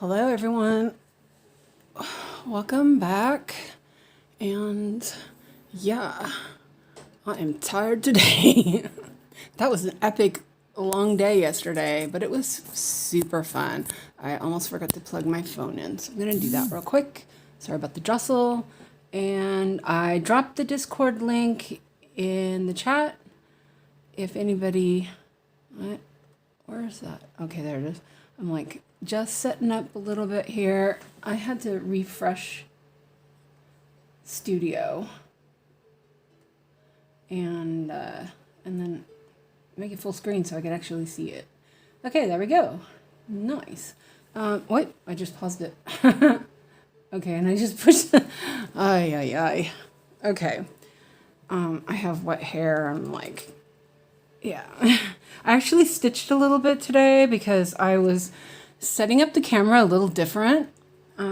Hello everyone, welcome back, and yeah, I am tired today. That was an epic long day yesterday, but it was super fun. I almost forgot to plug my phone in, so I'm gonna do that real quick. Sorry about the jostle, and I dropped the Discord link in the chat. If anybody, where is that? Okay, there it is. I'm like, just setting up a little bit here. I had to refresh Studio and then make it full screen so I can actually see it. Okay, there we go. Nice. Wait, I just paused it. Okay, and I just pushed the, ay. Okay. I have wet hair. I'm like, yeah. I actually stitched a little bit today because I was setting up the camera a little different.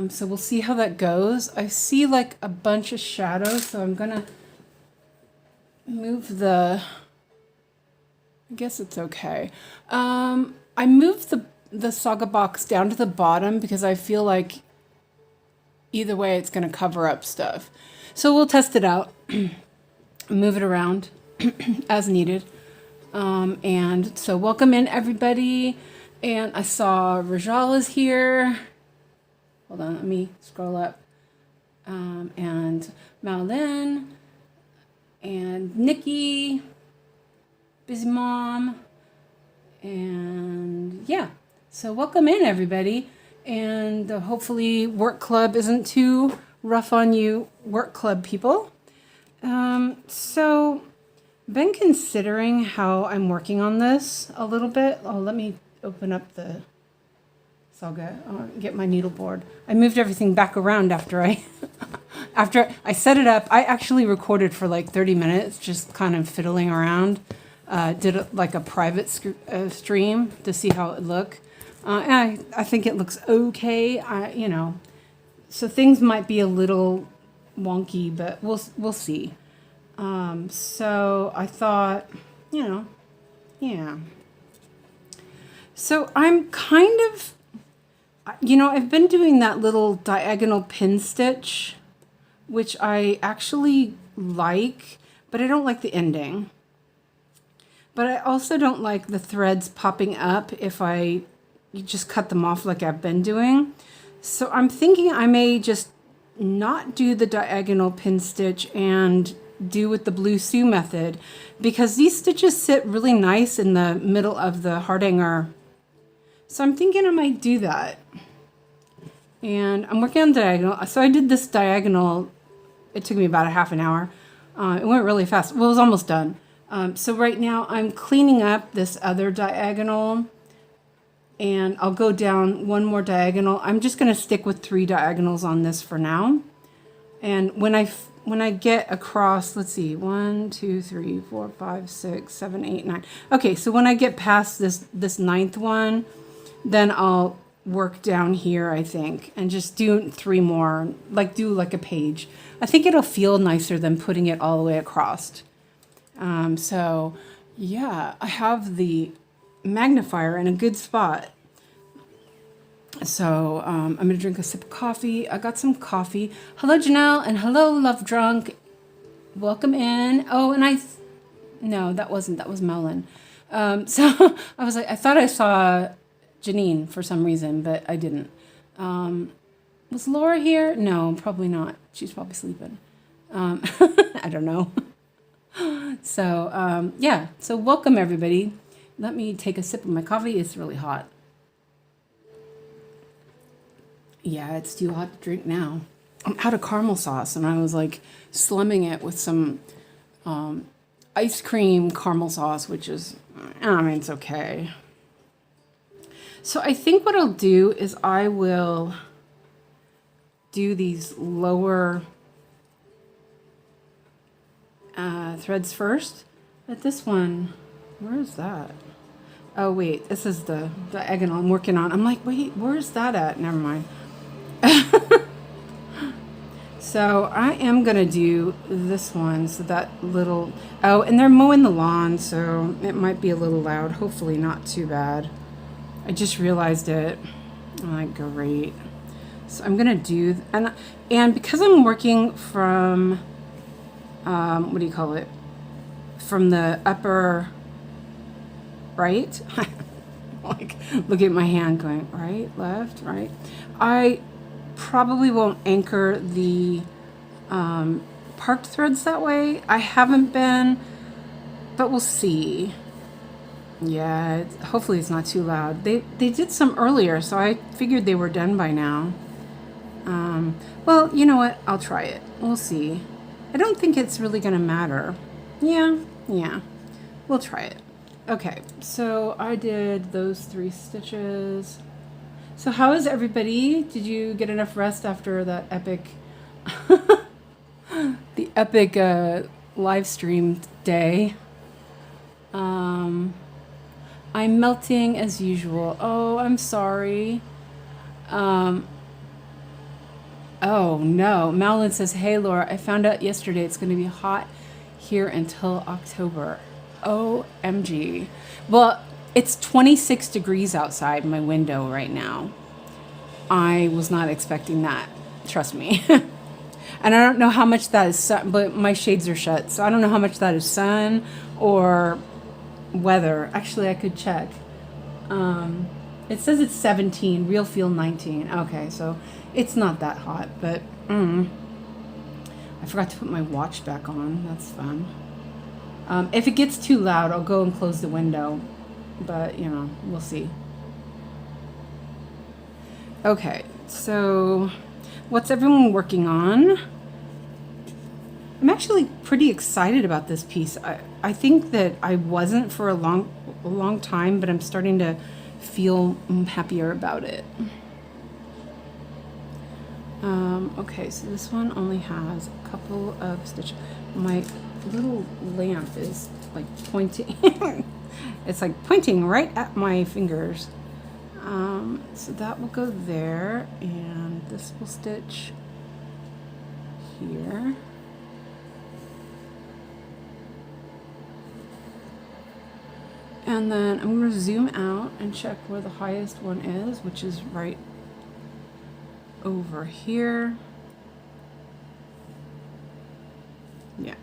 So we'll see how that goes. I see like a bunch of shadows, so I'm gonna move the, I guess it's okay. I moved the Saga box down to the bottom because I feel like either way it's gonna cover up stuff. So we'll test it out, move it around as needed. And so welcome in everybody. And I saw Rajal is here. Hold on, let me scroll up. And Malin and Nikki, Busy Mom. And yeah, so welcome in everybody. And hopefully work club isn't too rough on you work club people. So been considering how I'm working on this a little bit. Oh, let me open up the Saga, get my needleboard. I moved everything back around after I set it up. I actually recorded for like 30 minutes, just kind of fiddling around. Did like a private stream to see how it looked. And I think it looks okay. You know, so things might be a little wonky, but we'll see. So I thought, you know, yeah. So I'm kind of, you know, I've been doing that little diagonal pin stitch, which I actually like, but I don't like the ending. But I also don't like the threads popping up if you just cut them off like I've been doing. So I'm thinking I may just not do the diagonal pin stitch and do with the blue Sue method, because these stitches sit really nice in the middle of the heart hanger. So I'm thinking I might do that. And I'm working on diagonal. So I did this diagonal. It took me about a half an hour. It went really fast. Well, it was almost done. So right now I'm cleaning up this other diagonal, and I'll go down one more diagonal. I'm just going to stick with 3 diagonals on this for now. And when I get across, let's see, 1, 2, 3, 4, 5, 6, 7, 8, 9. Okay, so when I get past this 9th one, then I'll work down here, I think, and just do 3 more, like do like a page. I think it'll feel nicer than putting it all the way across. So yeah, I have the magnifier in a good spot. So I'm going to drink a sip of coffee. I got some coffee. Hello, Janelle, and hello, Love Drunk. Welcome in. Oh, and no, that was Melon. So I was like, I thought I saw Janine for some reason, but I didn't. Was Laura here? No, probably not. She's probably sleeping. I don't know. So yeah, so welcome everybody. Let me take a sip of my coffee. It's really hot. Yeah, it's too hot to drink now. I'm out of caramel sauce, and I was like slumming it with some ice cream caramel sauce, which is, I mean, it's okay. So I think what I'll do is I will do these lower threads first. But this one, where is that? Oh, wait, this is the diagonal I'm working on. I'm like, wait, where's that at? Never mind. So I am going to do this one. So that little, oh, and they're mowing the lawn, so it might be a little loud. Hopefully not too bad. I just realized it. I'm like, great. So I'm gonna do, and because I'm working from, what do you call it? From the upper right. Like, look at my hand going right, left, right. I probably won't anchor the parked threads that way. I haven't been, but we'll see. Yeah, hopefully it's not too loud. They did some earlier, so I figured they were done by now. Well, you know what? I'll try it. We'll see. I don't think it's really gonna matter. Yeah, we'll try it. Okay, so I did those 3 stitches. So how is everybody? Did you get enough rest after that epic, the epic live stream day? I'm melting as usual. Oh, I'm sorry. Oh no, Madeline says, hey Laura, I found out yesterday it's going to be hot here until October. OMG. Well, it's 26 degrees outside my window right now. I was not expecting that. Trust me. And I don't know how much that is sun, but my shades are shut, so I don't know how much that is sun or weather. Actually, I could check. It says it's 17, real feel 19. Okay, so it's not that hot, but I forgot to put my watch back on. That's fun. If it gets too loud, I'll go and close the window, but you know, we'll see. Okay, so what's everyone working on? I'm actually pretty excited about this piece. I think that I wasn't for a long time, but I'm starting to feel happier about it. Okay, so this one only has a couple of stitches. My little lamp is like pointing. It's like pointing right at my fingers. So that will go there, and this will stitch here. And then I'm going to zoom out and check where the highest one is, which is right over here. Yeah.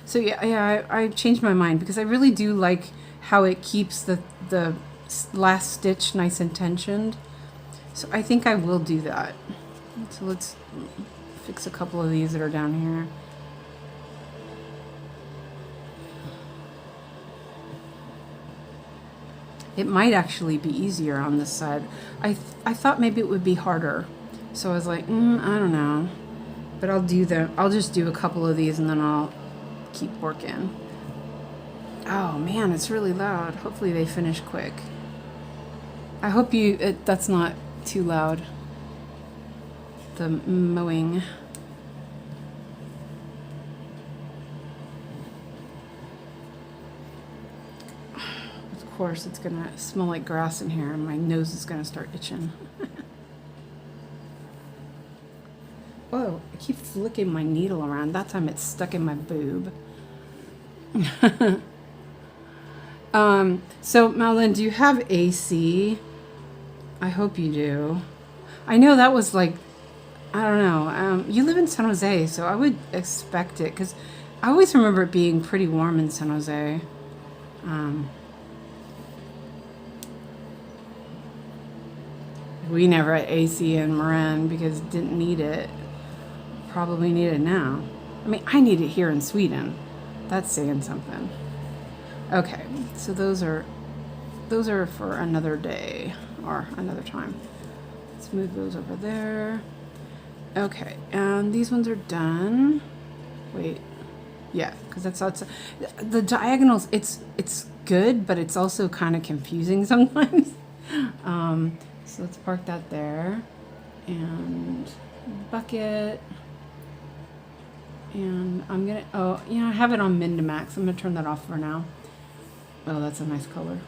So yeah, I changed my mind because I really do like how it keeps the last stitch nice and tensioned. So I think I will do that. So let's fix a couple of these that are down here. It might actually be easier on this side. I thought maybe it would be harder. So I was like, I don't know. But I'll just do a couple of these and then I'll keep working. Oh man, it's really loud. Hopefully they finish quick. I hope that's not too loud. The mowing. Of course, it's gonna smell like grass in here and my nose is gonna start itching. Whoa, I keep flicking my needle around. That time it's stuck in my boob. So Madeline, do you have AC? I hope you do. I know that was like, I don't know. You live in San Jose, so I would expect it because I always remember it being pretty warm in San Jose. We never had AC in Marin because didn't need it. Probably need it now. I mean, I need it here in Sweden. That's saying something. Okay, so those are for another day or another time. Let's move those over there. Okay, and these ones are done. Wait, yeah, because that's outside. The diagonals. It's good, but it's also kind of confusing sometimes. So let's park that there, and bucket. And I'm gonna, I have it on min to max. I'm gonna turn that off for now. Oh, that's a nice color.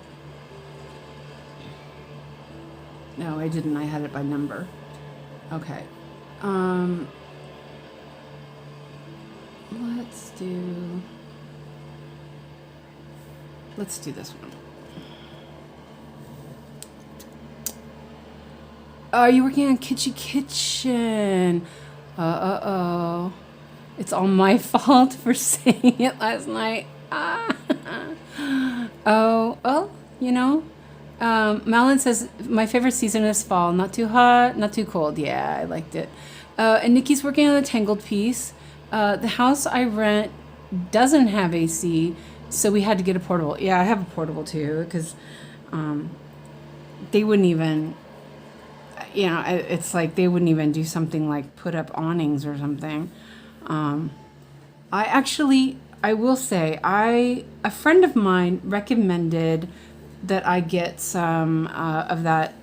No, I didn't. I had it by number. Okay. Let's do this one. Are you working on 𝐂𝐚�? Uh-oh. It's all my fault for saying it last night. Ah. Oh, well, you know. Malin says, my favorite season is fall. Not too hot, not too cold. Yeah, I liked it. And Nikki's working on the Tangled piece. The house I rent doesn't have AC, so we had to get a portable. Yeah, I have a portable too, because they wouldn't even, you know, it's like they wouldn't even do something like put up awnings or something. I will say, a friend of mine recommended that I get some of that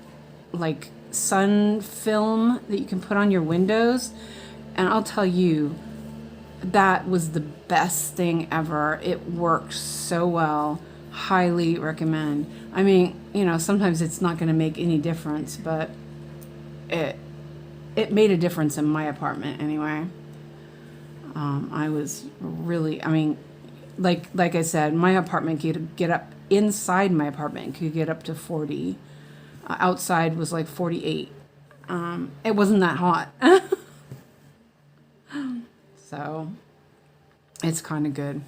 like sun film that you can put on your windows. And I'll tell you, that was the best thing ever. It works so well. Highly recommend. I mean, you know, sometimes it's not going to make any difference, but it made a difference in my apartment anyway. I was really, I mean, like I said, my apartment could get up, inside my apartment could get up to 40. Outside was like 48. It wasn't that hot. So it's kind of good.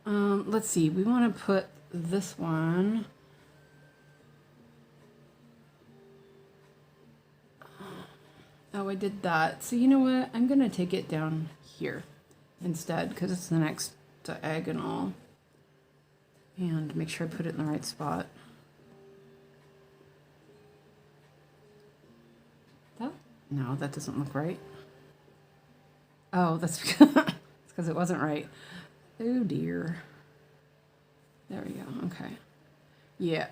Let's see, we want to put this one. Oh, I did that. So you know what? I'm going to take it down here instead because it's the next diagonal. And make sure I put it in the right spot. That? No, that doesn't look right. Oh, that's because it wasn't right. Oh dear. There we go. Okay. Yeah,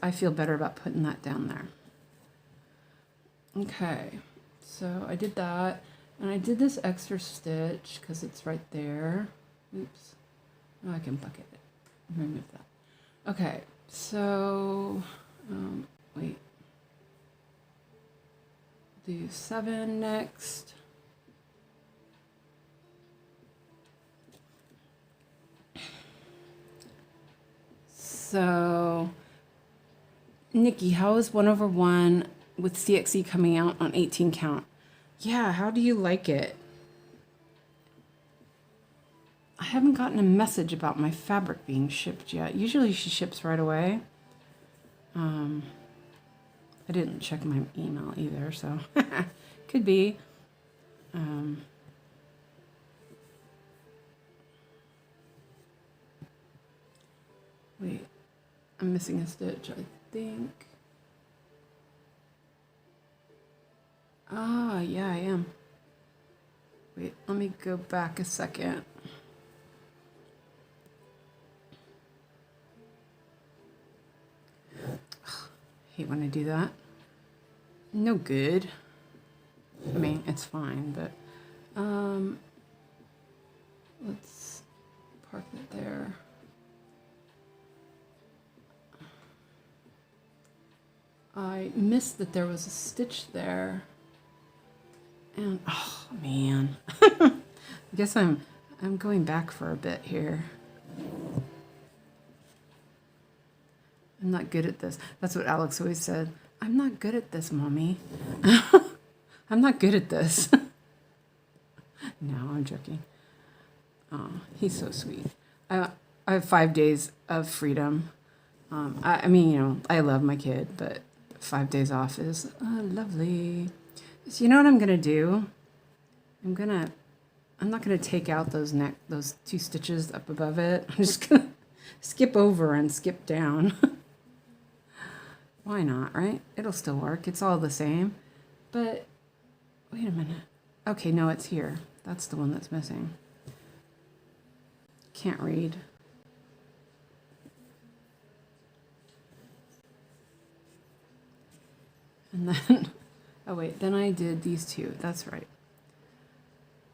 I feel better about putting that down there. Okay. So I did that, and I did this extra stitch because it's right there. Oops. Oh, I can bucket it. Remove that. Okay, so wait. Do 7 next. So, Nikki, how is 1/1 with CXC coming out on 18 count? Yeah, how do you like it? I haven't gotten a message about my fabric being shipped yet. Usually she ships right away. I didn't check my email either, so could be. Wait, I'm missing a stitch, I think. Ah, yeah, I am. Wait, let me go back a second. Hate when I do that. No good. I mean, it's fine, but let's park it there. I missed that there was a stitch there. And oh man. I guess I'm going back for a bit here. I'm not good at this. That's what Alex always said. I'm not good at this, Mommy. I'm not good at this. No, I'm joking. Oh, he's so sweet. I have 5 days of freedom. I mean, you know, I love my kid, but 5 days off is lovely. So you know what I'm gonna do? I'm not gonna take out those 2 stitches up above it. I'm just gonna skip over and skip down. Why not, right? It'll still work. It's all the same. But wait a minute. Okay, no, it's here. That's the one that's missing. Can't read. And then, oh wait, then I did these 2. That's right.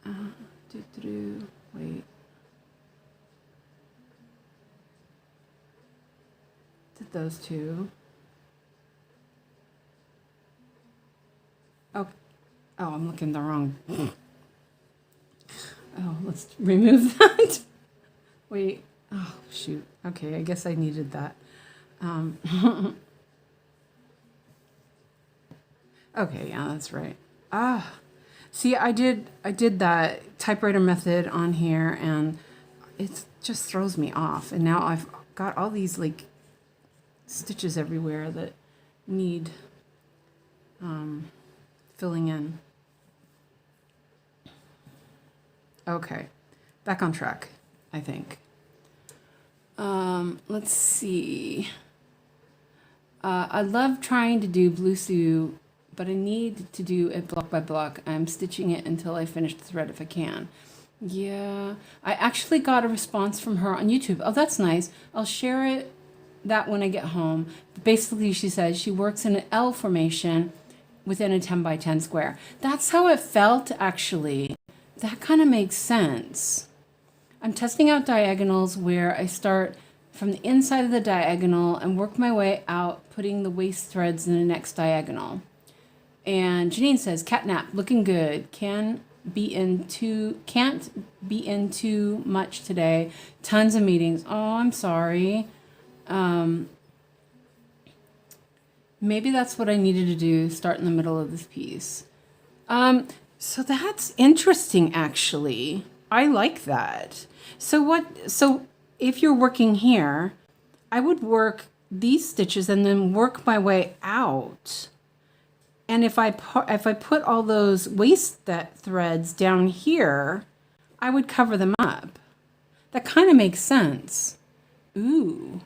Wait. Did those 2. Oh, I'm looking the wrong. Oh, let's remove that. Wait. Oh, shoot. Okay, I guess I needed that. Okay, yeah, that's right. Ah, see, I did that typewriter method on here, and it just throws me off. And now I've got all these like stitches everywhere that need filling in. Okay, back on track, I think. Let's see. I love trying to do blue Sue, but I need to do it block by block. I'm stitching it until I finish the thread if I can. Yeah, I actually got a response from her on YouTube. Oh, that's nice. I'll share that when I get home. Basically, she says she works in an L formation within a 10 by 10 square. That's how it felt, actually. That kind of makes sense. I'm testing out diagonals where I start from the inside of the diagonal and work my way out, putting the waist threads in the next diagonal. And Janine says, catnap, looking good. Can't be in too much today. Tons of meetings. Oh, I'm sorry. Maybe that's what I needed to do, start in the middle of this piece. So that's interesting, actually. I like that. So if you're working here, I would work these stitches and then work my way out. And if I put all those waist threads down here, I would cover them up. That kind of makes sense. Ooh.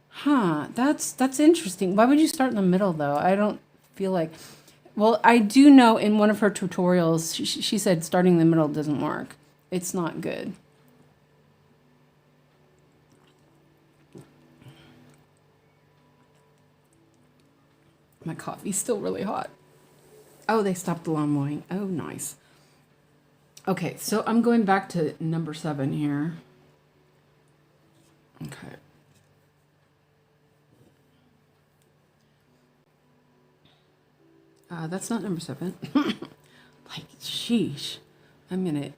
Huh, that's interesting. Why would you start in the middle, though? I don't feel like... Well, I do know in one of her tutorials, she said starting in the middle doesn't work. It's not good. My coffee's still really hot. Oh, they stopped the lawn mowing. Oh, nice. Okay, so I'm going back to number 7 here. Okay. That's not number 7. Like, sheesh. I'm going to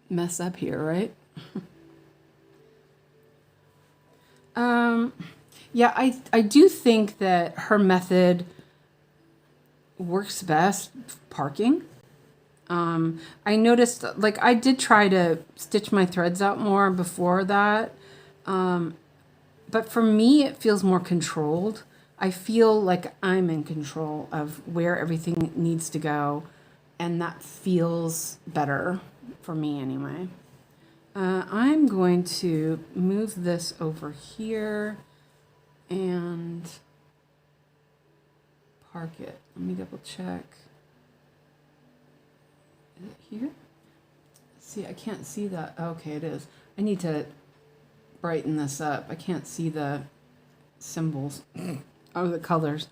mess up here, right? Yeah, I do think that her method works best parking. I noticed, like, I did try to stitch my threads out more before that. But for me, it feels more controlled. I feel like I'm in control of where everything needs to go, and that feels better for me anyway. I'm going to move this over here and park it. Let me double check. Is it here? See, I can't see that. Okay, it is. I need to brighten this up. I can't see the symbols. Oh, the colors.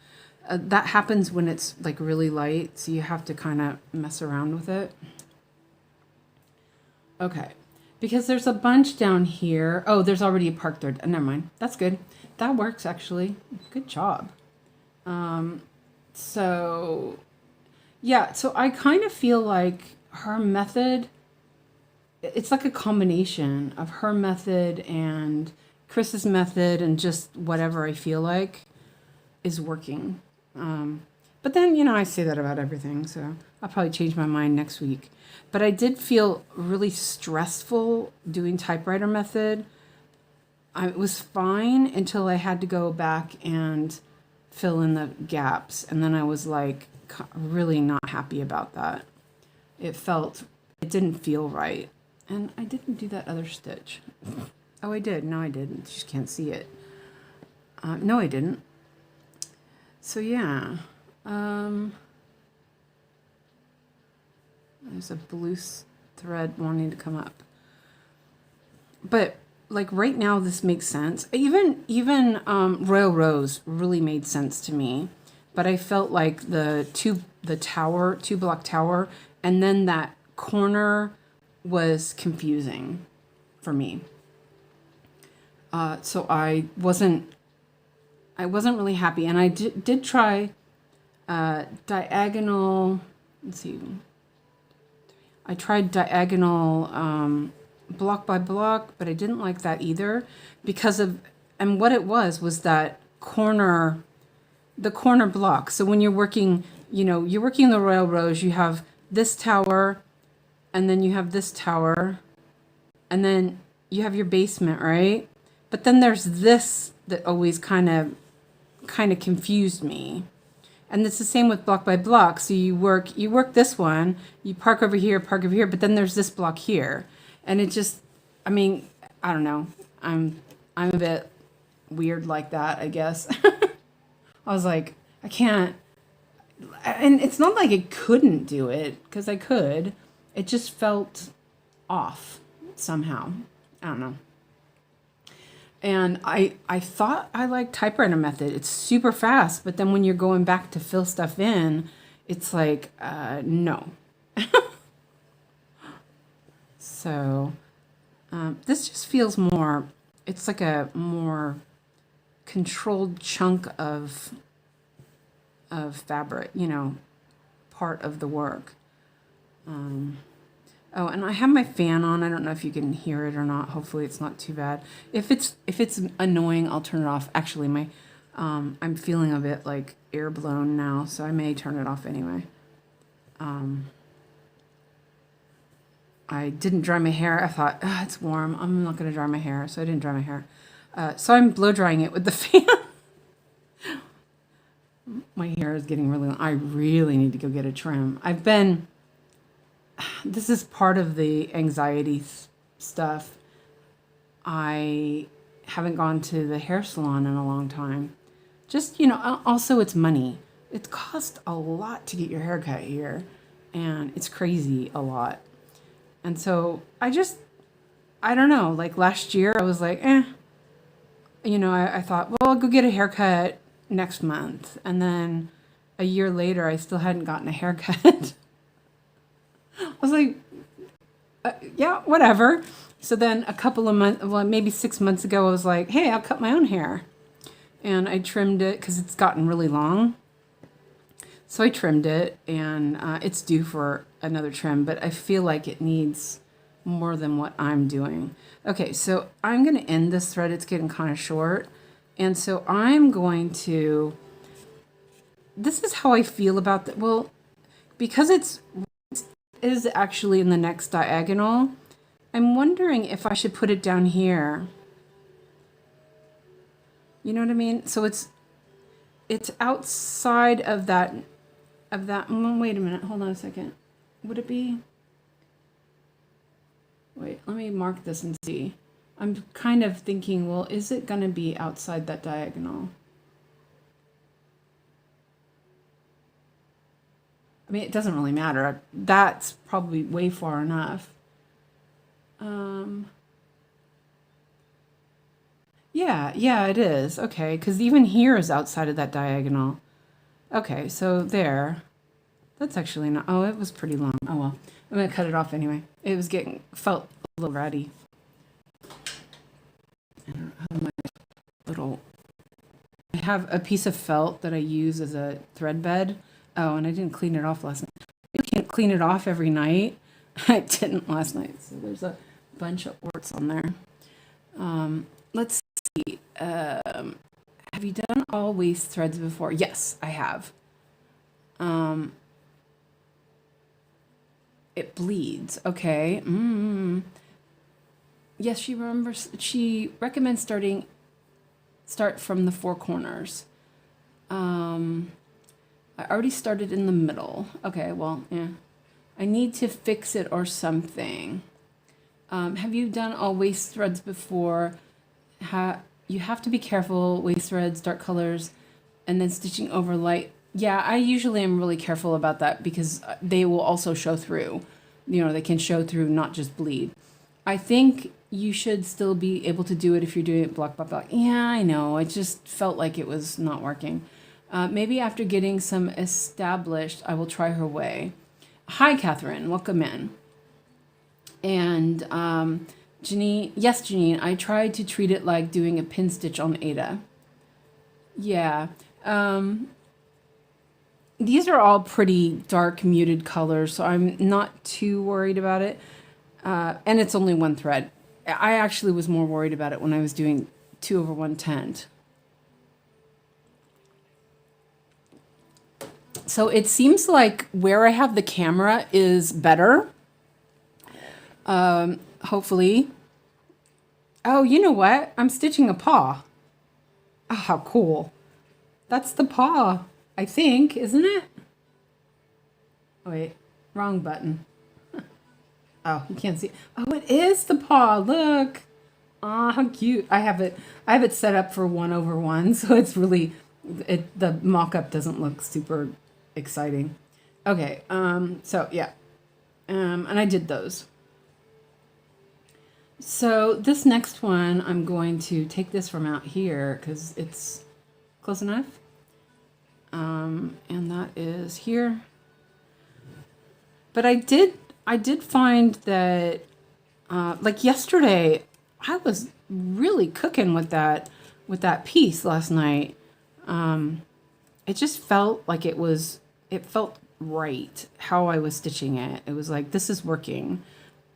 That happens when it's like really light, so you have to kind of mess around with it. Okay, because there's a bunch down here. Oh, there's already a park thread. Never mind. That's good. That works, actually. Good job. So, yeah, so I kind of feel like her method, it's like a combination of her method and Chris's method and just whatever I feel like is working. But then, you know, I say that about everything, so I'll probably change my mind next week. But I did feel really stressful doing typewriter method. It was fine until I had to go back and fill in the gaps. And then I was like really not happy about that. It didn't feel right. And I didn't do that other stitch. Oh, I did. No, I didn't. You just can't see it. No, I didn't. So yeah, there's a blue thread wanting to come up, but like right now this makes sense. Even Royal Rose really made sense to me, but I felt like the two block tower, and then that corner was confusing for me. So I wasn't really happy, and I did try diagonal. Let's see. I tried diagonal block by block, but I didn't like that either because of, and what it was that corner the corner block. So when you're working, you know, you're working the Royal Rose, you have this tower, and then you have this tower, and then you have your basement, right? But then there's this that always kind of confused me. And it's the same with block by block. So you work this one, you park over here, but then there's this block here. And it just, I mean, I don't know. I'm a bit weird like that, I guess. I was like, I can't. And it's not like I couldn't do it, because I could. It just felt off somehow. I don't know. And I thought I liked typewriter method. It's super fast, but then when you're going back to fill stuff in, it's like, no. So this just feels more, it's like a more controlled chunk of fabric, you know, part of the work. Oh, and I have my fan on. I don't know if you can hear it or not. Hopefully it's not too bad. If it's annoying, I'll turn it off. Actually, my I'm feeling a bit like air blown now, so I may turn it off anyway. I didn't dry my hair. I thought, it's warm. I'm not going to dry my hair, so I didn't dry my hair. So I'm blow drying it with the fan. My hair is getting really long. I really need to go get a trim. This is part of the anxiety stuff. I haven't gone to the hair salon in a long time. Just, you know, also it's money. It costs a lot to get your hair cut here, and it's crazy a lot. And so I don't know, like last year I was like, you know, I thought, well, I'll go get a haircut next month. And then a year later, I still hadn't gotten a haircut. I was like, yeah, whatever. So then a couple of months, well, maybe 6 months ago, I was like, hey, I'll cut my own hair. And I trimmed it because it's gotten really long. So I trimmed it, and it's due for another trim, but I feel like it needs more than what I'm doing. Okay, so I'm going to end this thread. It's getting kind of short. And so I'm going to, this is how I feel about that. Well, because it is actually in the next diagonal, I'm wondering if I should put it down here. You know what I mean? So it's outside of that, wait a minute, hold on a second. Would it be? Wait, let me mark this and see. I'm kind of thinking, well, is it going to be outside that diagonal? I mean, it doesn't really matter. That's probably way far enough. Yeah, it is. Okay, because even here is outside of that diagonal. Okay, so there. That's actually not, oh, it was pretty long. Oh, well, I'm going to cut it off anyway. It was felt a little ratty. I have a piece of felt that I use as a thread bed. Oh, and I didn't clean it off last night. You can't clean it off every night. I didn't last night, so there's a bunch of warts on there. Let's see. Have you done all waist threads before? Yes, I have. It bleeds. Okay. Yes, she recommends start from the four corners. I already started in the middle. Okay, well, yeah. I need to fix it or something. Have you done all waist threads before? You have to be careful, waist threads, dark colors, and then stitching over light. Yeah, I usually am really careful about that because they will also show through. You know, they can show through, not just bleed. I think you should still be able to do it if you're doing it block by block. Yeah, I know. It just felt like it was not working. Maybe after getting some established, I will try her way. Hi, Catherine. Welcome in. And Janine, yes, Janine, I tried to treat it like doing a pin stitch on Ada. Yeah. These are all pretty dark, muted colors, so I'm not too worried about it. And it's only one thread. I actually was more worried about it when I was doing 2/110. So it seems like where I have the camera is better. Hopefully. Oh, you know what? I'm stitching a paw. Oh, how cool. That's the paw, I think, isn't it? Oh, wait, wrong button. Oh, you can't see. Oh, it is the paw. Look. Oh, how cute. I have it set up for 1/1, so it's really the mock-up doesn't look super exciting. Okay, so yeah. And I did those. So this next one, I'm going to take this from out here because it's close enough. And that is here. But I did find that, like yesterday, I was really cooking with that piece last night. It just felt like it felt right how I was stitching it. It was like, this is working.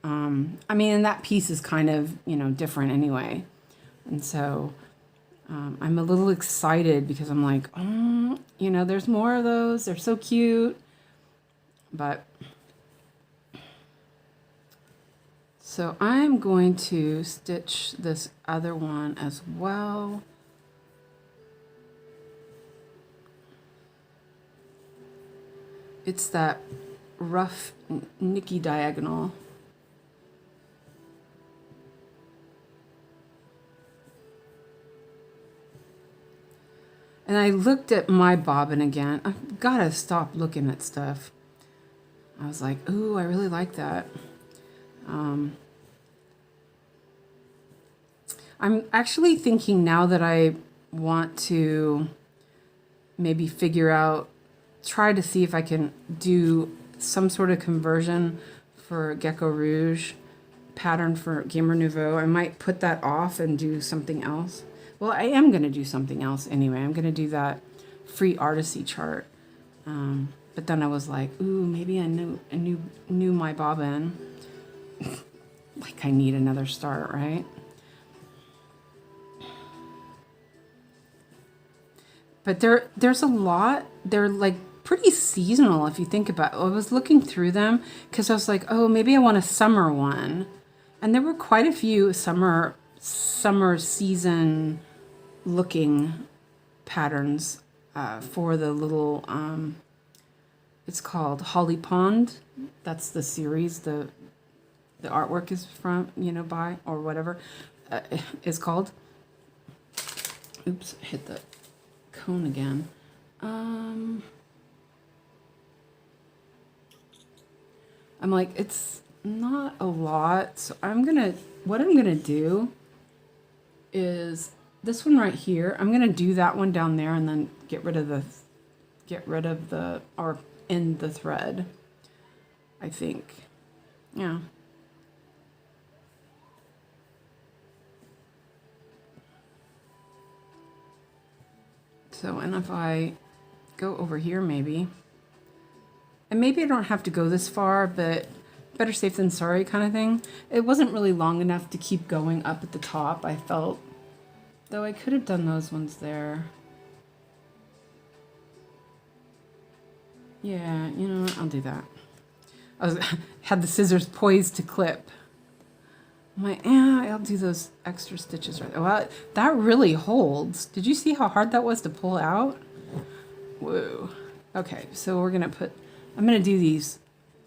I mean, and that piece is kind of, different anyway. And so I'm a little excited because I'm like, oh, there's more of those. They're so cute. But so I'm going to stitch this other one as well. It's that rough Nikki diagonal. And I looked at my bobbin again. I've got to stop looking at stuff. I was like, ooh, I really like that. I'm actually thinking now that I want to maybe try to see if I can do some sort of conversion for Gecko Rouge pattern for Gamer Nouveau. I might put that off and do something else. Well, I am going to do something else anyway. I'm going to do that free artisy chart. But then I was like, ooh, maybe I knew my bobbin. Like I need another start, right? But there's a lot. They're like pretty seasonal if you think about it. I was looking through them because I was like, oh, maybe I want a summer one. And there were quite a few summer season looking patterns for the little it's called Holly Pond. That's the series the artwork is from, by, or whatever is called. Oops, hit the cone again. I'm like, it's not a lot, so what I'm gonna do is this one right here. I'm gonna do that one down there and then get rid of the or end the thread, I think. Yeah. So, and if I go over here maybe, and maybe I don't have to go this far, but better safe than sorry kind of thing. It wasn't really long enough to keep going up at the top, I felt. Though I could have done those ones there. Yeah, you know what? I'll do that. Had the scissors poised to clip. I'm like, I'll do those extra stitches right there. Well, that really holds. Did you see how hard that was to pull out? Whoa. Okay, so I'm gonna do these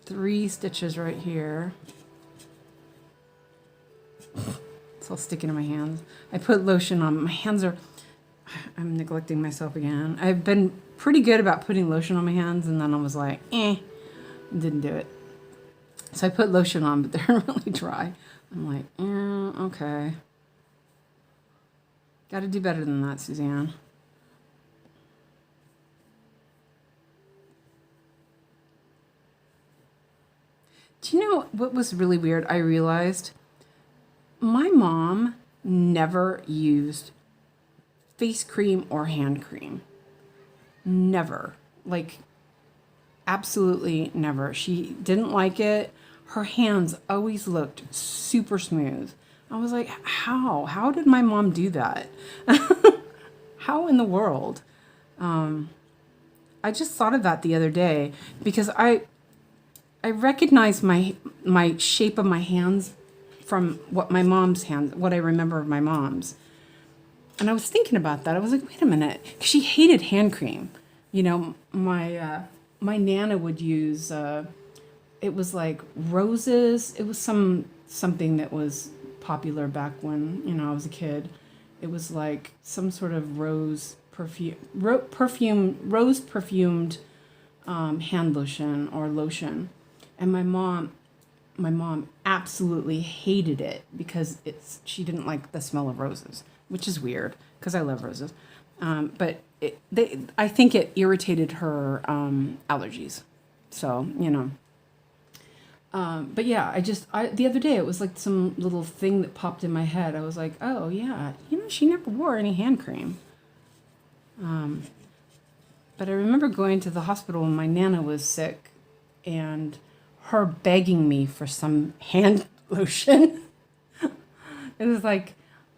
3 stitches right here. It's all sticking to my hands. I put lotion on. My hands are, I'm neglecting myself again. I've been pretty good about putting lotion on my hands, and then I was like, didn't do it. So I put lotion on, but they're really dry. I'm like, okay. Got to do better than that, Suzanne. Do you know what was really weird? I realized my mom never used face cream or hand cream. Never. Like, absolutely never. She didn't like it. Her hands always looked super smooth. I was like, how? How did my mom do that? How in the world? I just thought of that the other day because I recognize my shape of my hands from what I remember of my mom's. And I was thinking about that. I was like, wait a minute, 'cause she hated hand cream. You know, my Nana would use it was like roses. It was something that was popular back when, you know, I was a kid. It was like some sort of rose perfumed hand lotion or lotion. And my mom absolutely hated it because she didn't like the smell of roses, which is weird because I love roses. But I think it irritated her allergies. So, you know. But yeah, the other day it was like some little thing that popped in my head. I was like, oh yeah, you know, she never wore any hand cream. But I remember going to the hospital when my Nana was sick and her begging me for some hand lotion. It was like,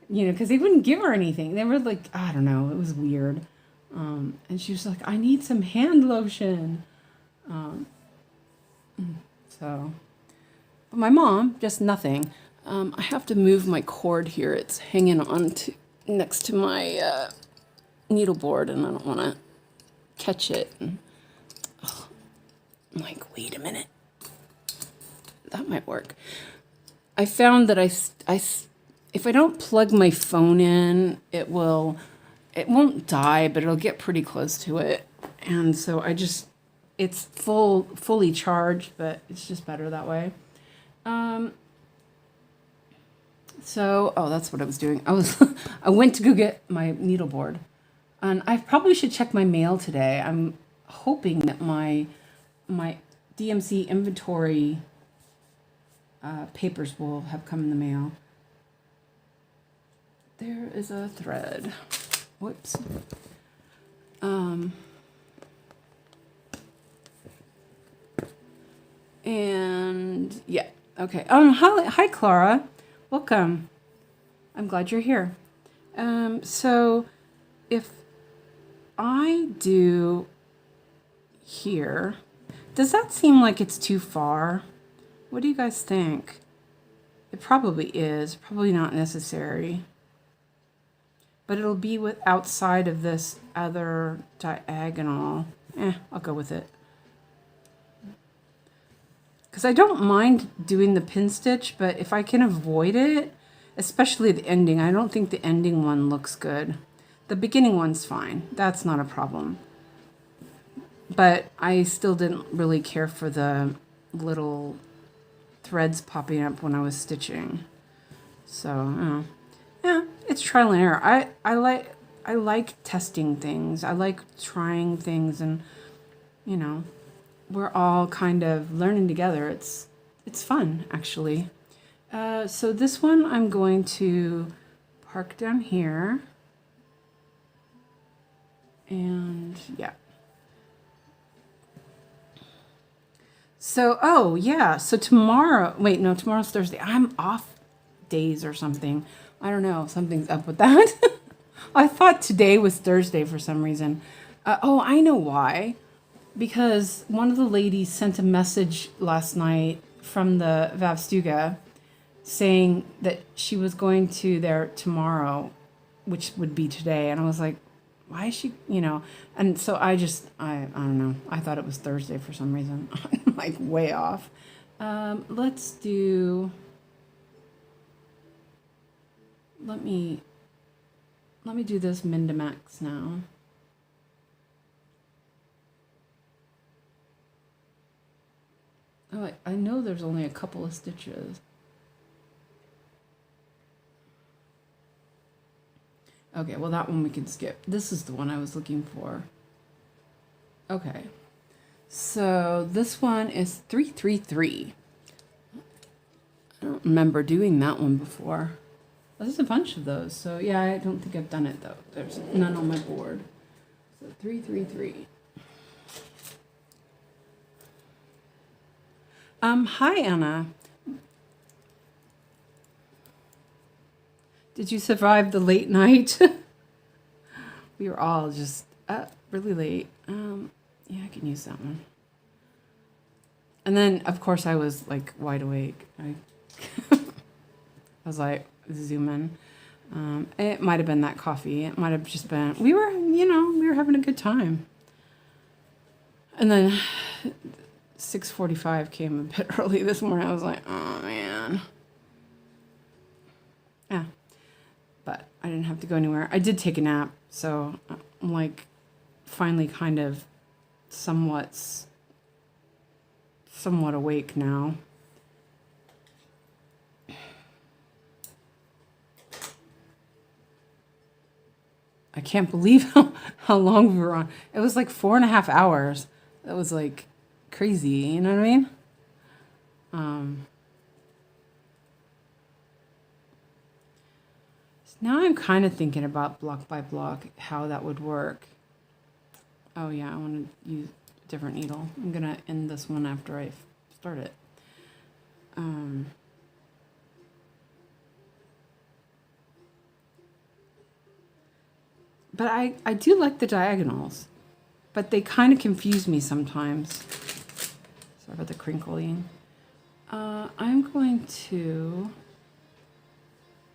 you know, because they wouldn't give her anything. They were like, I don't know, it was weird. And she was like, I need some hand lotion. But my mom, just nothing. I have to move my cord here. It's hanging on next to my needle board, and I don't want to catch it. And, I'm like, wait a minute. That might work. I found that if I don't plug my phone in, it won't die, but it'll get pretty close to it. And so it's fully charged, but it's just better that way. That's what I was doing. I went to go get my needle board, and I probably should check my mail today. I'm hoping that my DMC inventory papers will have come in the mail. There is a thread. Whoops. And yeah, okay. Hi, Clara. Welcome. I'm glad you're here. So if I do here, does that seem like it's too far? What do you guys think? It probably is. Probably not necessary. But it'll be outside of this other diagonal. I'll go with it. Because I don't mind doing the pin stitch, but if I can avoid it, especially the ending, I don't think the ending one looks good. The beginning one's fine. That's not a problem. But I still didn't really care for the little threads popping up when I was stitching. So, yeah, it's trial and error. I like testing things. I like trying things, and you know, we're all kind of learning together. It's fun, actually. So this one I'm going to park down here. And yeah. So, so tomorrow's Thursday. I'm off days or something. I don't know. Something's up with that. I thought today was Thursday for some reason. I know why. Because one of the ladies sent a message last night from the 𝐉𝐞𝐈𝐓𝐇 saying that she was going to there tomorrow, which would be today. And I was like, why is she, you know? And so I don't know. I thought it was Thursday for some reason. I'm like way off. Let's do, let me do this min to max now. Oh, I know there's only a couple of stitches. Okay, well that one we can skip. This is the one I was looking for. Okay, so this one is 333. I don't remember doing that one before. There's a bunch of those, so yeah, I don't think I've done it though. There's none on my board. So 333. Hi, Anna. Did you survive the late night? We were all just up really late. Yeah, I can use that one. And then, of course, I was like wide awake. I was like zooming. It might have been that coffee. It might have just been, we were having a good time. And then 6:45 came a bit early this morning. I was like, oh man. Yeah. But I didn't have to go anywhere. I did take a nap, so I'm like finally kind of somewhat awake now. I can't believe how long we were on. It was like 4.5 hours. That was like crazy, you know what I mean? So now I'm kind of thinking about block by block how that would work. Oh yeah, I want to use a different needle. I'm gonna end this one after I start it. But I do like the diagonals, but they kind of confuse me sometimes. Sorry about the crinkling. I'm going to,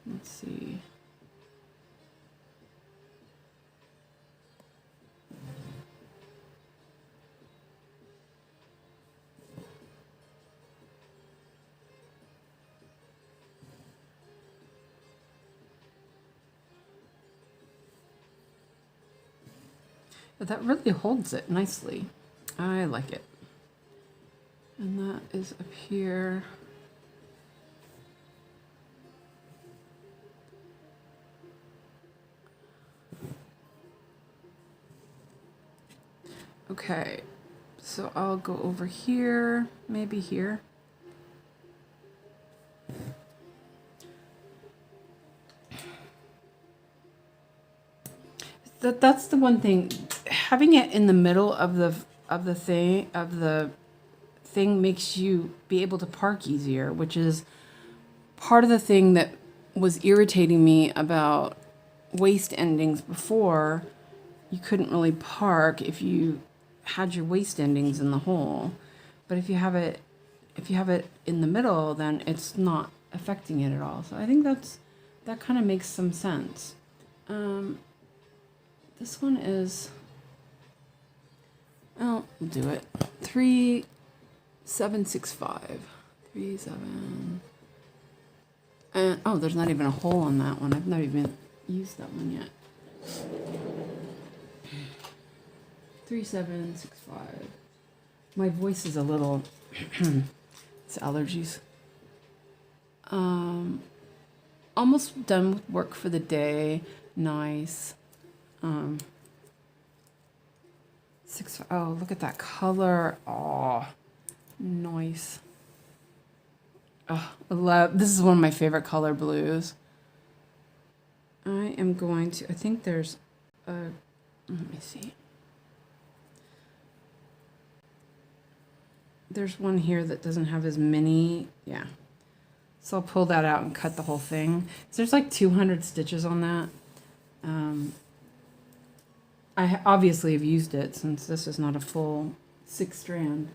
let's see. But that really holds it nicely. I like it. And that is up here. Okay, so I'll go over here, maybe here. That's the one thing. Having it in the middle of the thing makes you be able to park easier, which is part of the thing that was irritating me about waist endings before. You couldn't really park if you had your waist endings in the hole, but if you have it in the middle, then it's not affecting it at all. So I think that kind of makes some sense. This one is, well, we'll do it. 3765. 37. And oh, there's not even a hole on that one. I've not even used that one yet. 3765. My voice is a little it's allergies. Almost done with work for the day. Nice. Oh, look at that color. Oh, nice. Oh, I love, this is one of my favorite color blues. I am going to, I think there's a, let me see. There's one here that doesn't have as many, yeah. So I'll pull that out and cut the whole thing. So there's like 200 stitches on that. I obviously have used it since this is not a full 6 strand.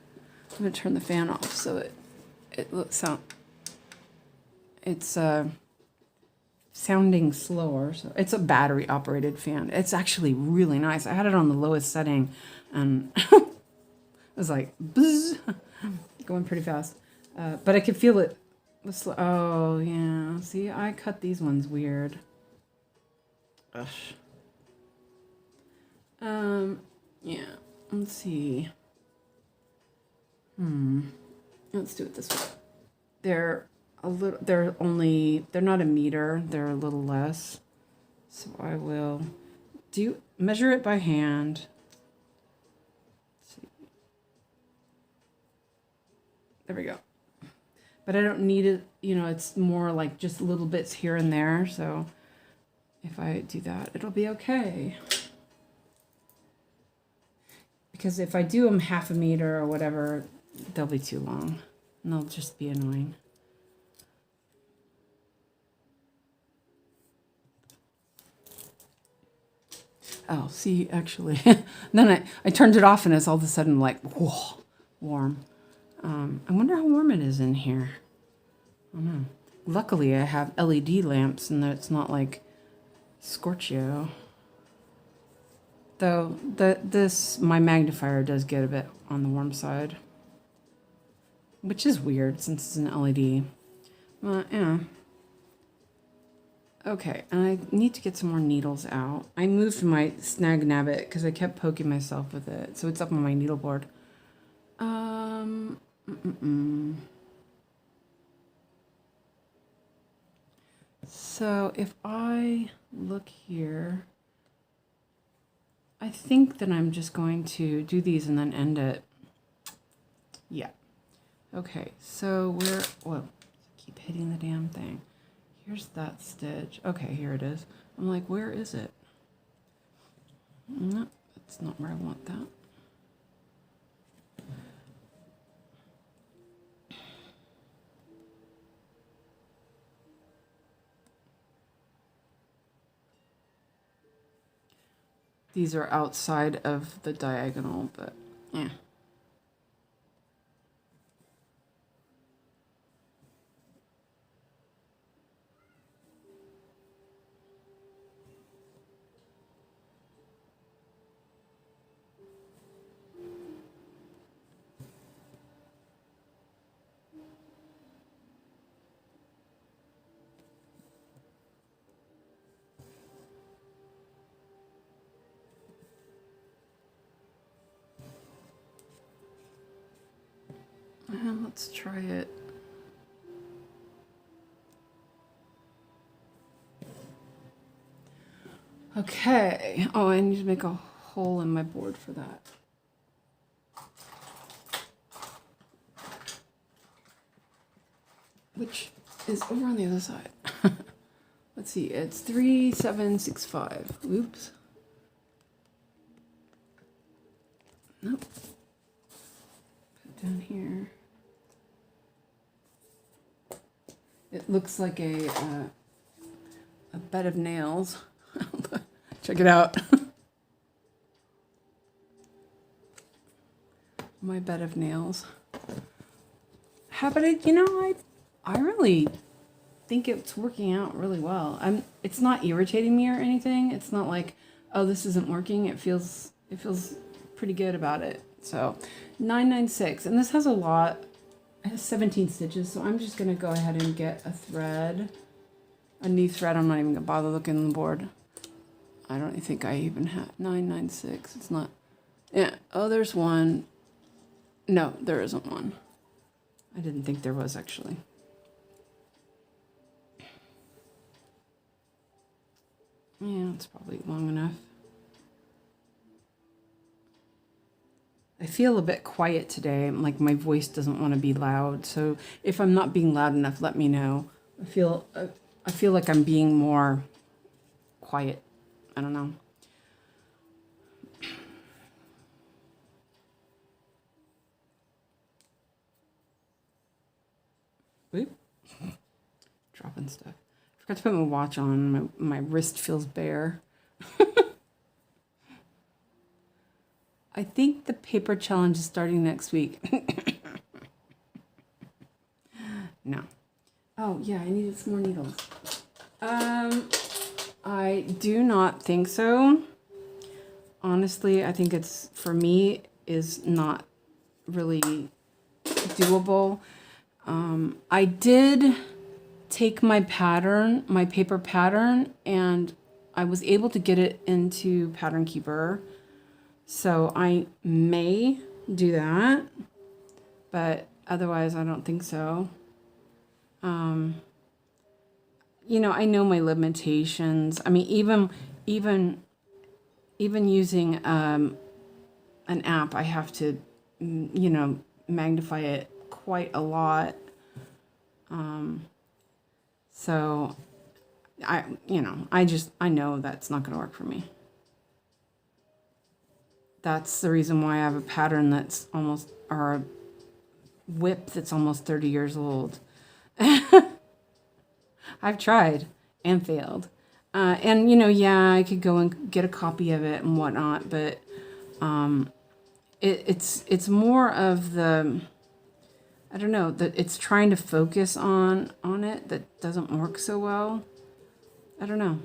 I'm gonna turn the fan off so it looks out. It's sounding slower. So it's a battery operated fan. It's actually really nice. I had it on the lowest setting and it was like buzz, going pretty fast. But I could feel it. Oh yeah. See, I cut these ones weird. Ugh. Yeah, let's see. Let's do it this way. They're not a meter, they're a little less. So I will measure it by hand. Let's see. There we go. But I don't need it, it's more like just little bits here and there. So if I do that, it'll be okay. Because if I do them half a meter or whatever, they'll be too long. And they'll just be annoying. Oh, see, actually, then I turned it off and it's all of a sudden like, whoa, warm. I wonder how warm it is in here. I don't know. Luckily, I have LED lamps and it's not like Scorchio. Though my magnifier does get a bit on the warm side, which is weird since it's an LED. Yeah. Okay, and I need to get some more needles out. I moved my Snag Nabbit because I kept poking myself with it, so it's up on my needle board. So if I look here, I think that I'm just going to do these and then end it. Yeah. Okay, so whoa, keep hitting the damn thing. Here's that stitch. Okay, here it is. I'm like, where is it? No, that's not where I want that. These are outside of the diagonal, but yeah. Let's try it. Okay. Oh, I need to make a hole in my board for that. Which is over on the other side. Let's see. It's 3765. Oops. Nope. Put it down here. It looks like a bed of nails. Check it out. My bed of nails. But I really think it's working out really well. It's not irritating me or anything. It's not like, oh, this isn't working. It feels pretty good about it. So 996, and this has a lot. It has 17 stitches, so I'm just going to go ahead and get a thread, a new thread. I'm not even going to bother looking on the board. I don't think I even have 996. It's not. Yeah. Oh, there's one. No, there isn't one. I didn't think there was, actually. Yeah, it's probably long enough. I feel a bit quiet today. Like my voice doesn't want to be loud. So if I'm not being loud enough, let me know. I feel like I'm being more quiet. I don't know. Oop. Dropping stuff. I forgot to put my watch on. My wrist feels bare. I think the paper challenge is starting next week. No. Oh, yeah, I needed some more needles. I do not think so. Honestly, I think it's, for me, is not really doable. I did take my pattern, my paper pattern, and I was able to get it into Pattern Keeper. So I may do that, but otherwise I don't think so. I know my limitations. I mean, even using an app, I have to, magnify it quite a lot. So I know that's not going to work for me. That's the reason why I have a pattern that's almost, or a whip that's almost 30 years old. I've tried and failed. And, you know, yeah, I could go and get a copy of it and whatnot, but it's more of the, I don't know, that it's trying to focus on it that doesn't work so well. I don't know.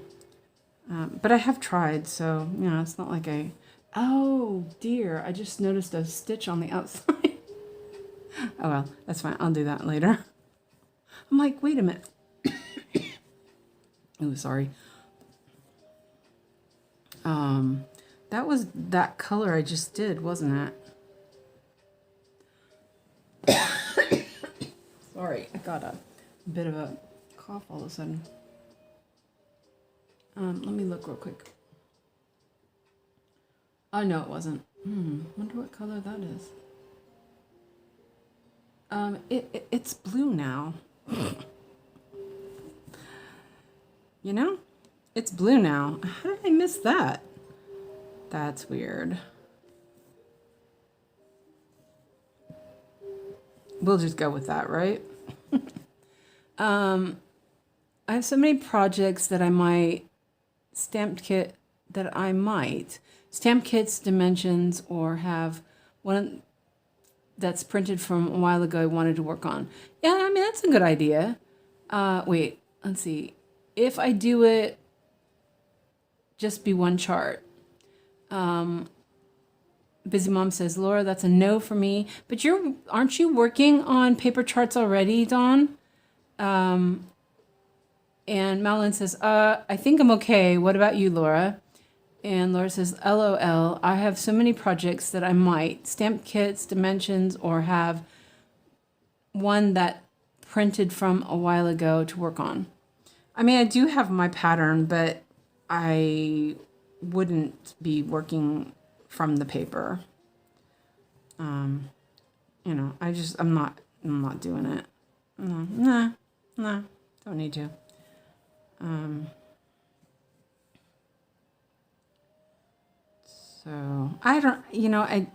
But I have tried, so, you know, it's not like oh dear, I just noticed a stitch on the outside. Oh well, that's fine. I'll do that later. I'm like, wait a minute. Oh, sorry. That was that color I just did, wasn't it? Sorry, I got a bit of a cough all of a sudden. Let me look real quick. Oh, no, it wasn't. Wonder what color that is. It's blue now. You know? It's blue now. How did I miss that? That's weird. We'll just go with that, right? I have so many projects that I might stamp kits, dimensions, or have one that's printed from a while ago I wanted to work on. Yeah, I mean, that's a good idea. Wait, let's see. If I do it, just be one chart. Busy Mom says, Laura, that's a no for me. But aren't you working on paper charts already, Dawn? And Madeline says, I think I'm okay. What about you, Laura? And Laura says, LOL, I have so many projects that I might stamp kits, dimensions, or have one that printed from a while ago to work on. I mean, I do have my pattern, but I wouldn't be working from the paper. You know, I'm not doing it. Nah, don't need to. So I don't, you know, I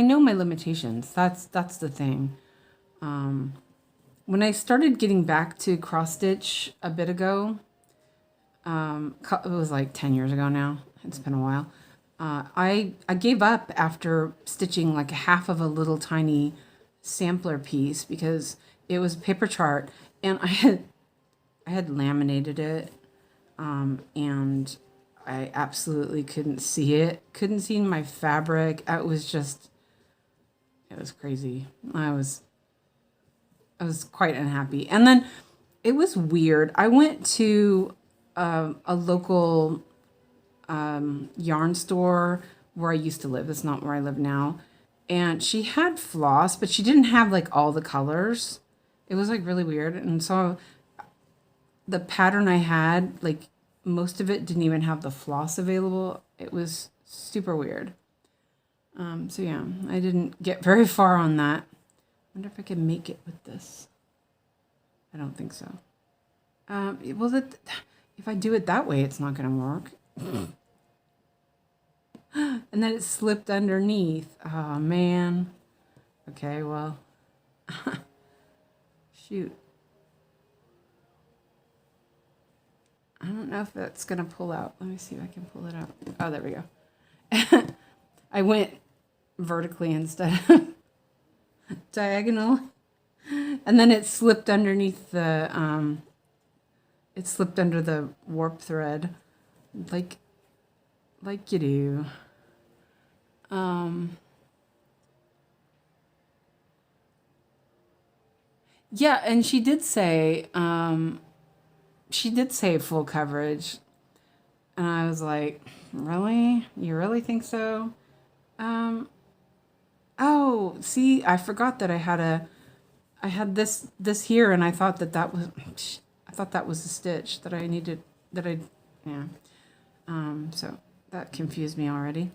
know my limitations. That's the thing. When I started getting back to cross stitch a bit ago, it was like 10 years ago now. It's been a while. I gave up after stitching like half of a little tiny sampler piece because it was a paper chart, and I had laminated it, and I absolutely couldn't see it. Couldn't see my fabric. It was crazy. I was quite unhappy. And then it was weird. I went to a local yarn store where I used to live. It's not where I live now. And she had floss, but she didn't have like all the colors. It was like really weird. And so the pattern I had, like most of it didn't even have the floss available. It was super weird. So yeah, I didn't get very far on that. I wonder if I can make it with this. I don't think so. Well, if I do it that way, it's not going to work. And then it slipped underneath. Oh, man. Okay, well. Shoot. I don't know if that's going to pull out. Let me see if I can pull it out. Oh, there we go. I went vertically instead of diagonal. And then it slipped underneath the, it slipped under the warp thread. Like you do. Yeah, and she did say full coverage. And I was like, really? You really think so? Oh, see, I forgot that I had this here, and I thought that was a stitch that I needed, yeah. So that confused me already.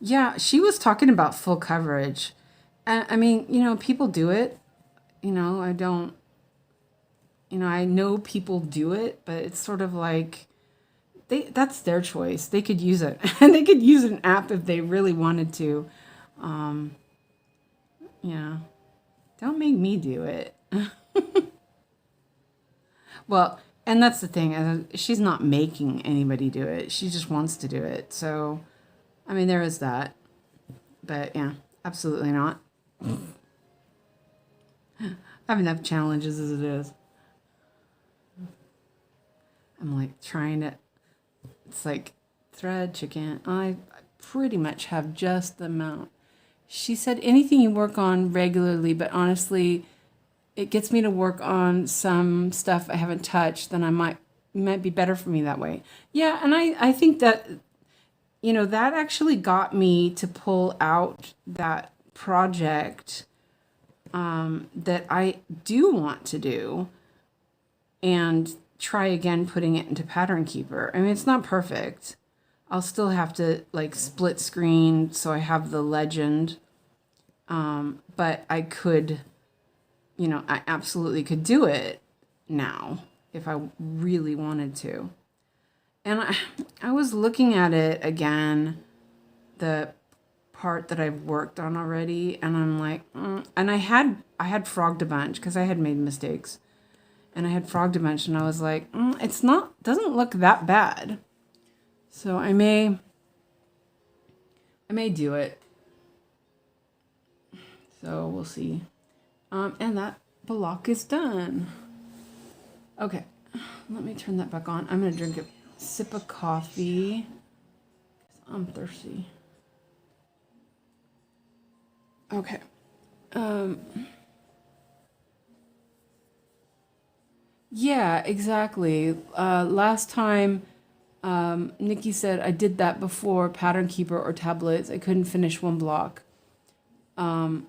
Yeah, she was talking about full coverage. I mean, you know, people do it. You know, I know people do it, but it's sort of like that's their choice. They could use it. And they could use an app if they really wanted to. Yeah. Don't make me do it. Well, And that's the thing. She's not making anybody do it. She just wants to do it. So, I mean, there is that. But yeah, absolutely not. I have enough challenges as it is. I'm like trying to, it's like thread, chicken. I pretty much have just the amount. She said anything you work on regularly, but honestly, it gets me to work on some stuff I haven't touched, then might be better for me that way. Yeah, and I think that, you know, that actually got me to pull out that project that I do want to do and try again putting it into Pattern Keeper. I mean, it's not perfect. I'll still have to like split screen so I have the legend. But I could, you know, I absolutely could do it now if I really wanted to. And I was looking at it again, the part that I've worked on already, and I'm like, and I had frogged a bunch because I had made mistakes. And I had frogged a bunch, and I was like, doesn't look that bad. So I may do it. So we'll see. And that block is done. Okay, let me turn that back on. I'm gonna drink a sip of coffee. I'm thirsty. Okay. Yeah, exactly. Last time, Nikki said I did that before Pattern Keeper or tablets. I couldn't finish one block. I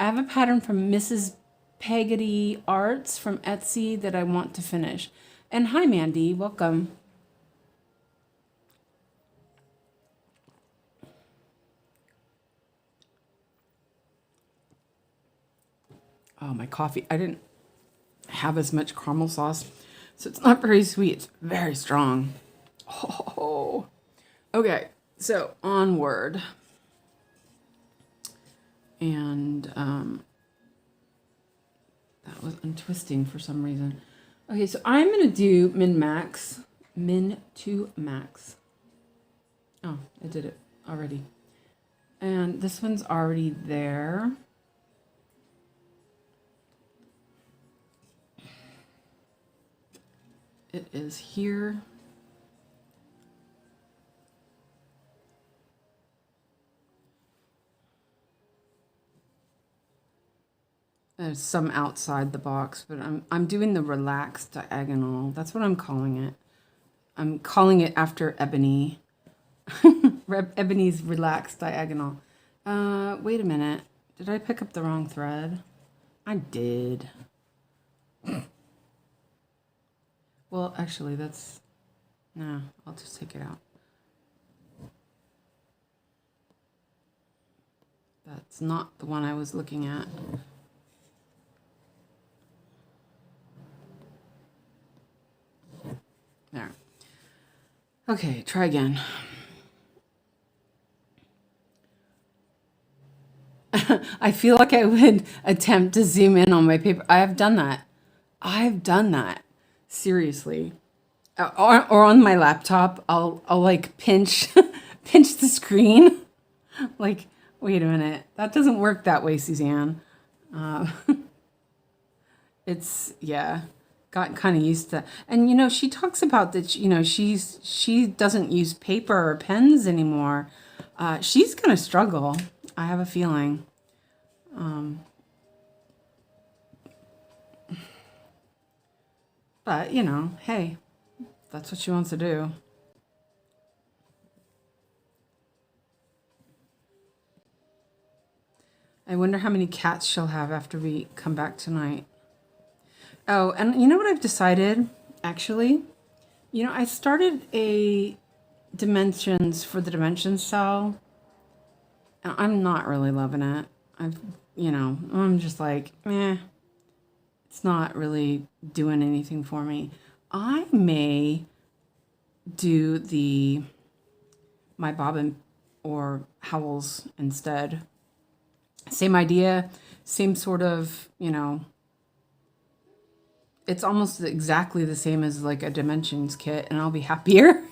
have a pattern from Mrs. Peggotty Arts from Etsy that I want to finish. And hi, Mandy. Welcome. Oh, my coffee. I didn't have as much caramel sauce, so it's not very sweet. It's very strong. Oh. Okay, so onward. And that was untwisting for some reason. Okay, so I'm going to do min to max. Oh, I did it already. And this one's already there. It is here. There's some outside the box, but I'm doing the relaxed diagonal. That's what I'm calling it. I'm calling it after Ebony. Ebony's relaxed diagonal. Wait a minute. Did I pick up the wrong thread? I did. Well, actually, no, I'll just take it out. That's not the one I was looking at. There. Okay, try again. I feel like I would attempt to zoom in on my paper. I've done that. Seriously. Or on my laptop, I'll like pinch the screen. Like, wait a minute. That doesn't work that way, Suzanne. It's, yeah. Got kind of used to, and you know, she talks about that, you know, she doesn't use paper or pens anymore. She's gonna struggle, I have a feeling. But you know, hey, that's what she wants to do. I wonder how many cats she'll have after we come back tonight. Oh, and you know what I've decided, actually? You know, I started a dimensions for the dimensions cell. And I'm not really loving it. I'm just like, it's not really doing anything for me. I may do my bobbin or howls instead. Same idea, same sort of, you know, it's almost exactly the same as like a Dimensions kit, and I'll be happier.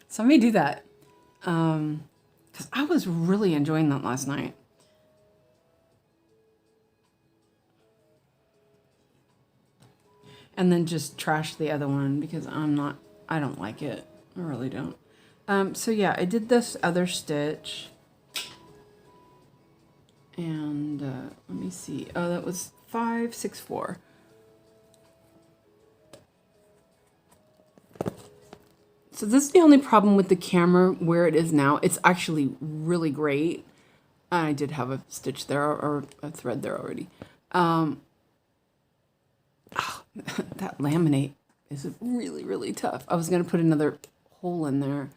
So I may do that. Because I was really enjoying that last night. And then just trash the other one because I don't like it. I really don't. So yeah, I did this other stitch. And let me see. Oh, that was 564. So this is the only problem with the camera where it is now. It's actually really great. I did have a stitch there or a thread there already. Oh, that laminate is really, really tough. I was going to put another hole in there.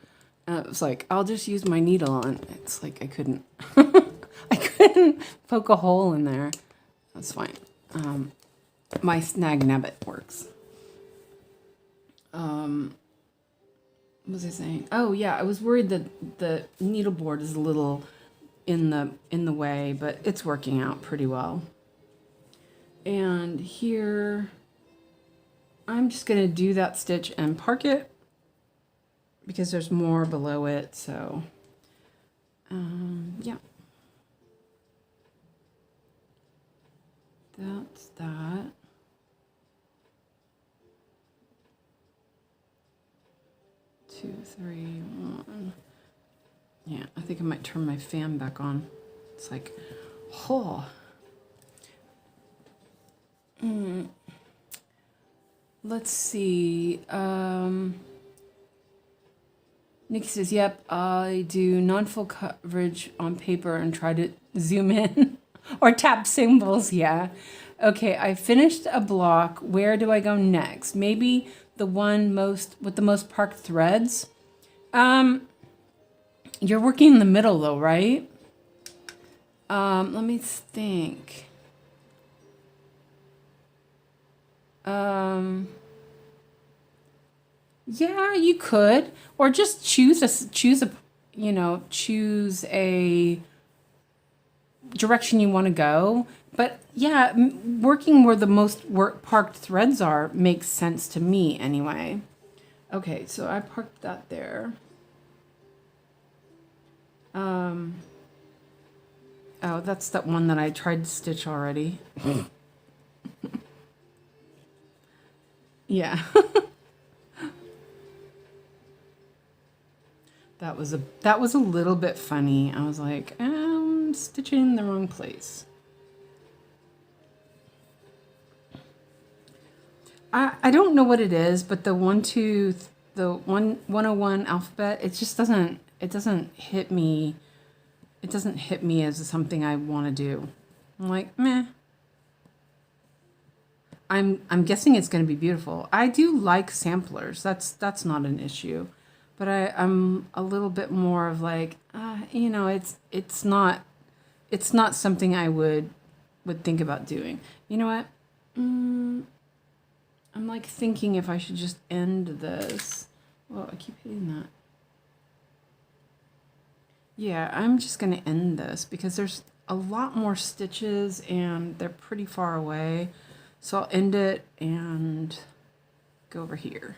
And it was like, I'll just use my needle on. It's like I couldn't. I couldn't poke a hole in there. That's fine. My snag nabbit works. What was I saying? Oh yeah, I was worried that the needle board is a little in the way, but it's working out pretty well. And here, I'm just gonna do that stitch and park it because there's more below it. So, yeah. That's that. Two, three, one. Yeah, I think I might turn my fan back on. It's like, oh. Let's see. Nikki says, yep, I do non-full coverage on paper and try to zoom in. Or tap symbols, yeah. Okay, I finished a block. Where do I go next? Maybe the one with the most parked threads. You're working in the middle though, right? Let me think. Yeah, you could, or just choose a direction you want to go. But yeah, working where the most parked threads are makes sense to me anyway. Okay, so I parked that there. Oh, that's that one that I tried to stitch already. Yeah. That was a little bit funny. I was like, I'm stitching in the wrong place. I don't know what it is, but the 101 alphabet, it just doesn't hit me. It doesn't hit me as something I want to do. I'm like, meh. I'm guessing it's going to be beautiful. I do like samplers. That's not an issue. But I'm a little bit more of like, it's not something I would think about doing. You know what? I'm like thinking if I should just end this. Well, I keep hitting that. Yeah, I'm just going to end this because there's a lot more stitches and they're pretty far away. So I'll end it and go over here.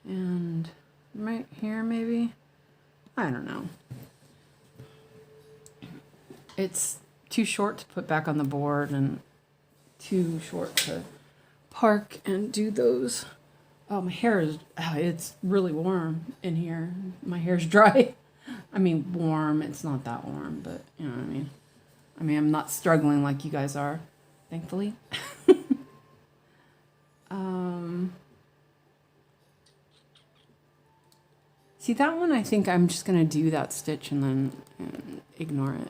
And right here maybe? I don't know. It's too short to put back on the board and too short to park and do those. Oh, my hair is, it's really warm in here. My hair's dry. I mean, warm. It's not that warm, but you know what I mean. I mean, I'm not struggling like you guys are, thankfully. See, that one, I think I'm just going to do that stitch and then ignore it.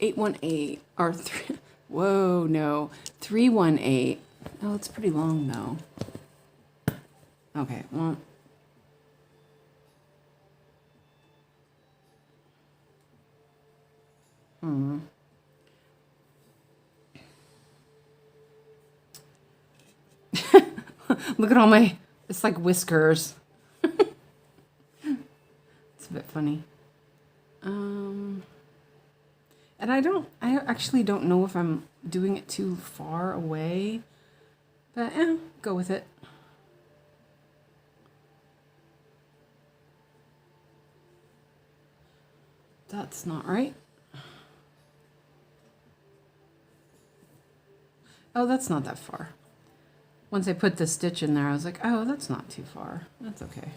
818 or 3. Whoa, no. 318. Oh, it's pretty long though. Okay, well. Look at all my, it's like whiskers. It's a bit funny. And I I actually don't know if I'm doing it too far away, but go with it. That's not right. Oh, that's not that far. Once I put the stitch in there, I was like, oh, that's not too far. That's okay.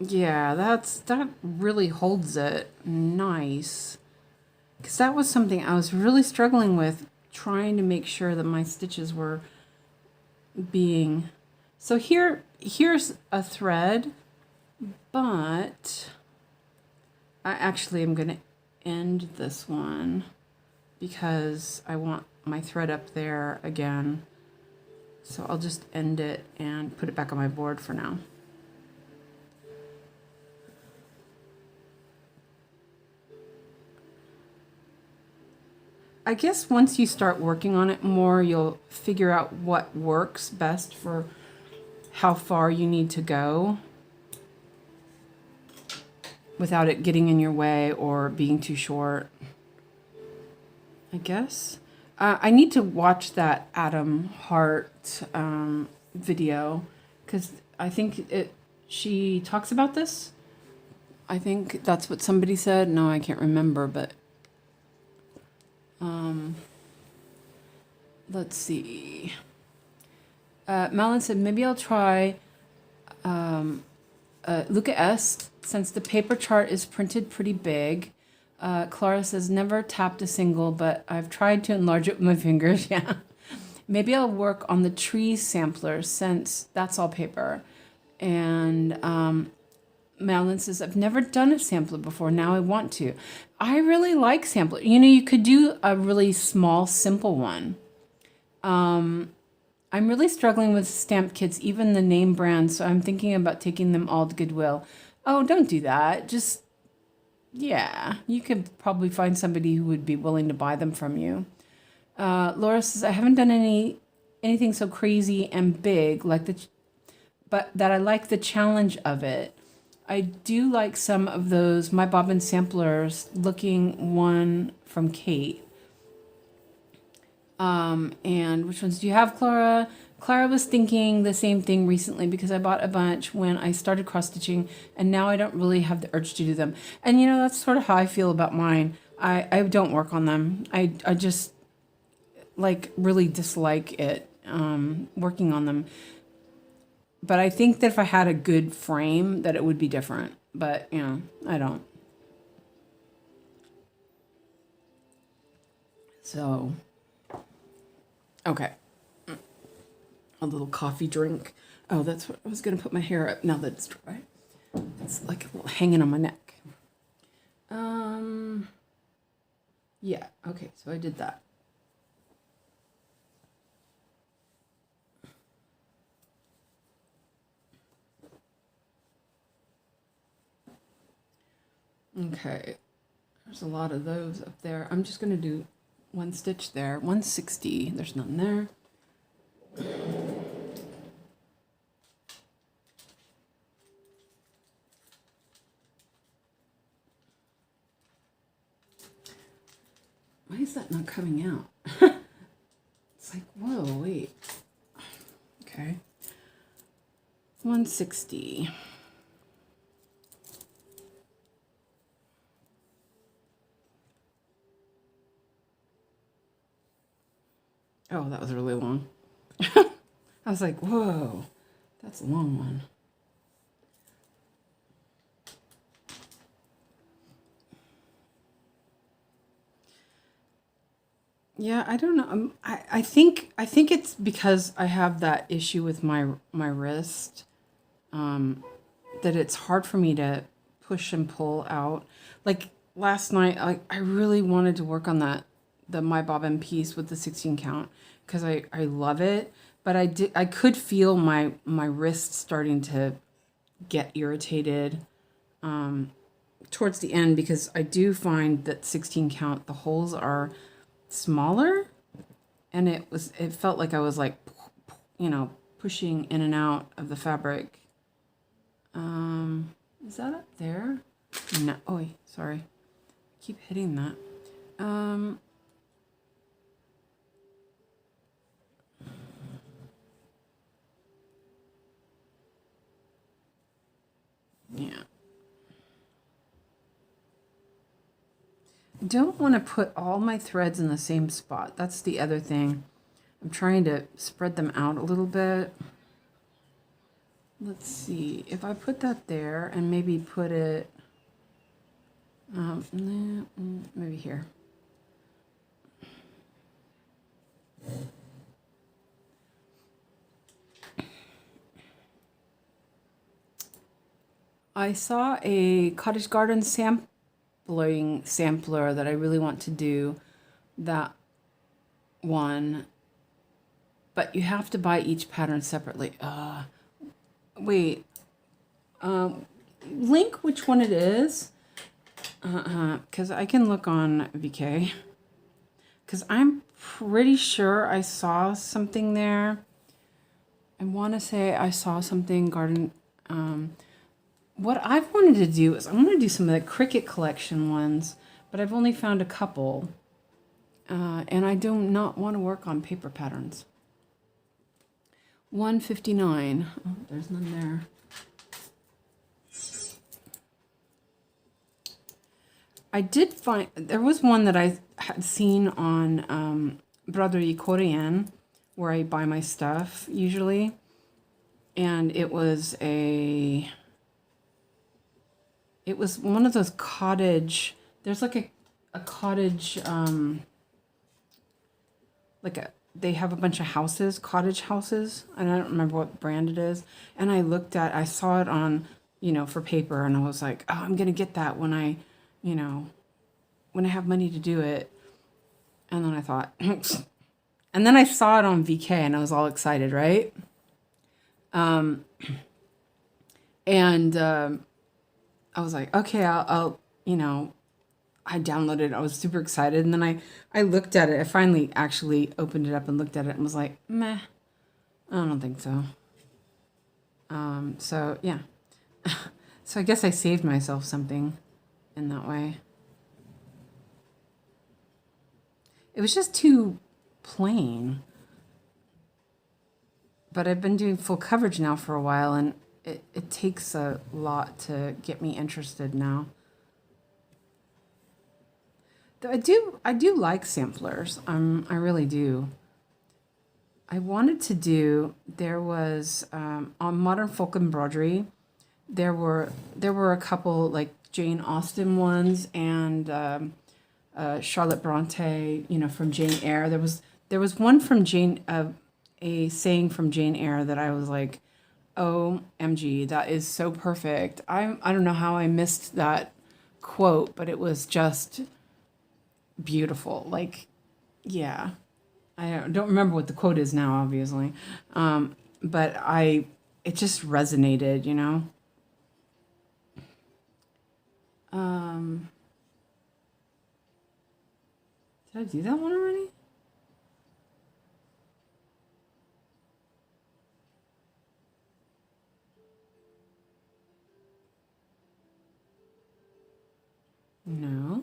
Yeah, that really holds it nice. Because that was something I was really struggling with, trying to make sure that my stitches were being... So here's a thread, but I actually am going to end this one because I want my thread up there again. So I'll just end it and put it back on my board for now. I guess once you start working on it more, you'll figure out what works best for how far you need to go without it getting in your way or being too short, I guess. I need to watch that 𝐼𝐈𝐊𝐾 video because I think she talks about this. I think that's what somebody said. No, I can't remember, but let's see. Malin said, maybe I'll try 𝐂𝐴 since the paper chart is printed pretty big. Clara says, never tapped a single, but I've tried to enlarge it with my fingers. Yeah. Maybe I'll work on the tree sampler since that's all paper. And Madeline says, I've never done a sampler before. Now I want to. I really like sampler. You know, you could do a really small, simple one. I'm really struggling with stamp kits, even the name brands. So I'm thinking about taking them all to Goodwill. Oh, don't do that. Just, yeah, you could probably find somebody who would be willing to buy them from you. Laura says, I haven't done anything so crazy and big, but that I like the challenge of it. I do like some of those My Bobbin samplers looking one from Kate. And which ones do you have, Clara? Clara was thinking the same thing recently because I bought a bunch when I started cross-stitching and now I don't really have the urge to do them. And you know, that's sort of how I feel about mine. I don't work on them. I just like really dislike it, working on them. But I think that if I had a good frame that it would be different, but you know, I don't. So, okay. A little coffee drink. Oh, that's what I was going to put my hair up now that it's dry. It's like a little hanging on my neck. Yeah, okay, so I did that. Okay, there's a lot of those up there. I'm just going to do one stitch there. 160, there's none there. Why is that not coming out? It's like, whoa, wait. Okay. 160. Oh, that was really long. I was like, whoa, that's a long one. Yeah, I don't know. I think it's because I have that issue with my wrist, that it's hard for me to push and pull out. Like last night, I really wanted to work on the My Bobbin piece with the 16 count because I love it, but I could feel my wrist starting to get irritated towards the end because I do find that 16 count the holes are smaller, and it felt like I was like, you know, pushing in and out of the fabric. Is that up there? No, oh, sorry. I keep hitting that. Yeah. Don't want to put all my threads in the same spot. That's the other thing. I'm trying to spread them out a little bit. Let's see. If I put that there and maybe put it maybe here. I saw a cottage garden sampler that I really want to do, that one, but you have to buy each pattern separately. Wait, link which one it is, because I can look on VK, because I'm pretty sure I saw something there. I want to say I saw something garden. What I've wanted to do is I want to do some of the Cricut collection ones, but I've only found a couple, and I do not want to work on paper patterns. 159. Oh, there's none there. I did find there was one that I had seen on Braderie Coréenne, where I buy my stuff usually, and it was one of those cottage. There's like a cottage, they have a bunch of houses, cottage houses, and I don't remember what brand it is. And I saw it on, for paper, and I was like, oh, I'm gonna get that when I have money to do it. And then I thought, and then I saw it on VK, and I was all excited, right? I was like, okay, I'll I downloaded it. I was super excited. And then I looked at it. I finally actually opened it up and looked at it and was like, meh, I don't think so. So yeah. So I guess I saved myself something in that way. It was just too plain. But I've been doing full coverage now for a while, and it takes a lot to get me interested now. I do like samplers. I really do. I wanted to do, there was on Modern Folk Embroidery, there were a couple like Jane Austen ones and Charlotte Bronte, from Jane Eyre. There was one from a saying from Jane Eyre that I was like, OMG, that is so perfect. I don't know how I missed that quote, but it was just beautiful. Like, yeah, I don't remember what the quote is now, obviously, but it just resonated, Did I do that one already? No.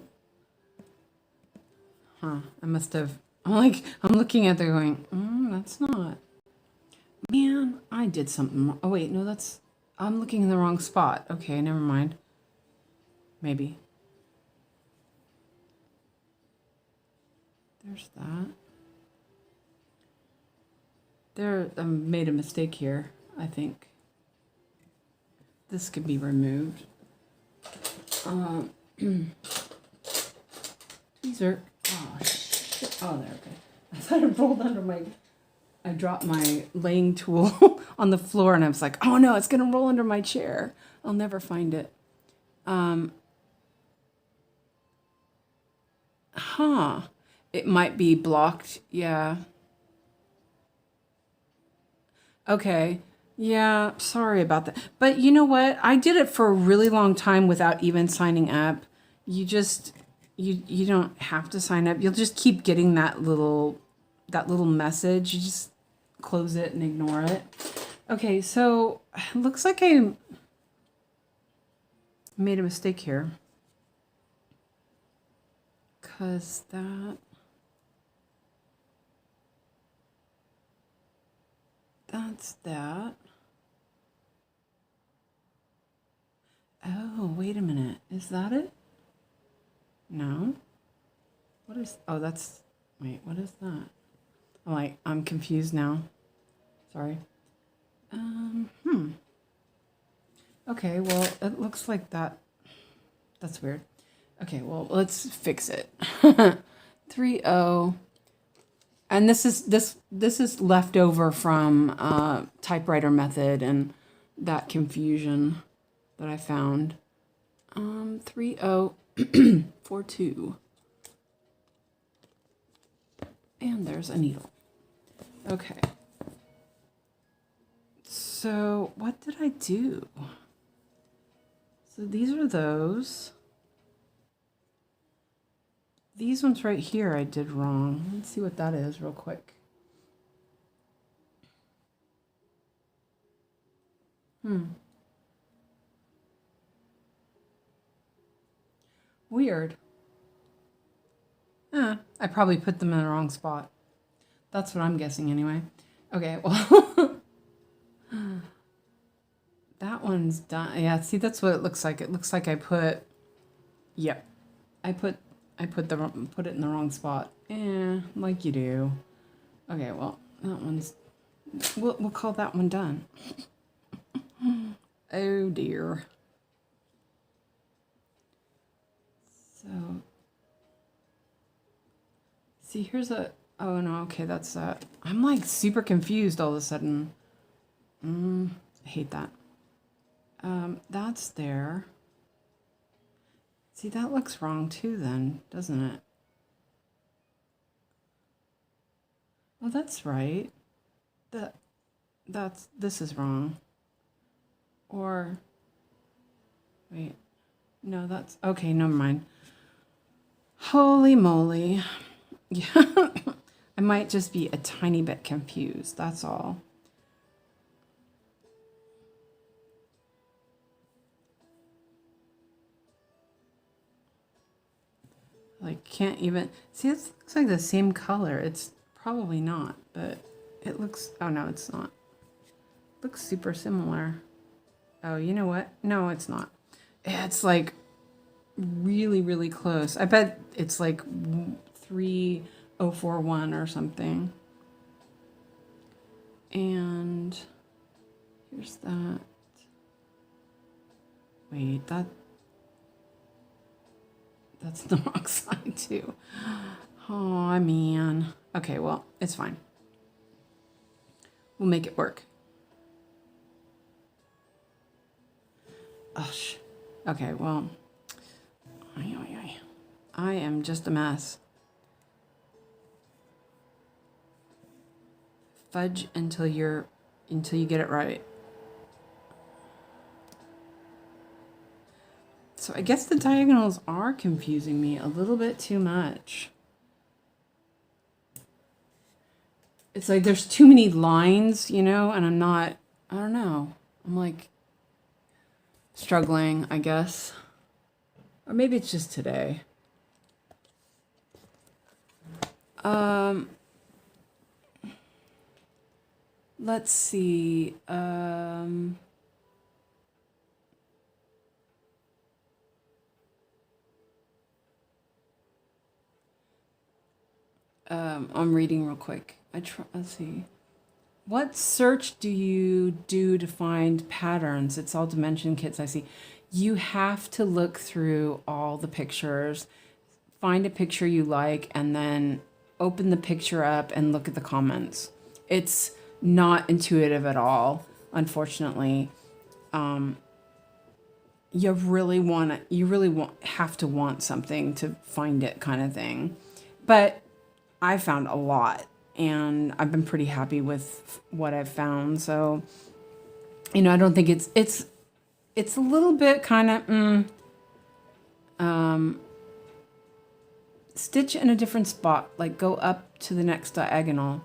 Huh. I must have. I'm looking at there going, that's not. Man, I did something. Oh, wait, no, I'm looking in the wrong spot. Okay, never mind. Maybe. There's that. I made a mistake here, I think. This could be removed. These are, oh shit, oh there, okay. I thought it rolled under I dropped my laying tool on the floor, and I was like, oh no, it's gonna roll under my chair. I'll never find it. It might be blocked, yeah. Okay. Yeah, sorry about that. But you know what? I did it for a really long time without even signing up. You just you don't have to sign up. You'll just keep getting that little message. You just close it and ignore it. Okay, so it looks like made a mistake here. Because that's that. Oh, wait a minute. Is that it? No. What is, oh, that's, wait, what is that? I'm confused now. Sorry. Okay, well, it looks like that. That's weird. Okay, well, let's fix it. 3-0. And this is left over from typewriter method and that confusion that I found. 3042. And there's a needle. Okay. So what did I do? So these are those. These ones right here I did wrong. Let's see what that is real quick. Weird. I probably put them in the wrong spot. That's what I'm guessing anyway. Okay, well. That one's done. Yeah, see, that's what it looks like. It looks like I put, yep. I put it in the wrong spot. Like you do. Okay, well, that one's, we'll call that one done. Oh dear. So, see, here's a, oh no, okay, that's that. I'm like super confused all of a sudden. I hate that. That's there. See, that looks wrong too then, doesn't it? Oh, that's right. This is wrong. Or, wait, no, that's, okay, never mind. Holy moly. Yeah, I might just be a tiny bit confused, that's all. Like, can't even, see, it looks like the same color. It's probably not, but it looks, oh no, it's not. It looks super similar. Oh, you know what? No, it's not. It's like really, really close. I bet it's like 3041 or something. And here's that. Wait, that's the wrong side too. Oh, man. Okay, well, it's fine. We'll make it work. Oh, okay, well, I am just a mess. Fudge until you get it right. So I guess the diagonals are confusing me a little bit too much. It's like there's too many lines, you know, and I don't know. I'm like struggling, I guess. Or maybe it's just today. Let's see. I'm reading real quick. Let's see. What search do you do to find patterns? It's all dimension kits, I see. You have to look through all the pictures, find a picture you like, and then open the picture up and look at the comments. It's not intuitive at all, unfortunately. You really have to want something to find it, kind of thing. But I found a lot, and I've been pretty happy with what I've found. So, you know, I don't think it's a little bit kind of stitch in a different spot, like go up to the next diagonal.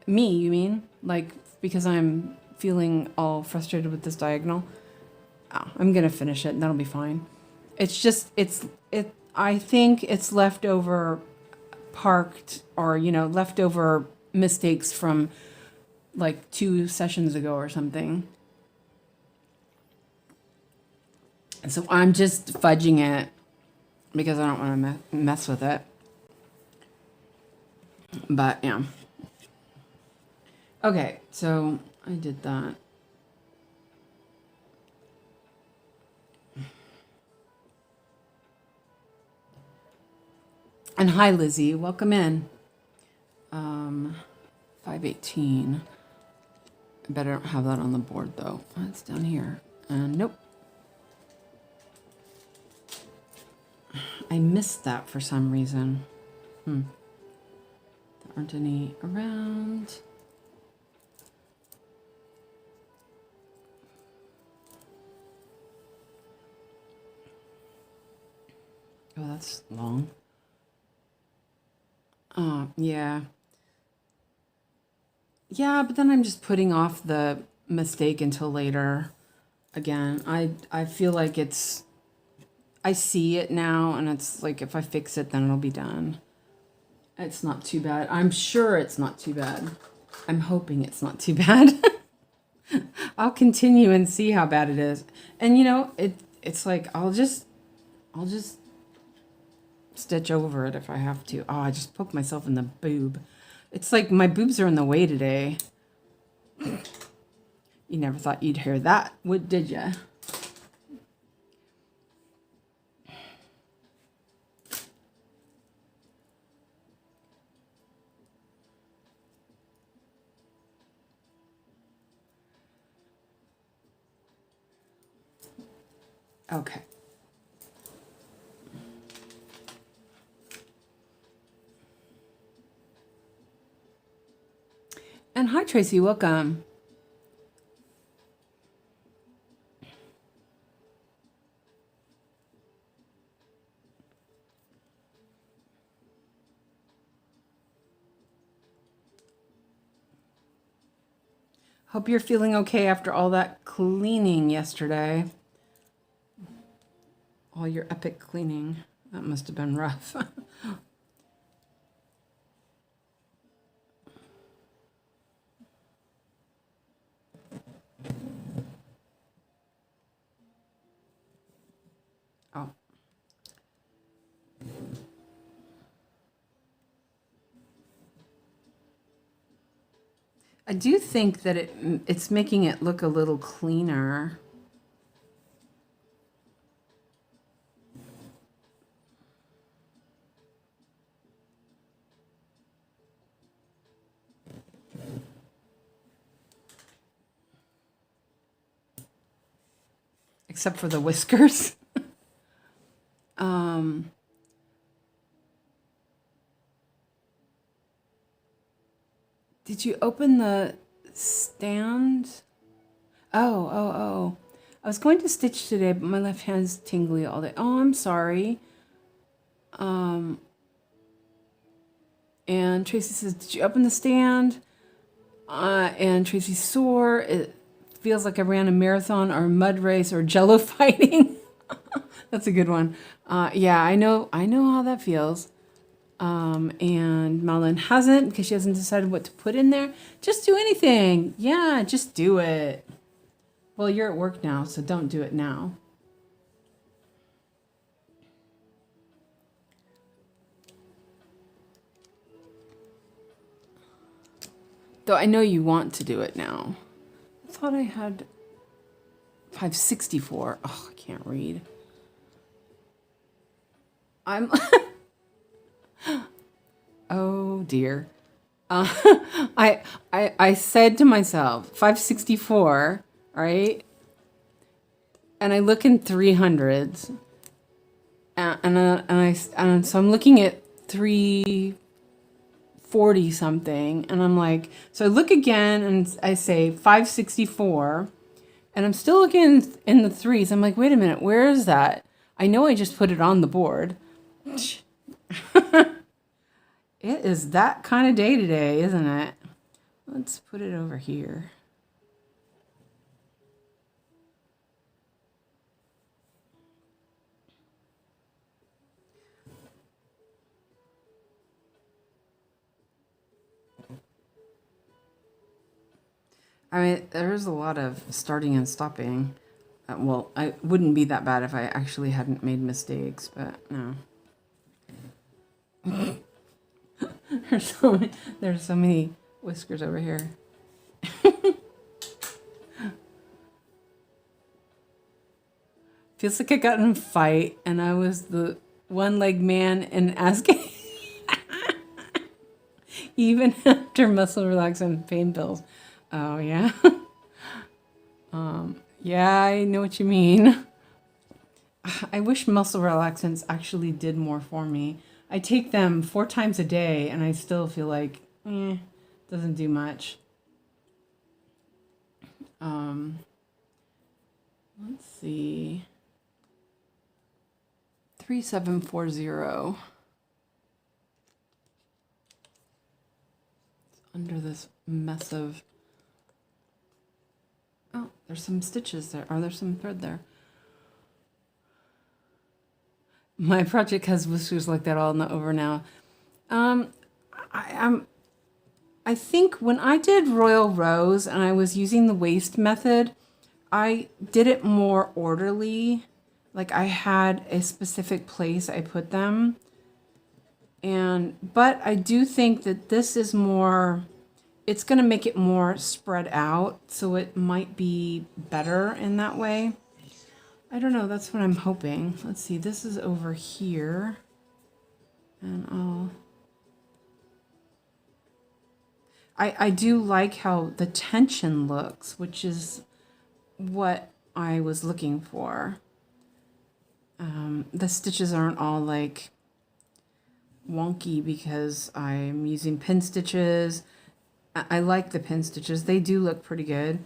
Me, you mean? Like, because I'm feeling all frustrated with this diagonal. I'm going to finish it. That'll be fine. It's just, I think it's leftover parked or, leftover mistakes from like 2 sessions ago or something. And so I'm just fudging it because I don't want to mess with it. But yeah. Okay, so I did that. And hi, Lizzie. Welcome in. 518. I better have that on the board, though. It's down here. And nope. I missed that for some reason. There aren't any around. Oh, that's long. Yeah. Yeah, but then I'm just putting off the mistake until later. Again, I feel like I see it now, and it's like if I fix it, then it'll be done. It's not too bad. I'm sure it's not too bad. I'm hoping it's not too bad. I'll continue and see how bad it is. And it's like I'll just stitch over it if I have to. Oh, I just poked myself in the boob. It's like my boobs are in the way today. You never thought you'd hear that, did ya? Okay. And hi, Tracy. Welcome. Hope you're feeling okay after all that cleaning yesterday. All your epic cleaning. That must have been rough. Oh. I do think that it's making it look a little cleaner. Except for the whiskers. Did you open the stand? Oh. I was going to stitch today, but my left hand's tingly all day. Oh, I'm sorry. And Tracy says, did you open the stand? And Tracy's sore. It feels like I ran a marathon or a mud race or jello fighting. That's a good one. Yeah, I know how that feels. And Malin hasn't because she hasn't decided what to put in there. Just do anything. Yeah, just do it. Well, you're at work now, so don't do it now. Though I know you want to do it now. I thought I had 564. Oh, I can't read. I'm... Oh dear. I said to myself 564, right? And I look in 300s, and so I'm looking at 340 something, and I'm like, so I look again and I say 564, and I'm still looking in the threes. I'm like, wait a minute, where is that? I know I just put it on the board. It is that kind of day today, isn't it? Let's put it over here. I mean, there's a lot of starting and stopping. Well, I wouldn't be that bad if I actually hadn't made mistakes, but no. There's so many whiskers over here. Feels like I got in a fight and I was the one-legged man and asking even after muscle relaxant pain pills. Oh yeah. Yeah, I know what you mean. I wish muscle relaxants actually did more for me. I take them 4 times a day and I still feel like, doesn't do much. Let's see. 3740. It's under this mess of... Oh, there's some stitches there. Are there some thread there? My project has whiskers like that all over now. I think when I did Royal Rose and I was using the waist method, I did it more orderly. Like I had a specific place I put them. But I do think that this is more, it's going to make it more spread out. So it might be better in that way. I don't know. That's what I'm hoping. Let's see. This is over here. And I do like how the tension looks, which is what I was looking for. The stitches aren't all like wonky because I'm using pin stitches. I like the pin stitches. They do look pretty good.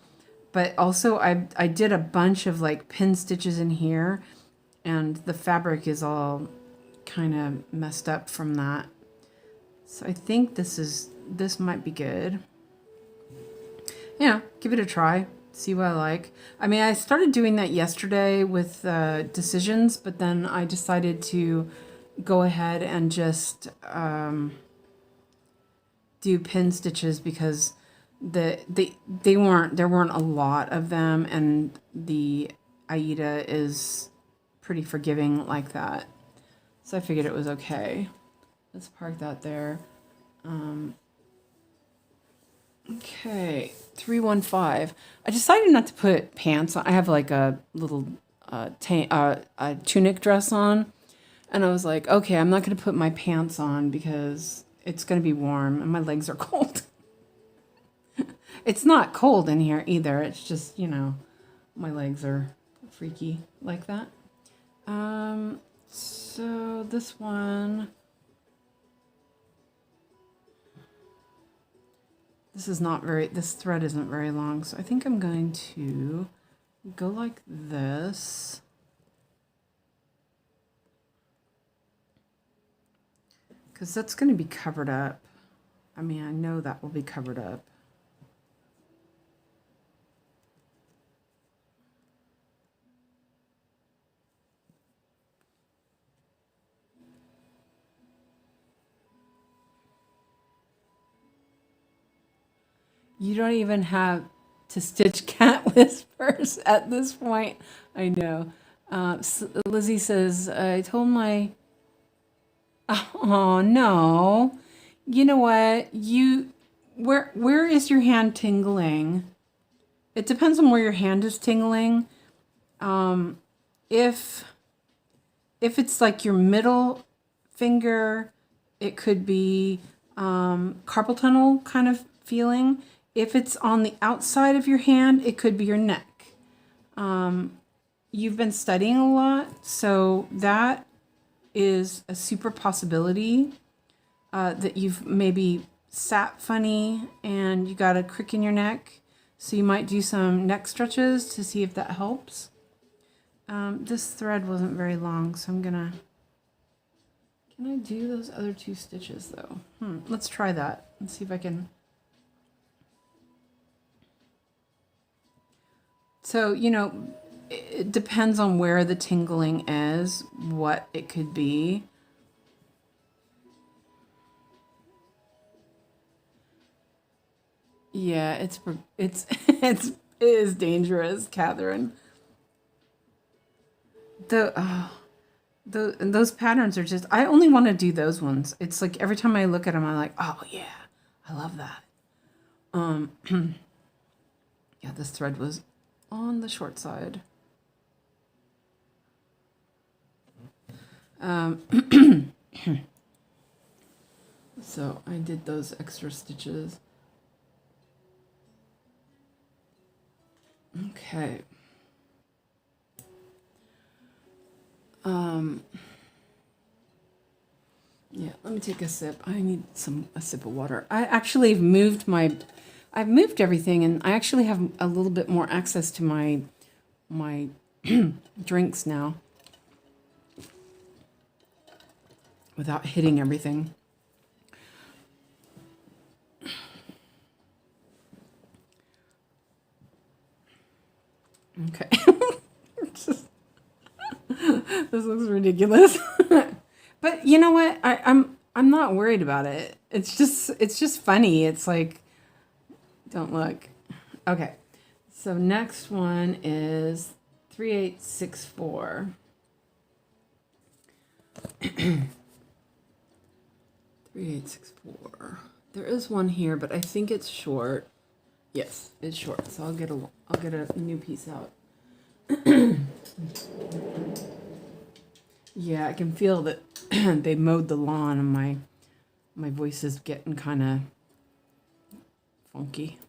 But also I did a bunch of like pin stitches in here and the fabric is all kind of messed up from that. So I think this might be good. Yeah, give it a try. See what I like. I mean, I started doing that yesterday with decisions, but then I decided to go ahead and just do pin stitches because there weren't a lot of them, and the Aida is pretty forgiving like that. So I figured it was okay. Let's park that there. Okay, 315. I decided not to put pants on. I have like a little a tunic dress on, and I was like, okay, I'm not going to put my pants on because it's going to be warm and my legs are cold. It's not cold in here either. It's just, you know, my legs are freaky like that. So this one, this thread isn't very long, so I think I'm going to go like this. Because that's going to be covered up. I mean, I know that will be covered up. You don't even have to stitch cat whispers at this point. I know. Lizzie says, I told my... Oh, no. You know what? Where is your hand tingling? It depends on where your hand is tingling. If it's like your middle finger, it could be carpal tunnel kind of feeling. If it's on the outside of your hand, it could be your neck. You've been studying a lot, so that is a super possibility that you've maybe sat funny and you got a crick in your neck. So you might do some neck stretches to see if that helps. This thread wasn't very long, so I'm gonna... Can I do those other 2 stitches though? Let's try that and see if I can... So, you know, it depends on where the tingling is, what it could be. Yeah, it is dangerous, Catherine. Those patterns are just, I only want to do those ones. It's like every time I look at them, I'm like, oh yeah, I love that. Yeah, this thread was on the short side. So I did those extra stitches. Okay. Yeah, let me take a sip. I need a sip of water. I've moved everything, and I actually have a little bit more access to my drinks now without hitting everything. Okay. This looks ridiculous. But you know what? I'm not worried about it. It's just funny. It's like, don't look. Okay. So next one is 3864. 3864. There is one here, but I think it's short. Yes, it's short. So I'll get a new piece out. Yeah, I can feel that they mowed the lawn, and my voice is getting kind of funky.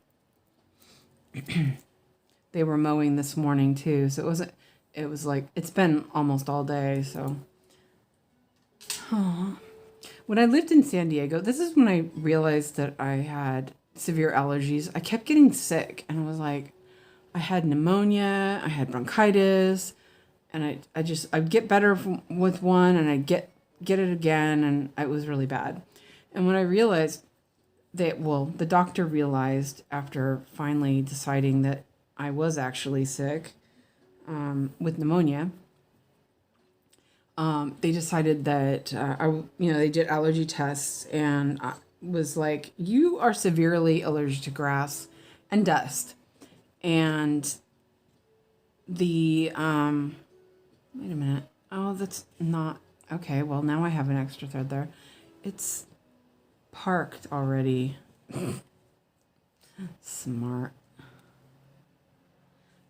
They were mowing this morning too, so it was like, it's been almost all day. So when I lived in San Diego, this is when I realized that I had severe allergies. I kept getting sick, and I was like, I had pneumonia, I had bronchitis, and I'd get better with one, and I'd get it again, and it was really bad. And when I realized that, well, the doctor realized after finally deciding that I was actually sick with pneumonia, they decided that they did allergy tests, and I was like, you are severely allergic to grass and dust. And the wait a minute. Oh, that's not okay. Well, now I have an extra thread there. It's parked already. Smart.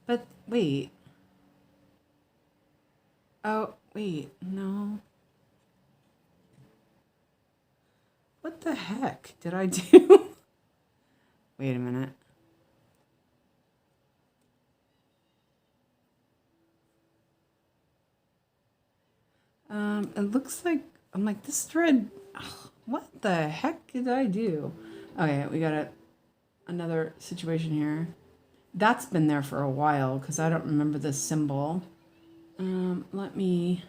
But wait. Oh, wait. No. What the heck did I do? Wait a minute. It looks like, I'm like, this thread, what the heck did I do? Okay, we got another situation here. That's been there for a while because I don't remember this symbol. Let me...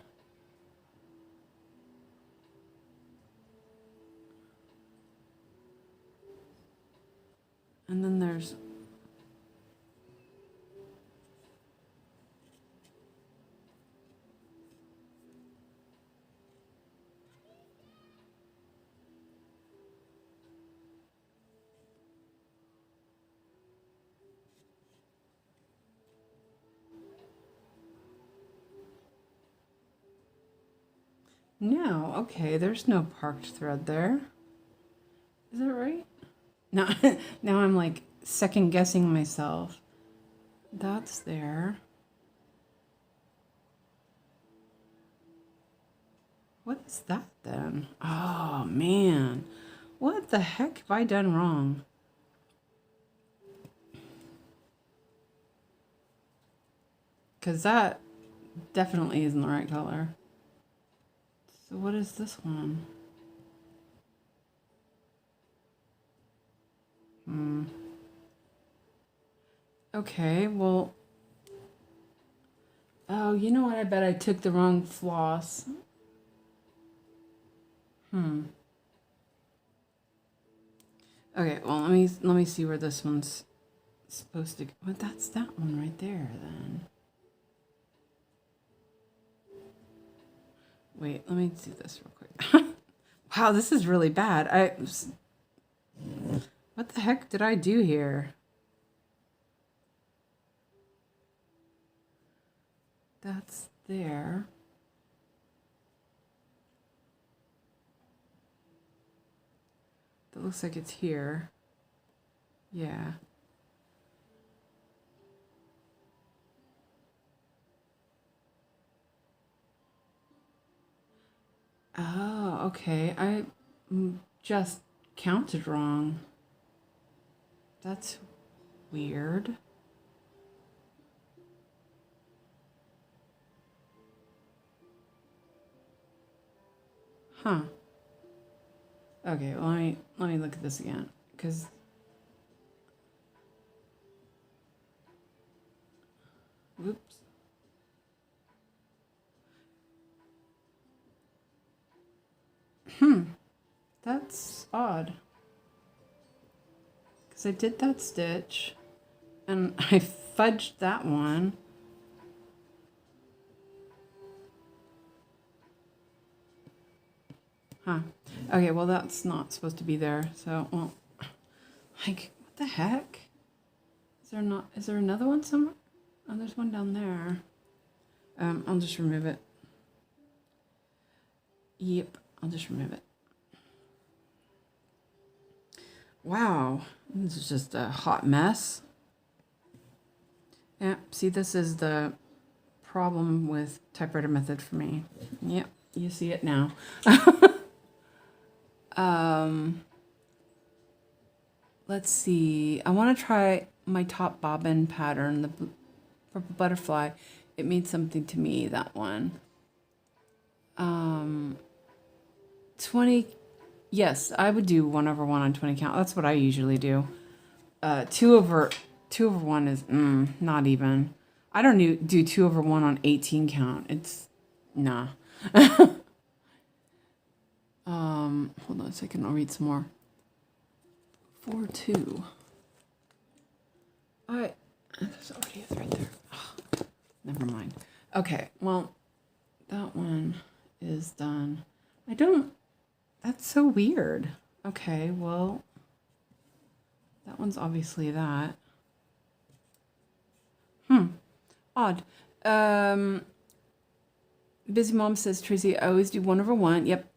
And then there's... No, okay, there's no parked thread there. Is that right? No, now I'm like second guessing myself. That's there. What is that then? Oh man, what the heck have I done wrong? Because that definitely isn't the right color. So what is this one? Okay, well... Oh, you know what? I bet I took the wrong floss. Okay, well, let me see where this one's supposed to go. Well, that's that one right there, then. Wait, let me do this real quick. Wow, this is really bad. What What the heck did I do here? That's there. That looks like it's here. Yeah. Oh, okay. I just counted wrong. That's weird. Huh. Okay, well, let me look at this again, because whoops. That's odd. Because I did that stitch, and I fudged that one. Huh. Okay, well, that's not supposed to be there, so, well, like, what the heck? Is there another one somewhere? Oh, there's one down there. I'll just remove it. Yep, I'll just remove it. Wow, this is just a hot mess. Yeah, see, this is the problem with typewriter method for me. Yep, you see it now. Let's see. I want to try my top bobbin pattern, the purple butterfly. It means something to me, that one. 20. Yes, I would do 1/1 on 20 count. That's what I usually do. 2/1 is not even. I don't do 2/1 on 18 count. It's nah. Hold on a second. I'll read some more. 4/2. There's already a thread there. Oh, never mind. Okay, well, that one is done. That's so weird. Okay, well, that one's obviously that. Odd. Busy Mom says, Tracy, I always do 1/1. Yep.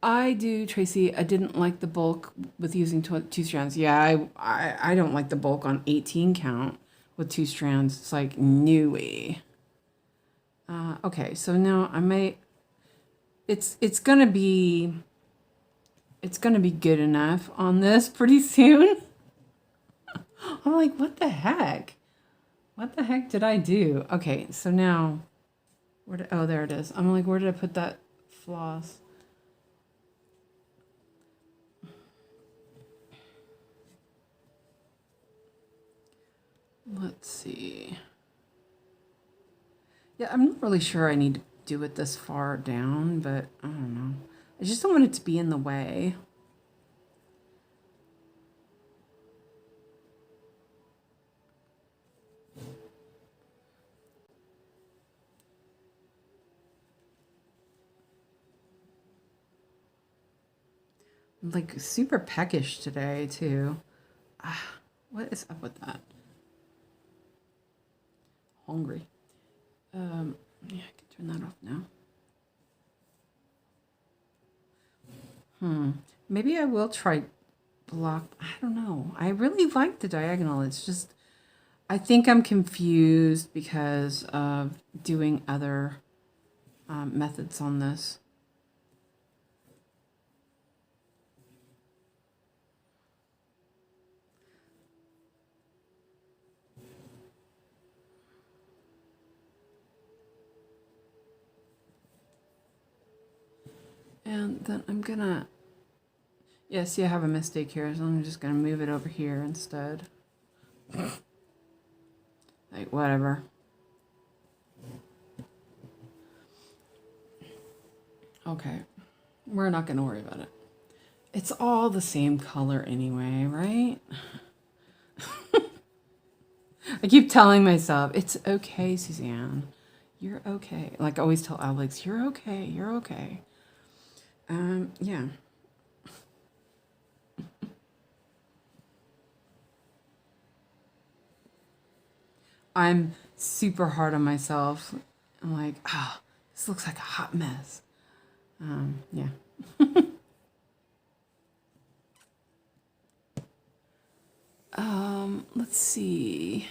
I do, Tracy. I didn't like the bulk with using 2 strands. Yeah, I don't like the bulk on 18 count with 2 strands. It's like, no way. Okay, so now I may... It's gonna be good enough on this pretty soon. I'm like, what the heck? What the heck did I do? Okay, so now, oh, there it is. I'm like, where did I put that floss? Let's see. Yeah, I'm not really sure I need to do it this far down, but I don't know. I just don't want it to be in the way. I'm like super peckish today too. What is up with that? Hungry. Yeah, I can turn that off now. Maybe I will try block. I don't know. I really like the diagonal. It's just, I think I'm confused because of doing other methods on this. And then I'm gonna, yeah, see, I have a mistake here, so I'm just gonna move it over here instead. Like, whatever. Okay, we're not gonna worry about it. It's all the same color anyway, right? I keep telling myself, it's okay, Suzanne. You're okay. Like I always tell Alex, you're okay, you're okay. Yeah. I'm super hard on myself. I'm like, ah, oh, this looks like a hot mess. Yeah. Let's see.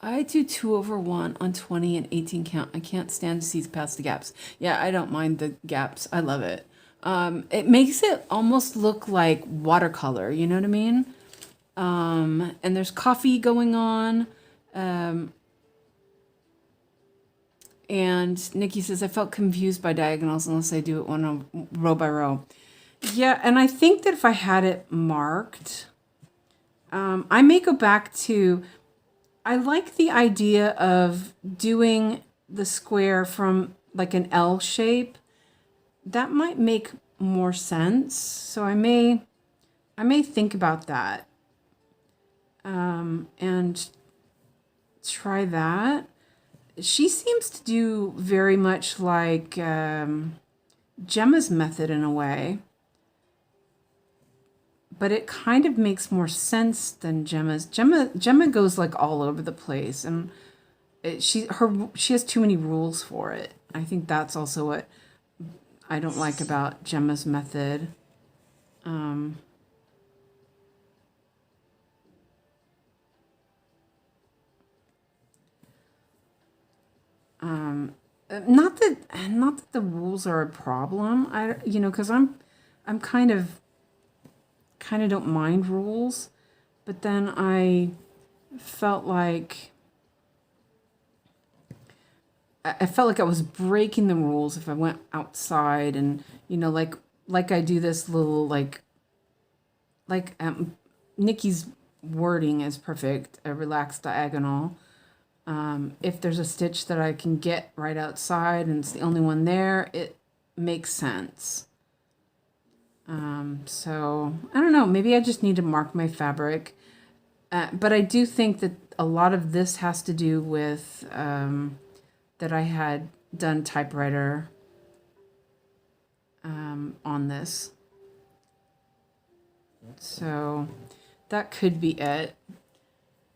I do 2/1 on 20 and 18 count. I can't stand to see past the gaps. Yeah, I don't mind the gaps. I love it. It makes it almost look like watercolor. You know what I mean? And there's coffee going on. And Nikki says, I felt confused by diagonals unless I do it row by row. Yeah, and I think that if I had it marked, I may go back to, I like the idea of doing the square from like an L shape. That might make more sense. So I may think about that. And try that. She seems to do very much like Gemma's method in a way. But it kind of makes more sense than Gemma's. Gemma goes like all over the place, and she has too many rules for it. I think that's also what I don't like about Gemma's method. Not that the rules are a problem. Because I'm kind of don't mind rules, but then I felt like I was breaking the rules if I went outside and like I do this little like Nikki's wording is perfect, a relaxed diagonal. If there's a stitch that I can get right outside and it's the only one there, it makes sense. So I don't know, maybe I just need to mark my fabric. But I do think that a lot of this has to do with that I had done typewriter on this. So that could be it.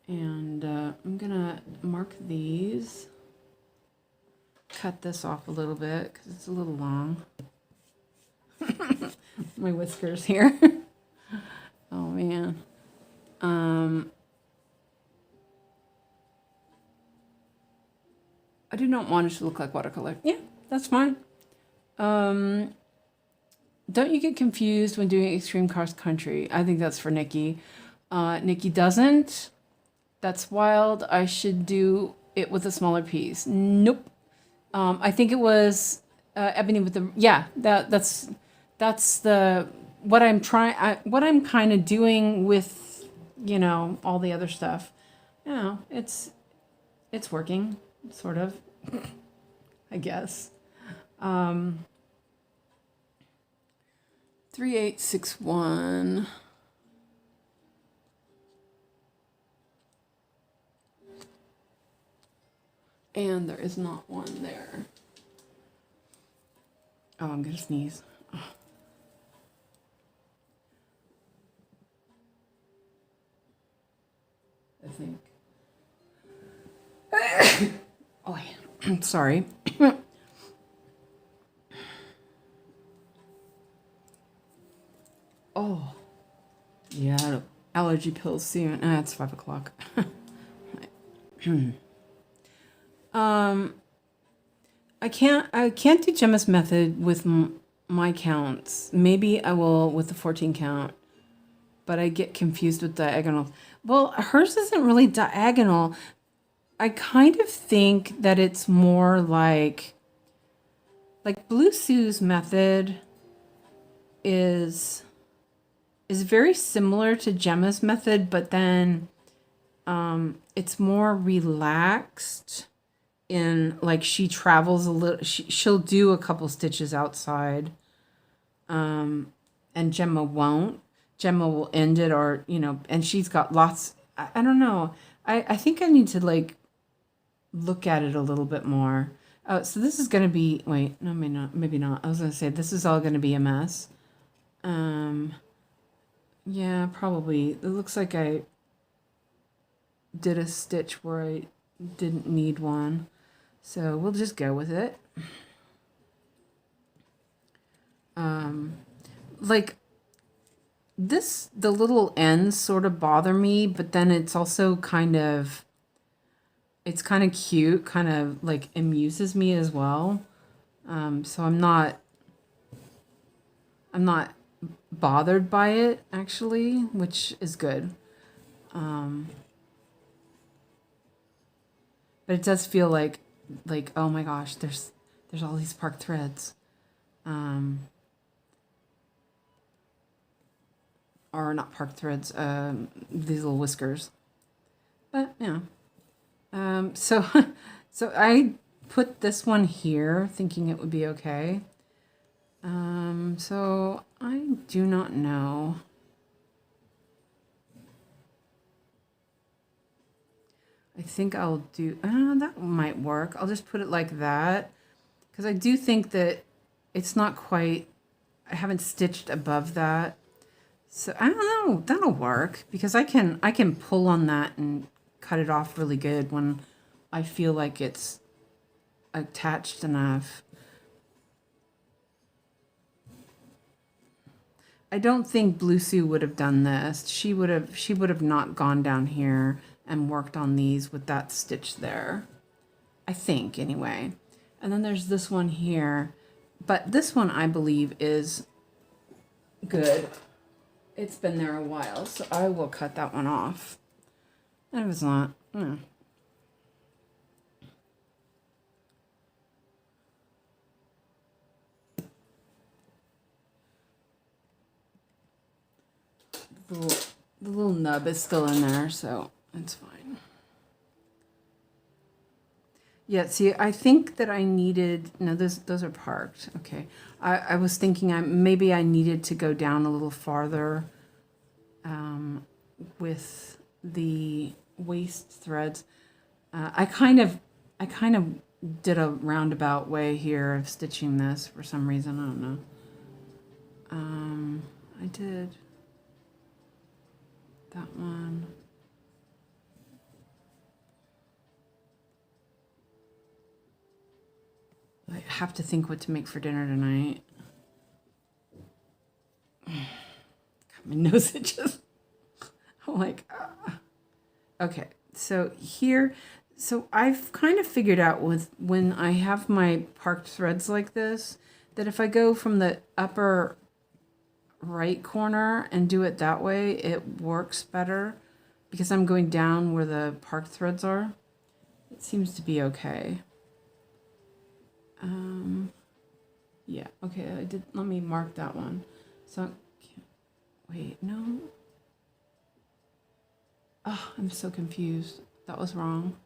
And I'm gonna mark these, cut this off a little bit because it's a little long. My whiskers here. Oh man. I do not want it to look like watercolor. Yeah, that's fine. Don't you get confused when doing extreme cross country? I think that's for Nikki. Nikki doesn't. That's wild. I should do it with a smaller piece. Nope. I think it was Ebony with the, yeah, that's the, what I'm kind of doing with, all the other stuff. It's working, sort of, I guess. 3861. And there is not one there. Oh, I'm gonna sneeze. Oh. I think. Oh, yeah. I'm sorry. Oh, yeah. Allergy pills soon. It's 5 o'clock. I can't do Gemma's method with my counts. Maybe I will with the 14 count, but I get confused with diagonals. Well, hers isn't really diagonal. I kind of think that it's more like Blue Sue's method is very similar to Gemma's method, but then it's more relaxed. In like she travels a little, she'll do a couple stitches outside, and Gemma won't. Gemma will end it, or and she's got lots. I don't know. I think I need to like look at it a little bit more. So this is gonna be, wait, no, maybe not. I was gonna say this is all gonna be a mess. Yeah, probably. It looks like did a stitch where I didn't need one. So we'll just go with it. Like this, the little ends sort of bother me, but then it's also kind of, it's kind of cute, kind of like amuses me as well. So I'm not bothered by it actually, which is good. But it does feel like oh my gosh, there's all these park threads. Or not park threads, these little whiskers. But yeah. So so I put this one here thinking it would be okay. So I do not know. I think I'll do, that might work. I'll just put it like that. Because I do think that it's not quite, I haven't stitched above that. So I don't know, that'll work. Because I can pull on that and cut it off really good when I feel like it's attached enough. I don't think Blue Sue would have done this. She would have not gone down here and worked on these with that stitch there. I think anyway. And then there's this one here. But this one I believe is good. It's been there a while, so I will cut that one off. And if it's not, no. The little nub is still in there, so it's fine. Yeah, see, I think that I needed, no, those are parked. Okay. I was thinking maybe I needed to go down a little farther with the waist threads. I kind of did a roundabout way here of stitching this for some reason. I don't know. I did that one. I have to think what to make for dinner tonight. God, my nose itches. I'm like, okay. So here, so I've kind of figured out with when I have my parked threads like this, that if I go from the upper right corner and do it that way, it works better because I'm going down where the parked threads are. It seems to be okay. Yeah, okay, I did, let me mark that one. So, wait, no. Oh, I'm so confused. That was wrong.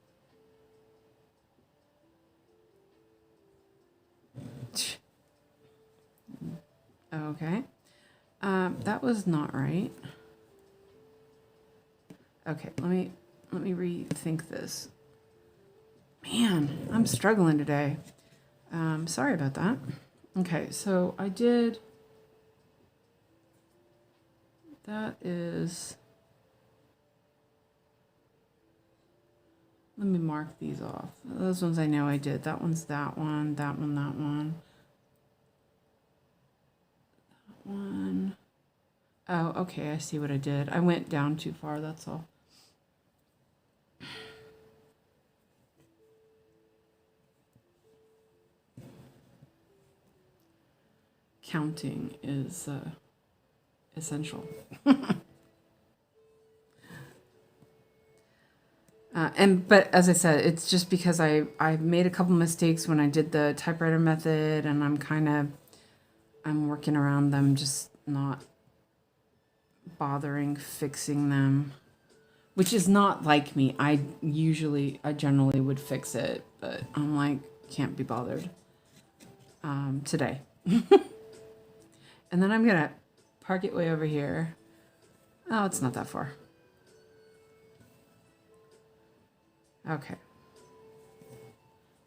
Okay. That was not right. Okay, let me rethink this. Man, I'm struggling today. Sorry about that. Okay, so I did, that is, let me mark these off. Those ones I know I did. That one's that one, that one, that one. That one. Oh, okay, I see what I did. I went down too far, that's all. Counting is essential. But as I said, it's just because I made a couple mistakes when I did the typewriter method, and I'm working around them, just not bothering fixing them, which is not like me. I generally would fix it, but I'm like, can't be bothered today. And then I'm gonna park it way over here. Oh, it's not that far. Okay.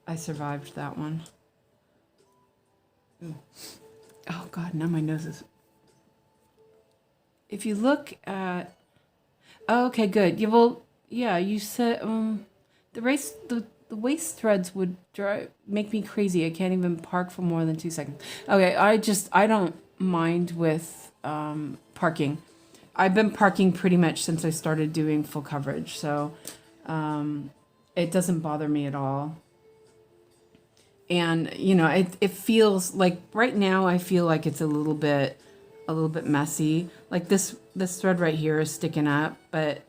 I survived that one. Ooh. Oh God, now my nose is... If you look at... Oh, okay, good. yeah, you said the waist threads would make me crazy. I can't even park for more than 2 seconds. Okay, I don't mind with parking. I've been parking pretty much since I started doing full coverage, so it doesn't bother me at all. And you know, it feels like right now I feel like it's a little bit messy. Like this thread right here is sticking up, but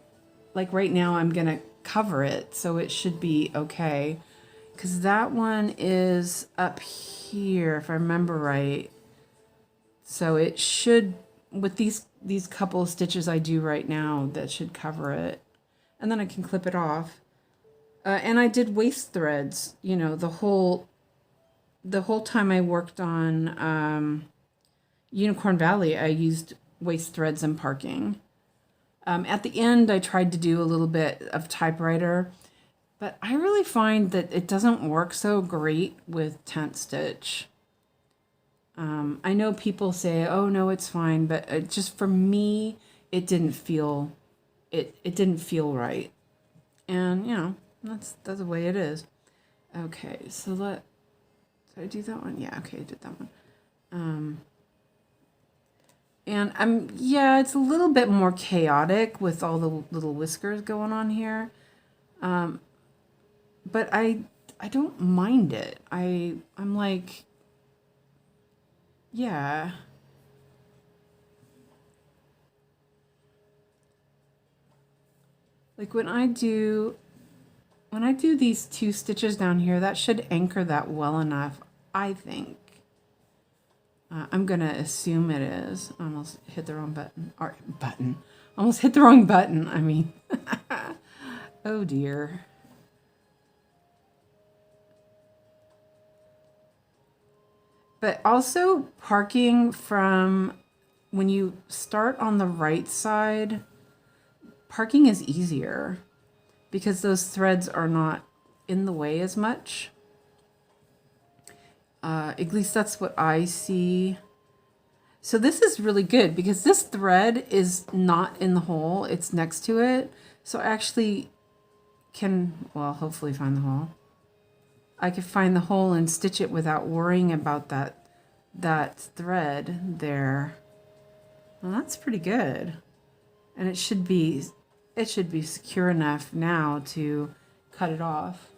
like right now I'm gonna cover it, so it should be okay. Because that one is up here, if I remember right. So it should, with these couple of stitches I do right now, that should cover it. And then I can clip it off. And I did waist threads, you know, the whole time I worked on Unicorn Valley, I used waist threads and parking. At the end, I tried to do a little bit of typewriter, but I really find that it doesn't work so great with tent stitch. I know people say, "Oh no, it's fine," but just for me, it didn't feel right. And you know, that's the way it is. Okay, so did I do that one? Yeah, okay, I did that one. And yeah, it's a little bit more chaotic with all the little whiskers going on here. But I don't mind it. I'm like, yeah. Like when I do these 2 stitches down here, that should anchor that well enough, I think. I'm gonna assume it is. I almost hit the wrong button. Or button. Almost hit the wrong button. I mean, oh dear. But also parking from when you start on the right side, parking is easier because those threads are not in the way as much. At least that's what I see. So this is really good because this thread is not in the hole. It's next to it. So I actually can, well, hopefully find the hole. I could find the hole and stitch it without worrying about that thread there. Well, that's pretty good. And it should be secure enough now to cut it off.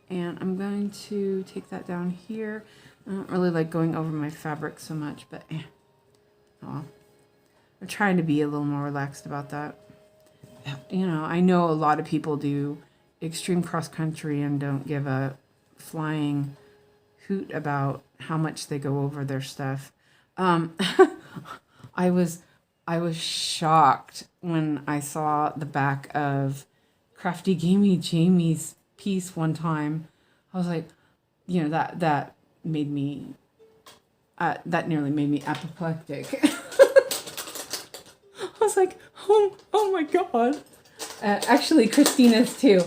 And I'm going to take that down here. I don't really like going over my fabric so much, but oh well. I'm trying to be a little more relaxed about that. You know, I know a lot of people do extreme cross country and don't give a flying hoot about how much they go over their stuff. I was shocked when I saw the back of Crafty Gamey Jamie's piece one time. I was like, you know, that made me that nearly made me apoplectic. I was like, oh my god. Actually, Christina's too.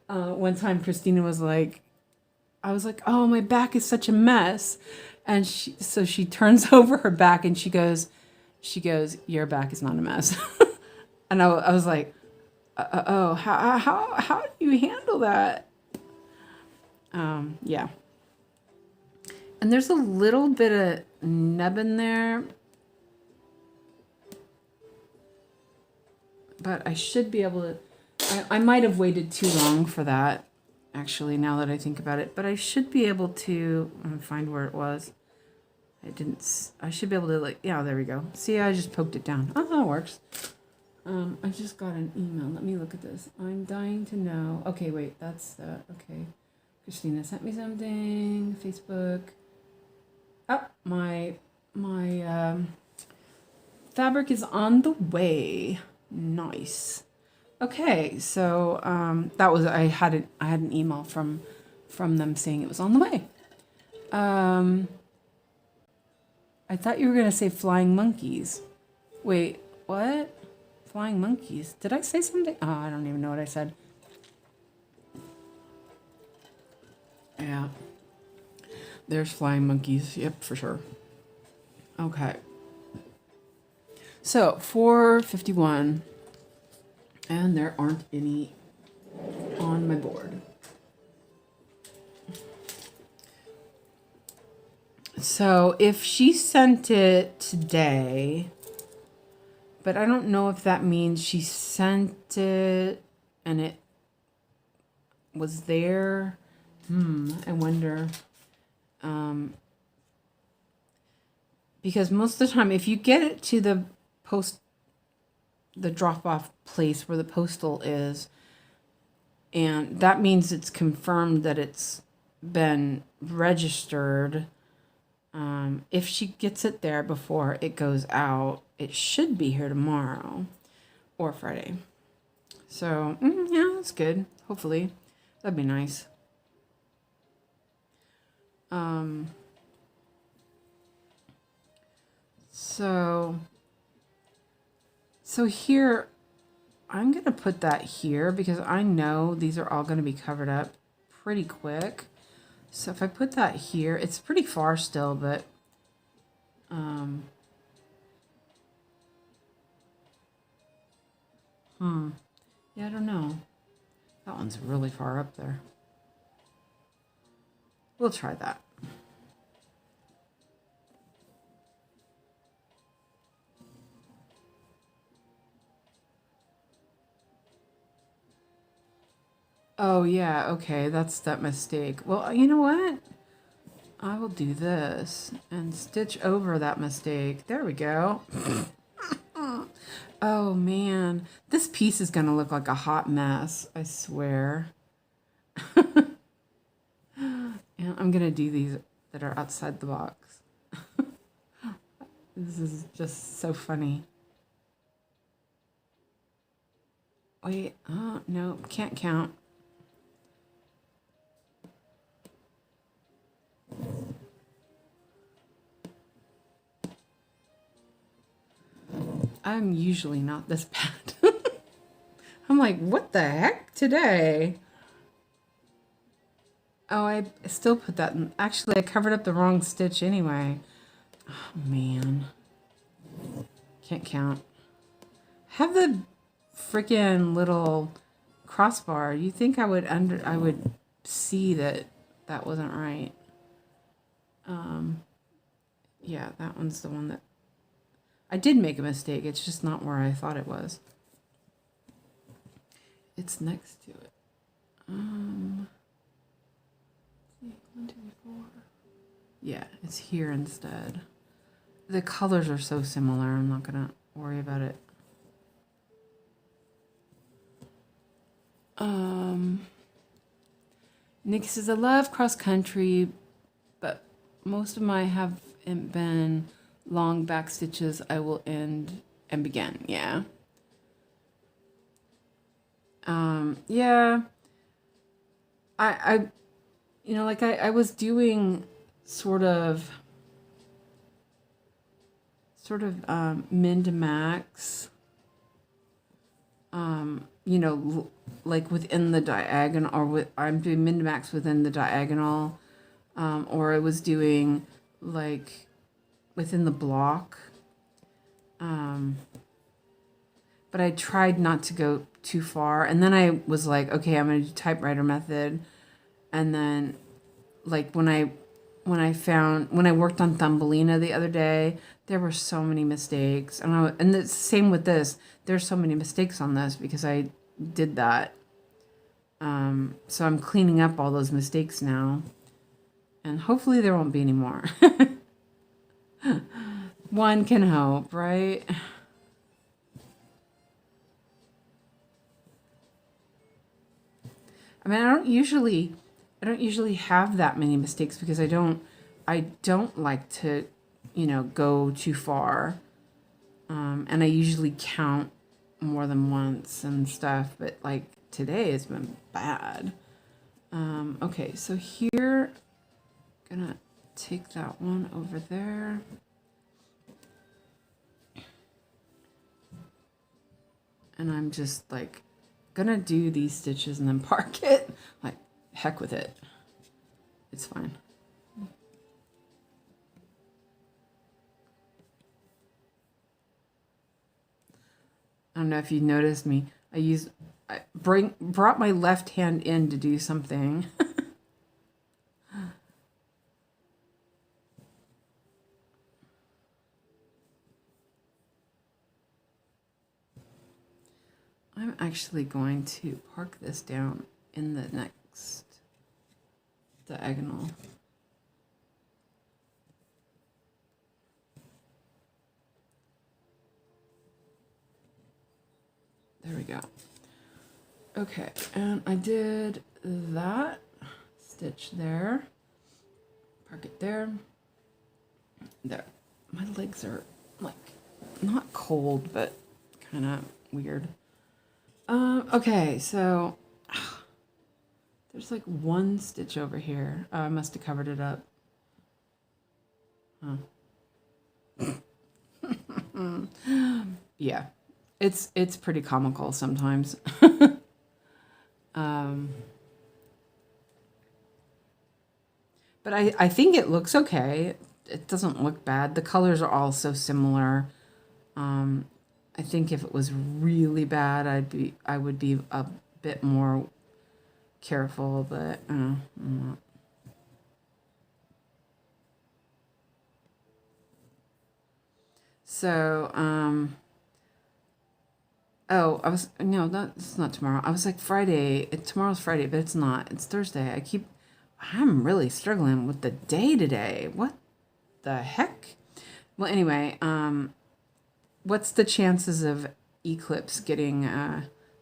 One time Christina was like, I was like, oh, my back is such a mess. And she turns over her back and she goes, your back is not a mess. And I was like, oh, how do you handle that? Yeah. And there's a little bit of nub in there, but I should be able to, I might have waited too long for that, actually, now that I think about it, but I should be able to find where it was. I should be able to, like, yeah, there we go. See, I just poked it down. Oh, that works. I just got an email. Let me look at this. I'm dying to know. Okay, wait, that's, okay. Christina sent me something. Facebook. Oh, my fabric is on the way. Nice. Okay, so that was, I had an email from them saying it was on the way. I thought you were gonna say flying monkeys. Wait, what? Flying monkeys? Did I say something? Oh, I don't even know what I said. Yeah. There's flying monkeys. Yep, for sure. Okay. So, 451. And there aren't any on my board. So if she sent it today, but I don't know if that means she sent it and it was there. I wonder. Because most of the time, if you get it to the drop-off place where the postal is, and that means it's confirmed that it's been registered. If she gets it there before it goes out, it should be here tomorrow or Friday. So, yeah, that's good. Hopefully. That'd be nice. So here, I'm going to put that here because I know these are all going to be covered up pretty quick. So if I put that here, it's pretty far still, but yeah, I don't know. That one's really far up there. We'll try that. Oh, yeah, okay, that's that mistake. Well, you know what? I will do this and stitch over that mistake. There we go. Oh, man. This piece is going to look like a hot mess, I swear. And I'm going to do these that are outside the box. This is just so funny. Wait, oh, no, can't count. I'm usually not this bad. I'm like, what the heck today? Oh, I still put that in. Actually, I covered up the wrong stitch anyway. Oh, man. Can't count. Have the freaking little crossbar. You think I would see that that wasn't right. Yeah, that one's the one that I did make a mistake. It's just not where I thought it was. It's next to it. 1, 2, 4. Yeah, it's here instead. The colors are so similar. I'm not gonna worry about it. Nikki says, I love cross country, but most of my haven't been long back stitches. I will end and begin. Yeah. Yeah. I you know, like I was doing sort of min to max, you know, like within the diagonal, or I'm doing min to max within the diagonal, or I was doing like within the block, but I tried not to go too far, and then I was like, okay, I'm going to do typewriter method, and then like when I worked on Thumbelina the other day, there were so many mistakes, and the same with this. There's so many mistakes on this because I did that. So I'm cleaning up all those mistakes now, and hopefully there won't be any more. One can hope, right? I mean, I don't usually have that many mistakes because I don't like to, you know, go too far. And I usually count more than once and stuff, but like today has been bad. Okay, so here, gonna take that one over there. And I'm just like gonna do these stitches and then park it. Like, heck with it. It's fine. I don't know if you noticed me. I brought my left hand in to do something. I'm actually going to park this down in the next diagonal. There we go. Okay, and I did that stitch there. Park it there. There. My legs are like not cold, but kind of weird. Okay, so there's like one stitch over here. I must have covered it up. Huh. Yeah, it's pretty comical sometimes. But I think it looks okay. It doesn't look bad. The colors are all so similar. I think if it was really bad, I would be a bit more careful, but I'm not. So, oh, it's not tomorrow. I was like Friday. Tomorrow's Friday, but it's not. It's Thursday. I'm really struggling with the day today. What the heck? Well, anyway, what's the chances of Eclipse getting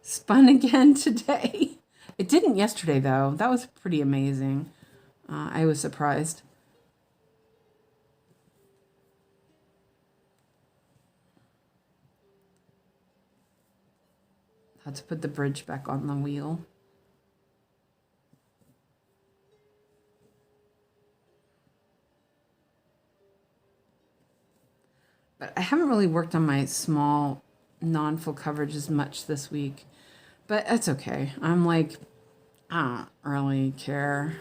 spun again today? It didn't yesterday, though. That was pretty amazing. I was surprised. Had to put the bridge back on the wheel. But I haven't really worked on my small non-full coverage as much this week. But that's okay. I'm like, I don't really care.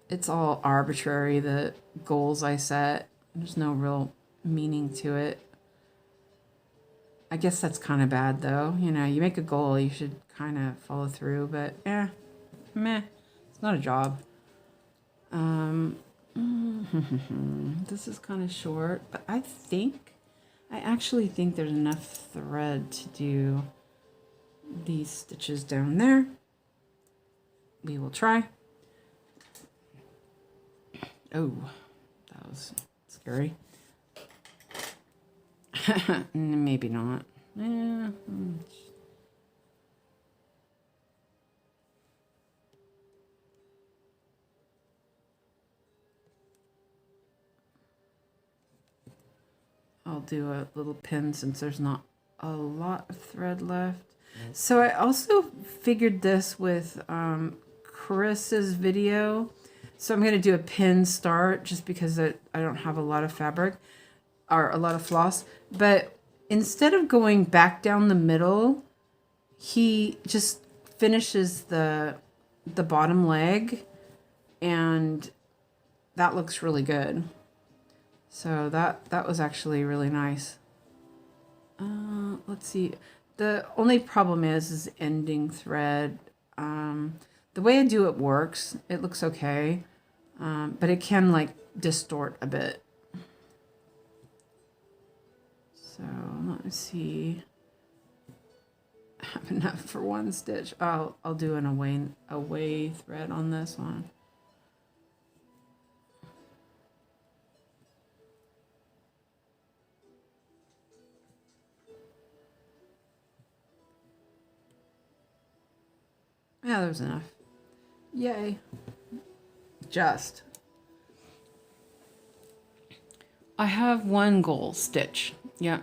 It's all arbitrary, the goals I set. There's no real meaning to it. I guess that's kind of bad, though. You know, you make a goal, you should kind of follow through. But, meh. It's not a job. This is kind of short, but I actually think there's enough thread to do these stitches down there. We will try. Oh, that was scary. Maybe not. I'll do a little pin since there's not a lot of thread left. So I also figured this with Chris's video. So I'm going to do a pin start just because I don't have a lot of fabric or a lot of floss. But instead of going back down the middle, he just finishes the bottom leg, and that looks really good. So that was actually really nice. Let's see. The only problem is ending thread. The way I do it works. It looks okay, but it can like distort a bit. So let me see. I have enough for one stitch. I'll do an away thread on this one. Yeah, there's enough. Yay. Just. I have one goal stitch. Yeah.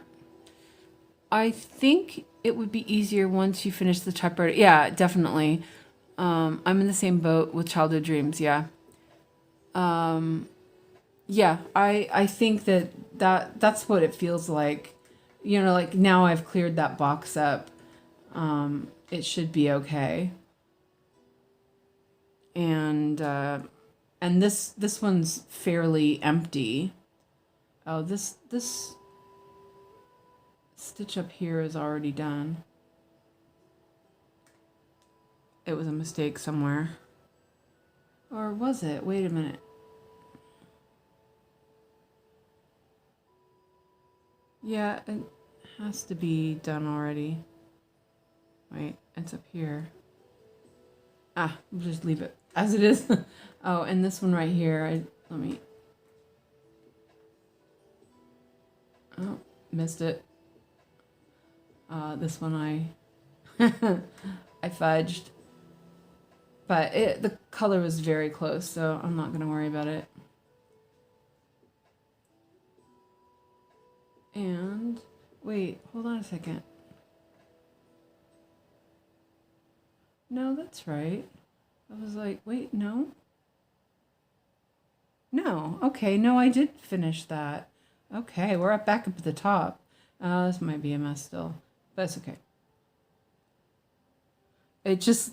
I think it would be easier once you finish the typewriter. Yeah, definitely. I'm in the same boat with childhood dreams. Yeah. Yeah, I think that's what it feels like. You know, like now I've cleared that box up. It should be okay. And this one's fairly empty. Oh, this stitch up here is already done. It was a mistake somewhere. Or was it? Wait a minute. Yeah, it has to be done already. Wait, it's up here. Ah, we'll just leave it as it is. Oh, and this one right here, let me... Oh, missed it. This one I fudged. But the color was very close, so I'm not going to worry about it. And, wait, hold on a second. No, that's right. I was like, wait, no? No, okay, no, I did finish that. Okay, we're back up at the top. This might be a mess still, but it's okay. It just...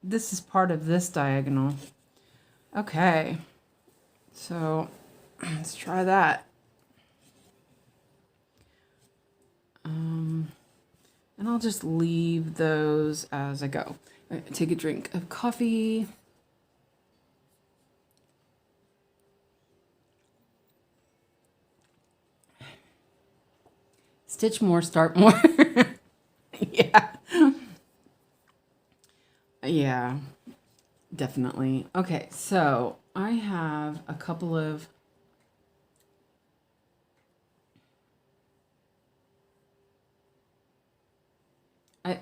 This is part of this diagonal. Okay, so let's try that. And I'll just leave those as I go. All right, take a drink of coffee. Stitch more, start more. Yeah. Yeah, definitely. Okay, so I have a couple of I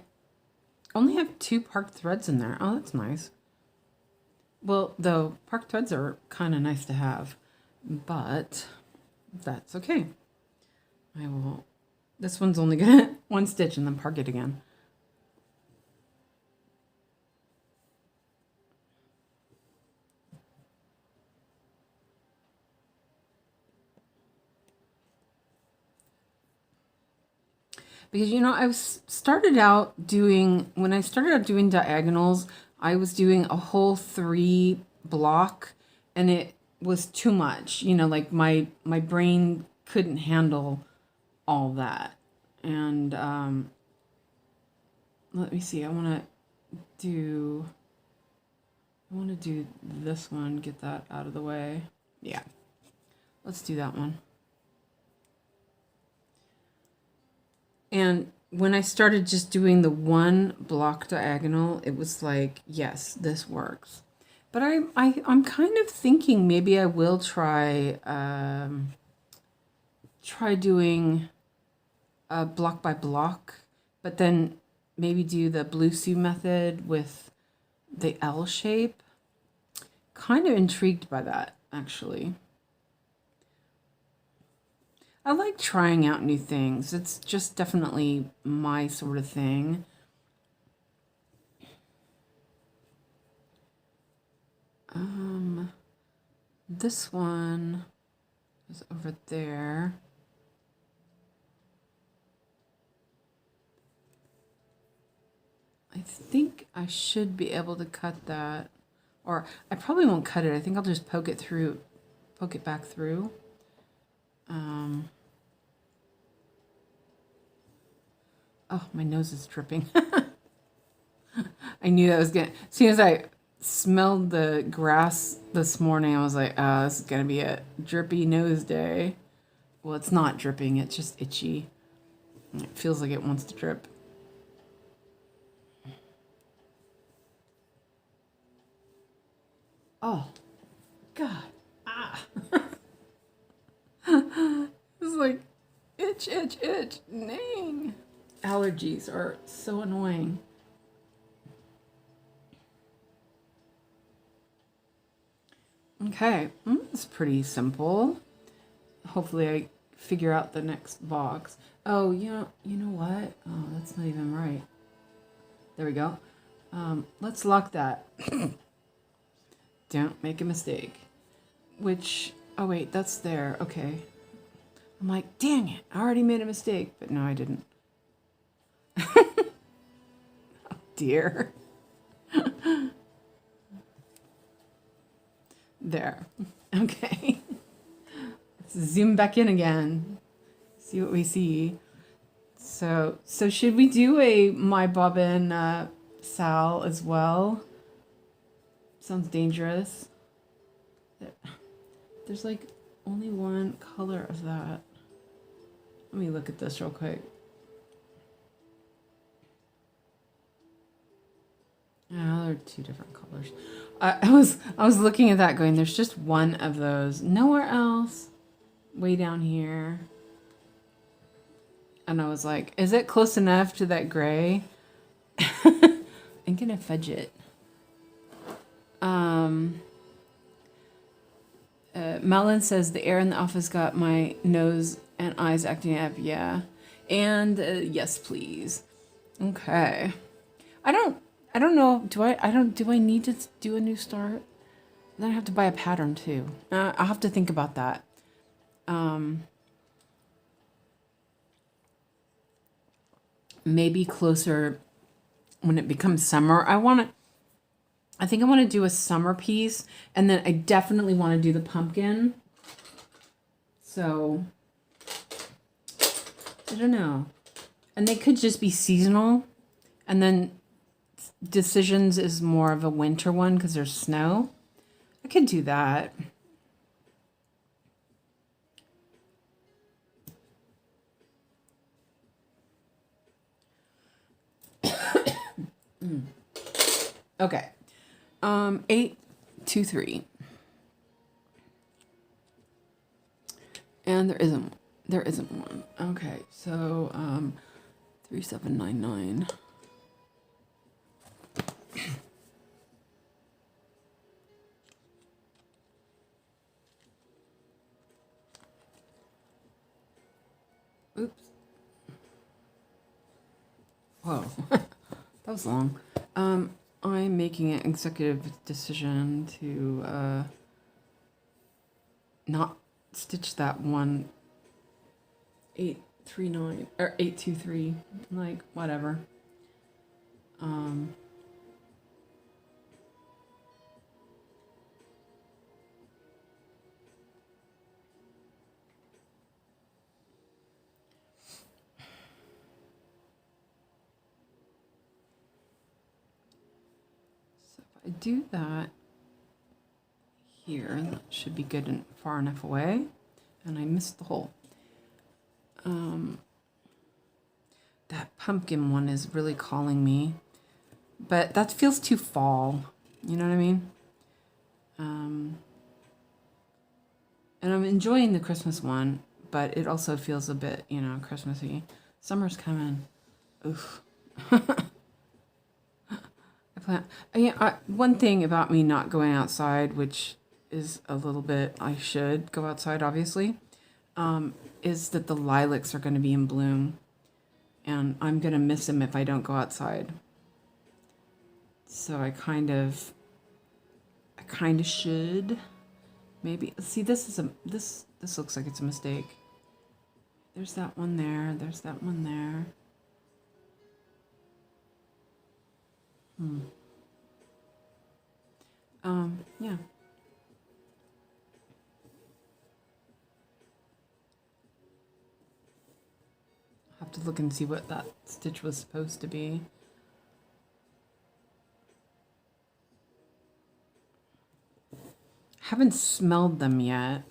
only have 2 parked threads in there. Oh, that's nice. Well, though parked threads are kind of nice to have, but that's okay. I will. This one's only gonna 1 stitch and then park it again. Because, you know, started out doing, when I started out doing diagonals, I was doing a whole 3 block, and it was too much. You know, like my brain couldn't handle all that. And let me see, I want to do this one, get that out of the way. Yeah, let's do that one. And when I started just doing the 1 block diagonal, it was like, yes, this works. But I'm kind of thinking maybe I will try doing a block by block, but then maybe do the blue Sue method with the L shape. Kind of intrigued by that, actually. I like trying out new things. It's just definitely my sort of thing. This one is over there. I think I should be able to cut that, or I probably won't cut it. I think I'll just poke it back through. Oh, my nose is dripping. I knew that was gonna, as soon as I smelled the grass this morning, I was like, oh, this is gonna be a drippy nose day. Well, it's not dripping, it's just itchy. It feels like it wants to drip. Oh, God. Ah. It's like, itch, itch, itch, nang. Allergies are so annoying. Okay, it's pretty simple. Hopefully I figure out the next box. Oh, you know what? Oh, that's not even right. There we go. Let's lock that. Don't make a mistake. Which, oh wait, that's there. Okay. I'm like, dang it, I already made a mistake, but no, I didn't. Oh dear. There. Okay. Let's zoom back in again. See what we see. So should we do a My Bobbin Sal as well? Sounds dangerous. There's like only one color of that. Let me look at this real quick. Yeah, there are two different colors. I was looking at that going, there's just one of those. Nowhere else. Way down here. And I was like, is it close enough to that gray? I'm gonna fudge it. Malin says the air in the office got my nose and eyes acting up. Yeah. And yes, please. Okay. I don't know. Do I need to do a new start? Then I have to buy a pattern too. I'll have to think about that. Maybe closer when it becomes summer. I think I want to do a summer piece, and then I definitely want to do the pumpkin. So I don't know. And they could just be seasonal, and then Decisions is more of a winter one because there's snow. I could do that. Okay. 823. And there isn't one. Okay, so 3799. Oops. Whoa. That was long. I'm making an executive decision to not stitch that one 839 or 823, like whatever. I do that here. That should be good and far enough away. And I missed the hole. That pumpkin one is really calling me. But that feels too fall. You know what I mean? And I'm enjoying the Christmas one, but it also feels a bit, you know, Christmassy. Summer's coming. Oof. One thing about me not going outside, which is a little bit, I should go outside, obviously, is that the lilacs are going to be in bloom. And I'm going to miss them if I don't go outside. So I kind of should. Maybe. See, this looks like it's a mistake. There's that one there. There's that one there. Yeah. I'll have to look and see what that stitch was supposed to be. Haven't smelled them yet,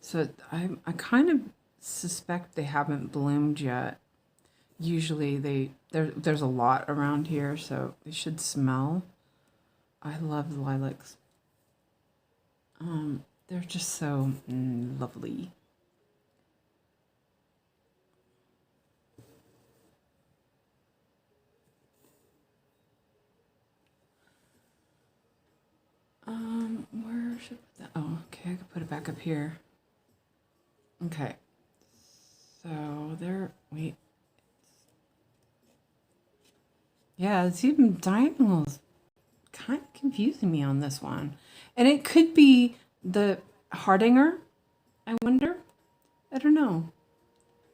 so I kind of suspect they haven't bloomed yet. Usually there's a lot around here, so they should smell. I love lilacs. They're just so lovely. Where should I put that? Oh, okay, I could put it back up here. Okay. So there, wait. Yeah, it's even diagonals. Kind of confusing me on this one. And it could be the Hardinger, I wonder. I don't know.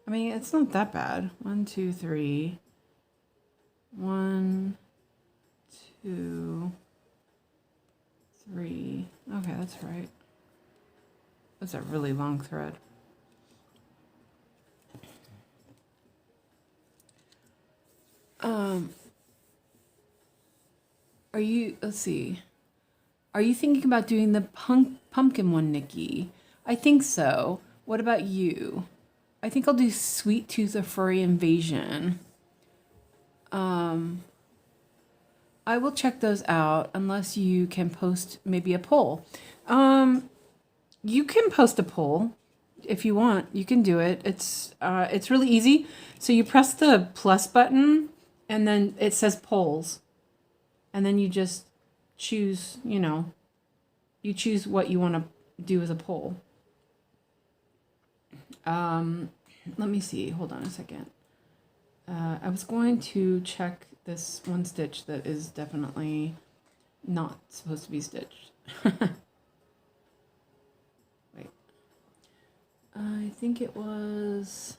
I mean, it's not that bad. 1, 2, 3. 1, 2, 3. Okay, that's right. That's a really long thread. Are you, let's see. Are you thinking about doing the pumpkin one, Nikki? I think so. What about you? I think I'll do Sweet Tooth or Furry Invasion. I will check those out unless you can post maybe a poll. You can post a poll if you want. You can do it. It's really easy. So you press the plus button and then it says polls. And then you just choose, you choose what you want to do as a poll. Let me see. Hold on a second. I was going to check this one stitch that is definitely not supposed to be stitched. Wait. I think it was...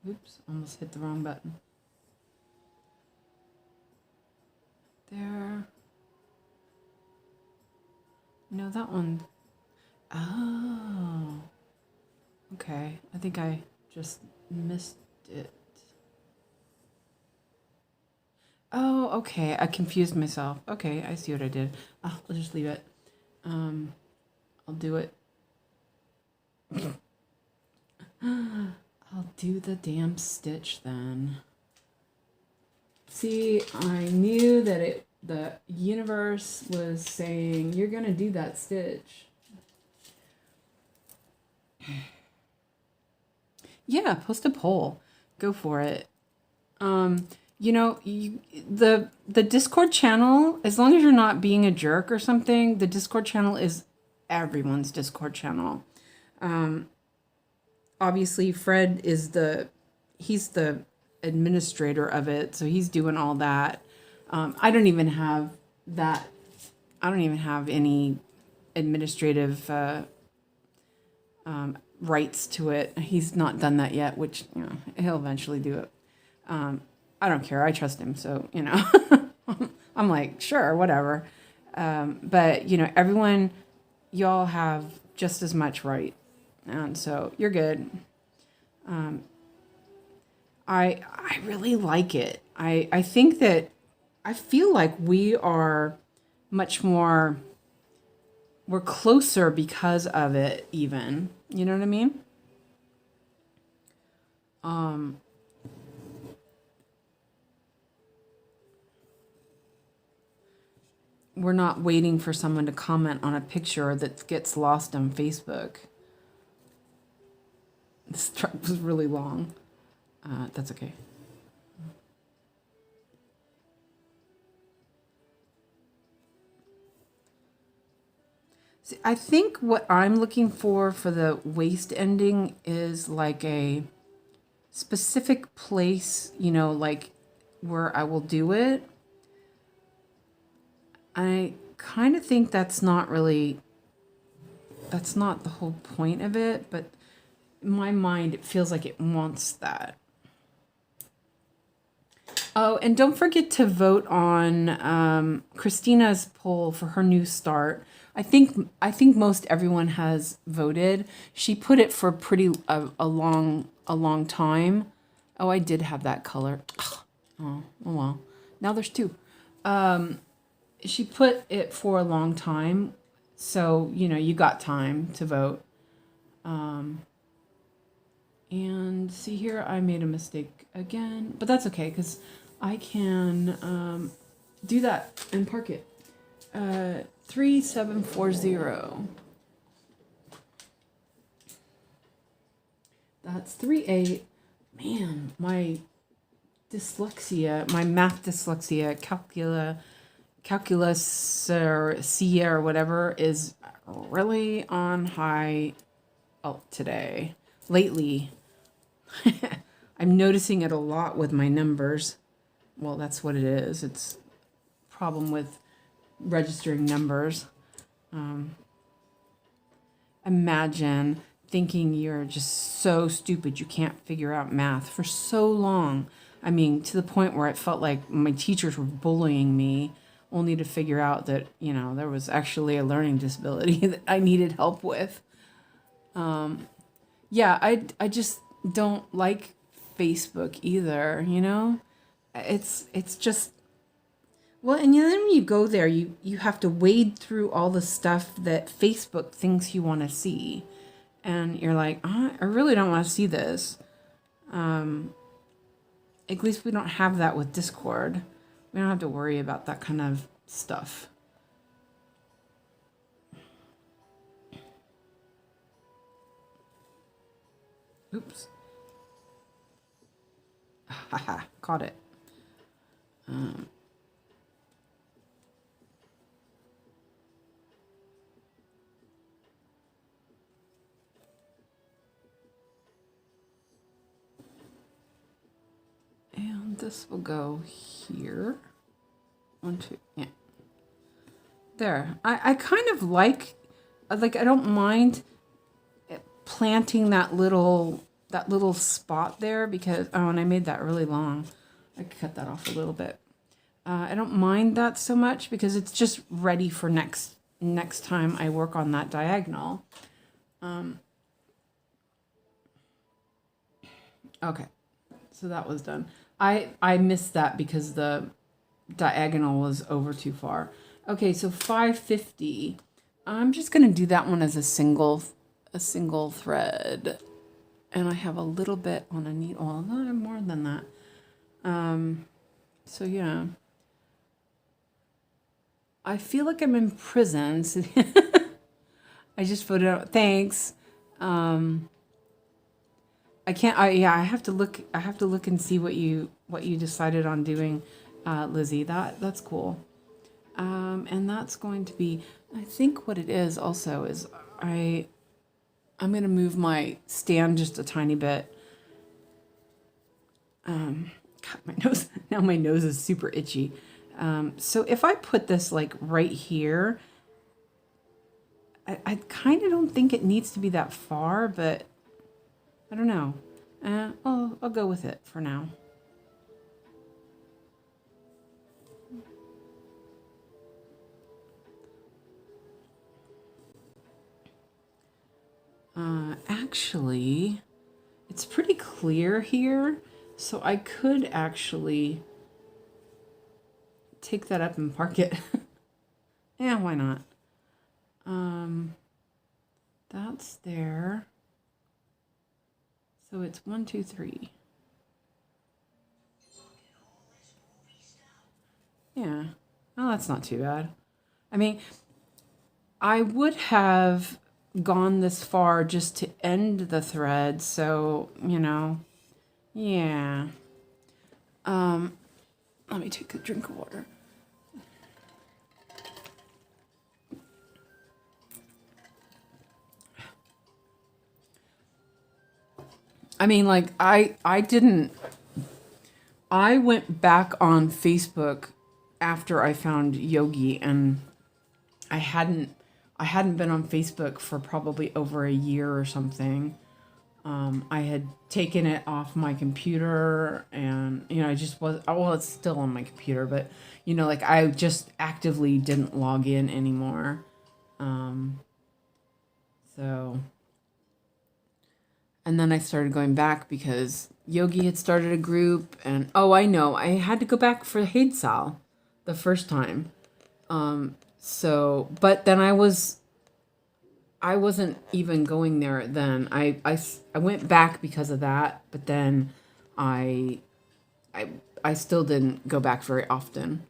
Oops, almost hit the wrong button. There. No, that one. Oh. Okay. I think I just missed it. Oh, okay. I confused myself. Okay, I see what I did. I'll just leave it. I'll do it. I'll do the damn stitch then. See, I knew that the universe was saying, you're going to do that stitch. Yeah, post a poll. Go for it. The Discord channel, as long as you're not being a jerk or something, the Discord channel is everyone's Discord channel. Obviously, Fred is he's the administrator of it, so he's doing all that. I don't even have that. I don't even have any administrative rights to it. He's not done that yet, which he'll eventually do it. I don't care. I trust him, so I'm like, sure, whatever. But everyone, y'all have just as much right, and so you're good. I really like it. I think that I feel like we are much more, we're closer because of it even. You know what I mean? We're not waiting for someone to comment on a picture that gets lost on Facebook. This truck was really long. That's okay. See, I think what I'm looking for the waist ending is like a specific place, like where I will do it. I kind of think that's not the whole point of it, but in my mind, it feels like it wants that. Oh, and don't forget to vote on Christina's poll for her new start. I think most everyone has voted. She put it for a long time. Oh, I did have that color. Oh well. Now there's two. She put it for a long time, so you got time to vote. And see here, I made a mistake again, but that's okay because I can do that and park it. 3740. That's 38. Man, my dyslexia, my math dyslexia, calculus or C or whatever is really on high today. Lately, I'm noticing it a lot with my numbers. Well, that's what it is. It's a problem with registering numbers. Imagine thinking you're just so stupid you can't figure out math for so long. I mean, to the point where it felt like my teachers were bullying me, only to figure out that, there was actually a learning disability that I needed help with. Yeah, I just don't like Facebook either, it's just, well, and then when you go there, you have to wade through all the stuff that Facebook thinks you want to see. And you're like, I really don't want to see this. At least we don't have that with Discord. We don't have to worry about that kind of stuff. Oops. Haha, caught it. And this will go here. 1, 2, yeah. There. I kind of like I don't mind planting that little spot there because, oh, and I made that really long. I could cut that off a little bit. I don't mind that so much because it's just ready for next time I work on that diagonal. Okay, so that was done. I missed that because the diagonal was over too far. Okay, so 550. I'm just gonna do that one as a single thread, and I have a little bit on a needle. Oh, no, more than that. So yeah, I feel like I'm in prison. I just put it out. Thanks. I can't. Yeah, I have to look. I have to look and see what you decided on doing, Lizzie. That's cool. And that's going to be. I think what it is also is I'm going to move my stand just a tiny bit. God, my nose. Now my nose is super itchy. So if I put this like right here, I kind of don't think it needs to be that far, but I don't know. I'll go with it for now. Actually, it's pretty clear here, so I could actually take that up and park it. Yeah, why not? That's there. So it's 1, 2, 3. Yeah. Oh, that's not too bad. I mean, I would have gone this far just to end the thread, so, you know, yeah. Let me take a drink of water. I mean, like, I went back on Facebook after I found Yogi, and I hadn't been on Facebook for probably over a year or something. I had taken it off my computer, and, you know, I just was, well, it's still on my computer, but, you know, like, I just actively didn't log in anymore. So, and then I started going back because Yogi had started a group, and, oh, I know, I had to go back for 𝐒𝐈𝐊 the first time. So, but then I wasn't even going there then. I went back because of that, but then I still didn't go back very often.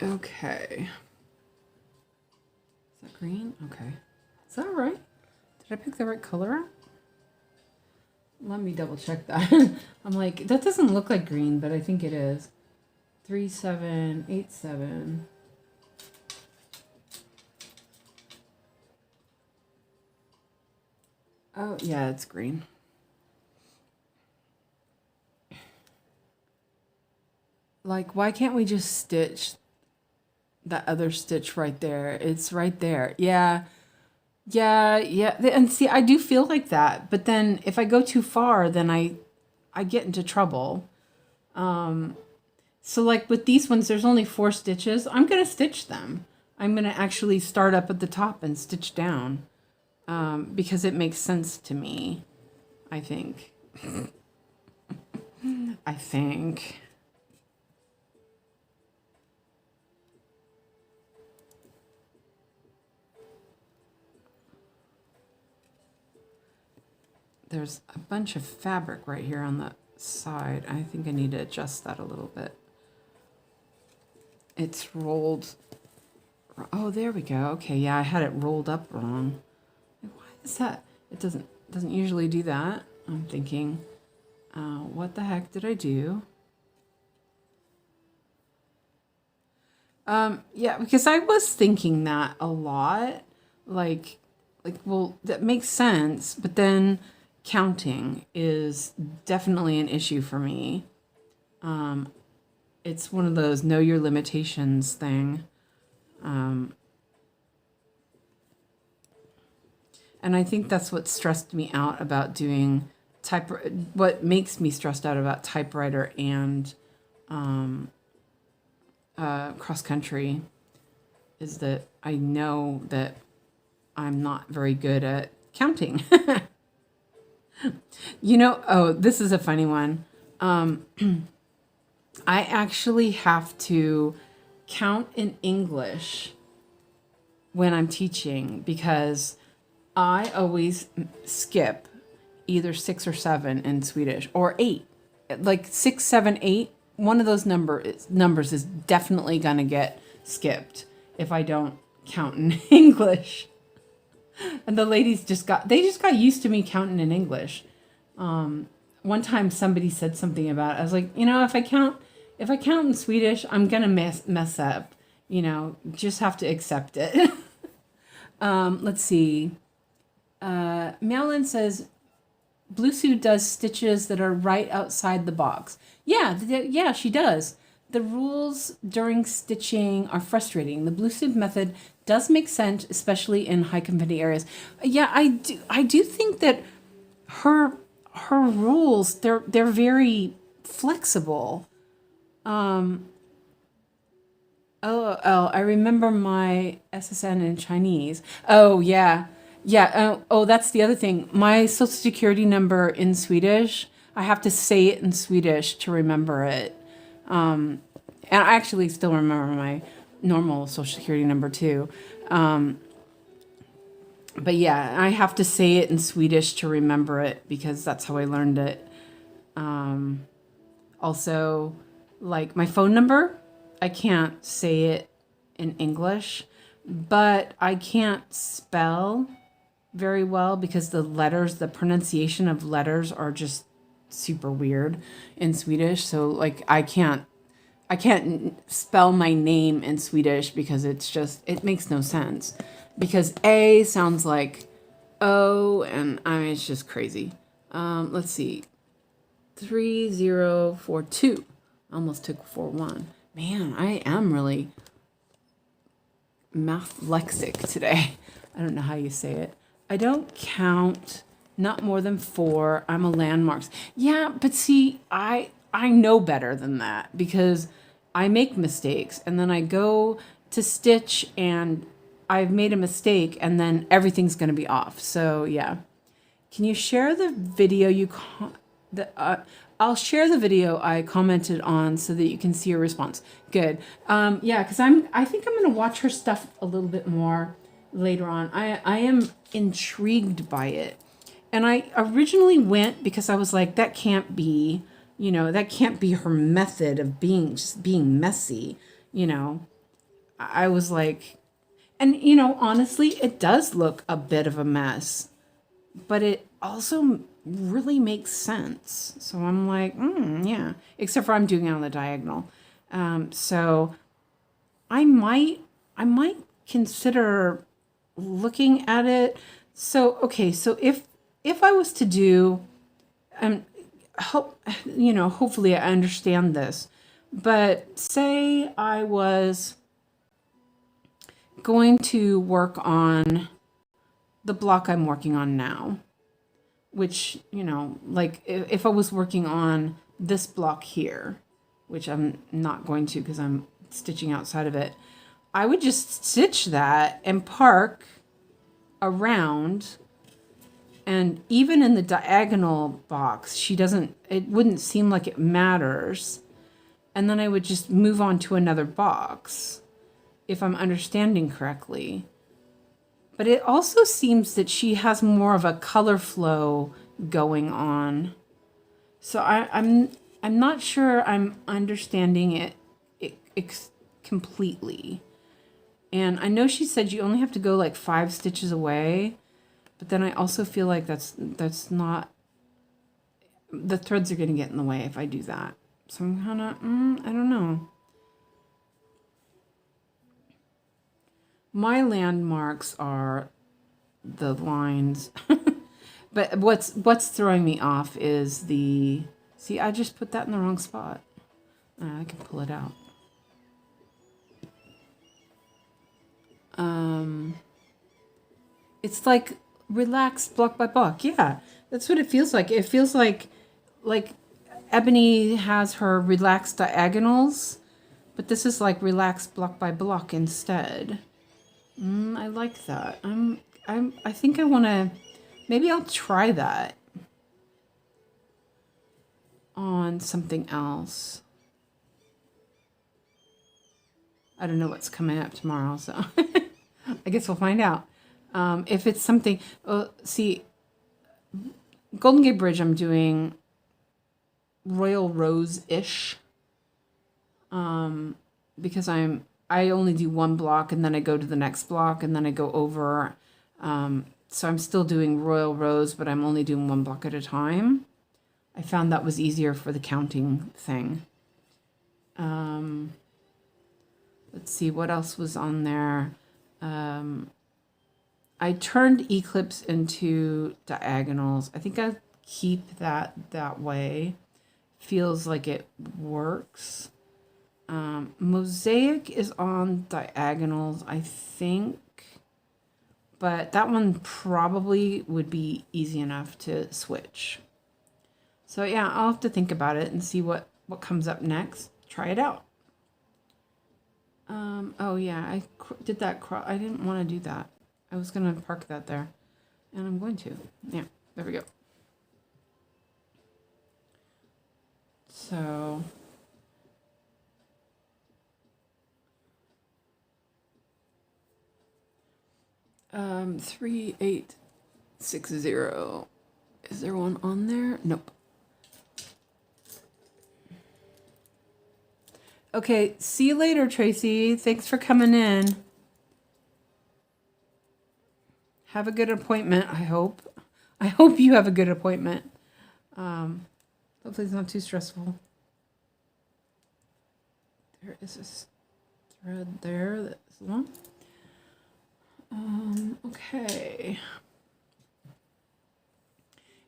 Okay. Is that green? Okay. Is that right? Did I pick the right color out? Let me double check that. I'm like, that doesn't look like green, but I think it is. 3, 7, 8, 7. Oh, yeah, it's green. Like, why can't we just stitch that other stitch right there? It's right there. Yeah. And see, I do feel like that, but then if I go too far, then I get into trouble. So like with these ones, there's only 4 stitches. I'm going to stitch them. I'm going to actually start up at the top and stitch down. because it makes sense to me, I think. I think. There's a bunch of fabric right here on the side. I think I need to adjust that a little bit. It's rolled. Oh, there we go. Okay, yeah, I had it rolled up wrong. Why is that? It doesn't usually do that. I'm thinking, what the heck did I do? Yeah, because I was thinking that a lot. Like, well, that makes sense, but then counting is definitely an issue for me. It's one of those know your limitations thing. And I think that's what stressed me out about doing what makes me stressed out about typewriter and cross country is that I know that I'm not very good at counting. Oh, this is a funny one. I actually have to count in English when I'm teaching because I always skip either 6 or 7 in Swedish or 8. Like 6, 7, 8. One of those numbers is definitely going to get skipped if I don't count in English. And the ladies just got used to me counting in English. One time somebody said something about it. I was like, if I count in Swedish, I'm going to mess up. Just have to accept it. Let's see. Malin says, Blue Sue does stitches that are right outside the box. Yeah, she does. The rules during stitching are frustrating. The Blue Sue method does make sense, especially in high confetti areas. Yeah, I do think that her rules, they're very flexible. I remember my SSN in Chinese. Oh, yeah. Yeah. Oh, that's the other thing. My social security number in Swedish, I have to say it in Swedish to remember it. And I actually still remember my normal social security number too. But yeah, I have to say it in Swedish to remember it because that's how I learned it. Also, like my phone number, I can't say it in English, but I can't spell very well because the pronunciation of letters are just super weird in Swedish. So like I can't spell my name in Swedish because it makes no sense. Because A sounds like O, and it's just crazy. Let's see. 3042. Almost took 41. Man, I am really math lexic today. I don't know how you say it. I don't count, not more than 4. I'm a landmarks. Yeah, but see, I know better than that because I make mistakes and then I go to stitch and I've made a mistake and then everything's going to be off. So yeah. Can you share the video I'll share the video I commented on so that you can see your response. Good. Yeah, because I think I'm going to watch her stuff a little bit more later on. I am intrigued by it. And I originally went because I was like, that can't be her method of being messy. I was like, and honestly, it does look a bit of a mess, but it also really makes sense. So I'm like, yeah, except for I'm doing it on the diagonal. So I might consider looking at it. So, okay. So if I was to do, hopefully I understand this, but say I was going to work on the block I'm working on now, which, like if I was working on this block here, which I'm not going to because I'm stitching outside of it, I would just stitch that and park around, and even in the diagonal box, she doesn't, it wouldn't seem like it matters. And then I would just move on to another box, if I'm understanding correctly. But it also seems that she has more of a color flow going on. So I'm not sure I'm understanding it completely. And I know she said you only have to go like 5 stitches away, but then I also feel like that's not, the threads are going to get in the way if I do that. So I'm kind of, I don't know. My landmarks are the lines. But what's throwing me off is the, see, I just put that in the wrong spot. I can pull it out. It's like relaxed block by block. Yeah, that's what it feels like. It feels like Ebony has her relaxed diagonals, but this is like relaxed block by block instead. I like that. I think I want to, maybe I'll try that on something else. I don't know what's coming up tomorrow, so I guess we'll find out. If it's something, see, Golden Gate Bridge, I'm doing Royal Rose-ish, because I only do one block and then I go to the next block and then I go over. So I'm still doing Royal Rose, but I'm only doing one block at a time. I found that was easier for the counting thing. Let's see what else was on there. I turned Eclipse into diagonals. I think I'll keep that way. Feels like it works. Mosaic is on diagonals, I think. But that one probably would be easy enough to switch. So yeah, I'll have to think about it and see what comes up next. Try it out. Oh yeah, I did that. I didn't want to do that. I was going to park that there. And I'm going to. Yeah, there we go. So... 3860. Is there one on there? Nope. Okay, see you later, Tracy. Thanks for coming in. Have a good appointment, I hope. I hope you have a good appointment. Hopefully it's not too stressful. There is this thread there. That's the one. Okay.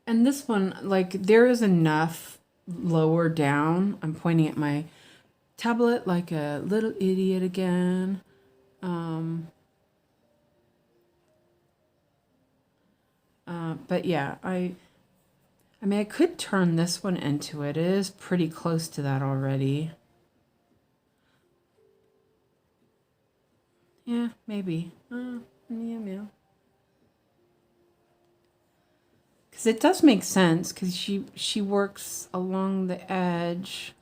And this one, like, there is enough lower down. I'm pointing at my tablet like a little idiot again. But yeah, I mean, I could turn this one into it. It is pretty close to that already. Yeah, maybe. Yeah. Because it does make sense, because she works along the edge.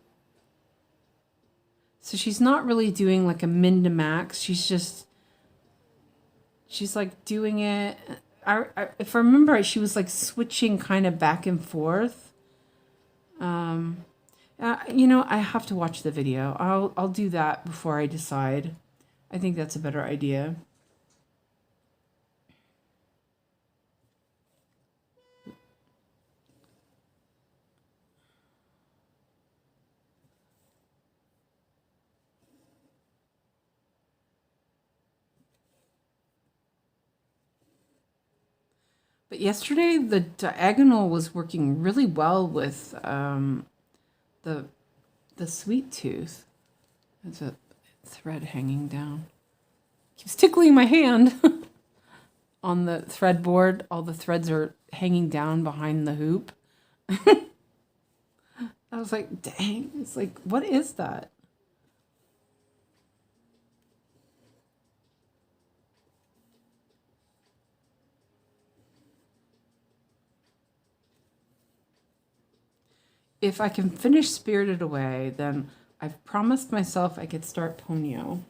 So she's not really doing like a min to max. She's like doing it. If I remember right, she was like switching kind of back and forth. You know, I have to watch the video. I'll do that before I decide. I think that's a better idea. But yesterday, the diagonal was working really well with the sweet tooth. There's a thread hanging down. Keeps tickling my hand. On the thread board, all the threads are hanging down behind the hoop. I was like, dang, it's like, what is that? if I can finish Spirited Away, then I've promised myself I could start Ponyo.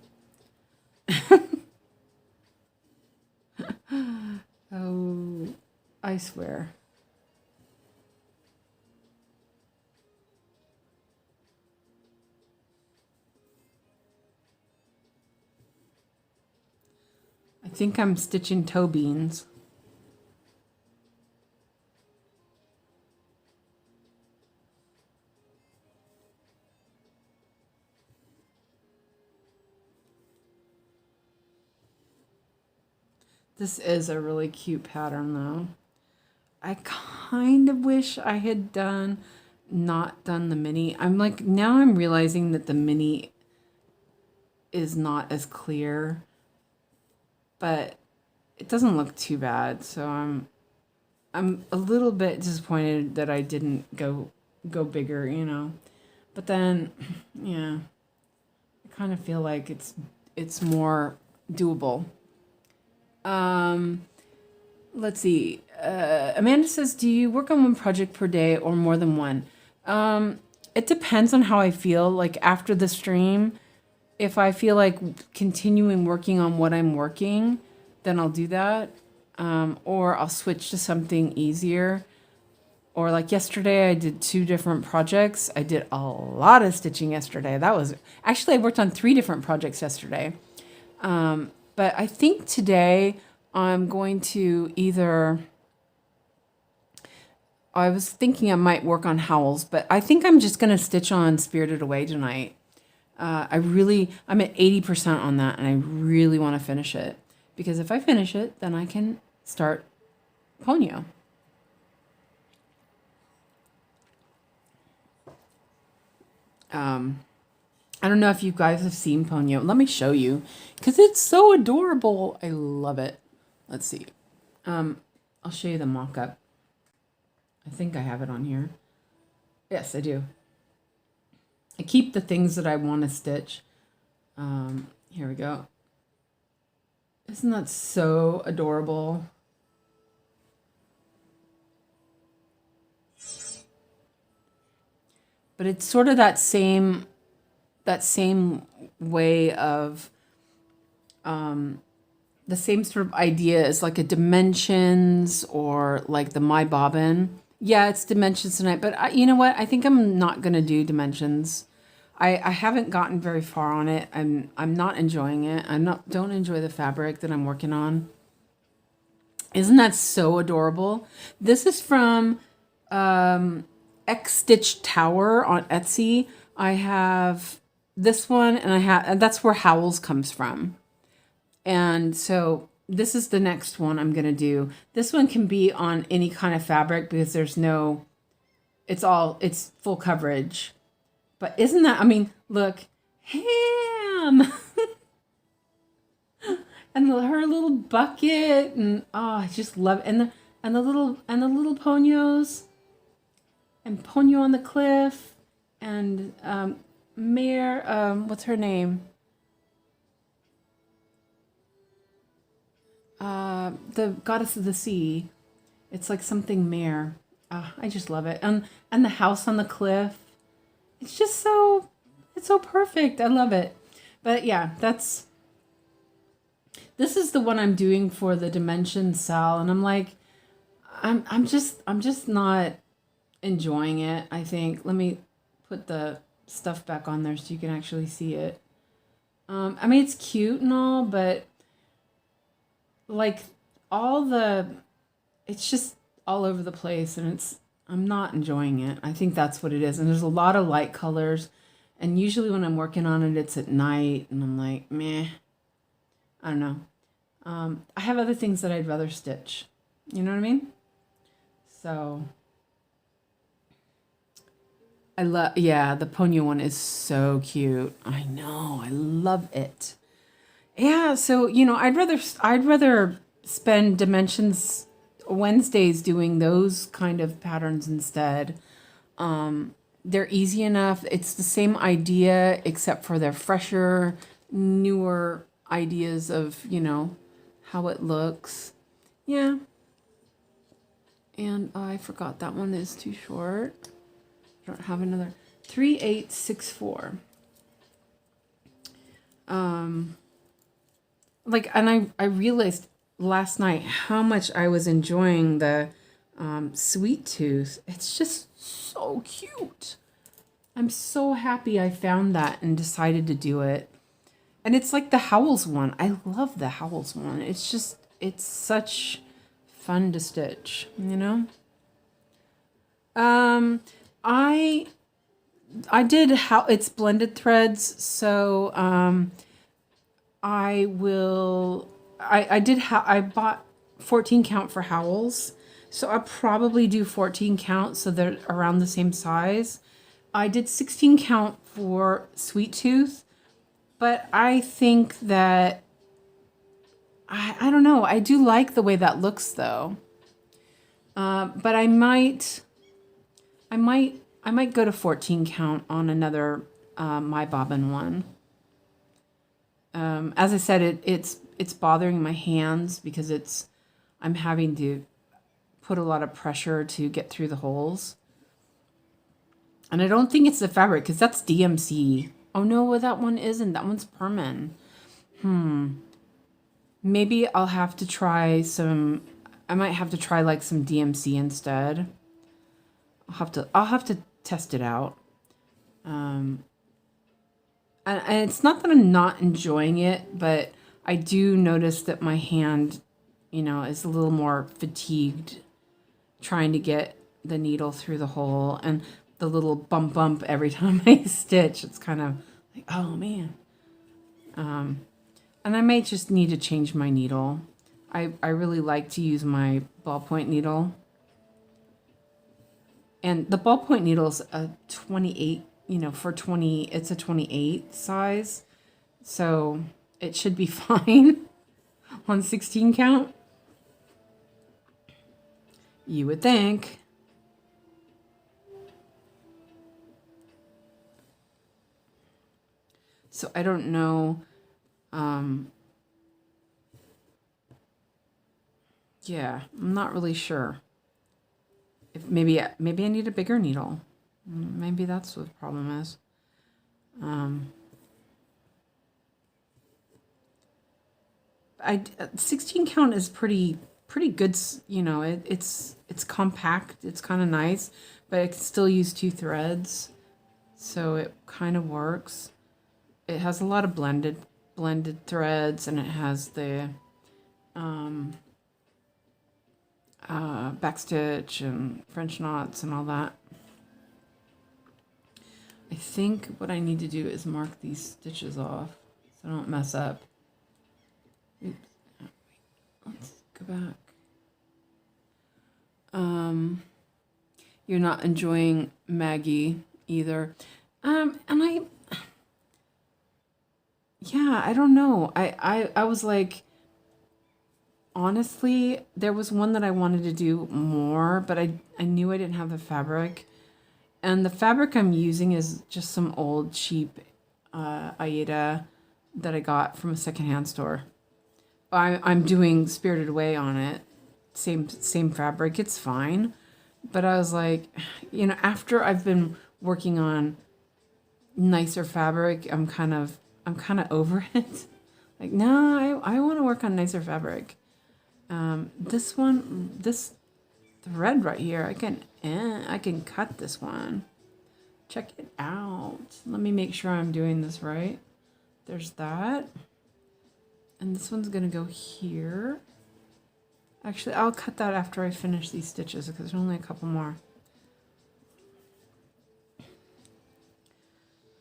Oh, I swear. I think I'm stitching toe beans. This is a really cute pattern though. I kind of wish I had not done the mini. Now I'm realizing that the mini is not as clear, but it doesn't look too bad. So I'm a little bit disappointed that I didn't go bigger, you know. But then, yeah, I kind of feel like it's more doable. Let's see. Amanda says, do you work on one project per day or more than one? It depends on how I feel. Like after the stream, if I feel like continuing working on what I'm working, then I'll do that. Or I'll switch to something easier. Or like yesterday, I did 2 different projects. I did a lot of stitching yesterday. Actually, I worked on 3 different projects yesterday. But I think today I'm going to I was thinking I might work on Howls, but I think I'm just going to stitch on Spirited Away tonight. I'm at 80% on that, and I really want to finish it. Because if I finish it, then I can start Ponyo. I don't know if you guys have seen Ponyo. Let me show you, because it's so adorable. I love it. Let's see. I'll show you the mock-up. I think I have it on here. Yes, I do. I keep the things that I want to stitch. Here we go. Isn't that so adorable? But it's sort of that same way of the same sort of idea as like a Dimensions or like the My Bobbin. Yeah, it's Dimensions tonight, but you know what? I think I'm not gonna do Dimensions. I haven't gotten very far on it. I'm not enjoying it. Don't enjoy the fabric that I'm working on. Isn't that so adorable? This is from X Stitch Tower on Etsy. I have this one, and that's where Howls comes from. And so this is the next one I'm gonna do. This one can be on any kind of fabric because it's full coverage. But isn't that, I mean, look, Ham! And her little bucket, and I just love it. And the little Ponyos, and Ponyo on the cliff, and Mare, what's her name? The goddess of the sea. It's like something Mare. I just love it. And the house on the cliff. It's just it's so perfect. I love it. But yeah, this is the one I'm doing for the Dimensions Sal, and I'm like, I'm just not enjoying it. I think, let me put the stuff back on there so you can actually see it. I mean, it's cute and all, but like it's just all over the place, and I'm not enjoying it. I think that's what it is. And there's a lot of light colors, and usually when I'm working on it, it's at night, and I'm like, meh. I don't know. I have other things that I'd rather stitch. You know what I mean? So yeah, the Ponyo one is so cute. I know, I love it. Yeah, so you know, I'd rather spend Dimensions Wednesdays doing those kind of patterns instead. They're easy enough. It's the same idea, except for they're fresher, newer ideas of, you know, how it looks. Yeah. And I forgot that one is too short. I don't have another. 3864. Like, and I realized last night how much I was enjoying the Sweet Tooth. It's just so cute. I'm so happy I found that and decided to do it. And it's like the Howells one. I love the Howells one. It's just, it's such fun to stitch, you know? I did how it's blended threads, so I bought 14 count for Howells, so I'll probably do 14 count so they're around the same size. I did 16 count for Sweet Tooth, but I think that I don't know. I do like the way that looks though. But I might go to 14 count on another My Bobbin one. As I said, it's bothering my hands because I'm having to put a lot of pressure to get through the holes. And I don't think it's the fabric because that's DMC. Oh no, well, that one isn't. That one's Perman. Maybe I'll have to try some. I might have to try like some DMC instead. I'll have to test it out. And it's not that I'm not enjoying it, but I do notice that my hand, you know, is a little more fatigued trying to get the needle through the hole, and the little bump every time I stitch. It's kind of like, oh man. And I may just need to change my needle. I really like to use my ballpoint needle. And the ballpoint needle is a 28, you know, it's a 28 size. So it should be fine on 16 count. You would think. So I don't know. Yeah, I'm not really sure. If maybe I need a bigger needle. Maybe that's what the problem is. 16 count is pretty good. You know, it's compact. It's kind of nice, but I can still use 2 threads, so it kind of works. It has a lot of blended threads, and it has the backstitch and French knots and all that. I think what I need to do is mark these stitches off so I don't mess up. Oops. Let's go back. You're not enjoying Maggie either. Yeah, I don't know. I was like, honestly, there was one that I wanted to do more, but I knew I didn't have the fabric. And the fabric I'm using is just some old cheap Aida that I got from a secondhand store. I'm doing Spirited Away on it. Same fabric. It's fine. But I was like, you know, after I've been working on nicer fabric, I'm kind of over it. Like, no, I want to work on nicer fabric. This thread right here, I can cut this one. Check it out. Let me make sure I'm doing this right. There's that. And this one's gonna go here. Actually, I'll cut that after I finish these stitches because there's only a couple more.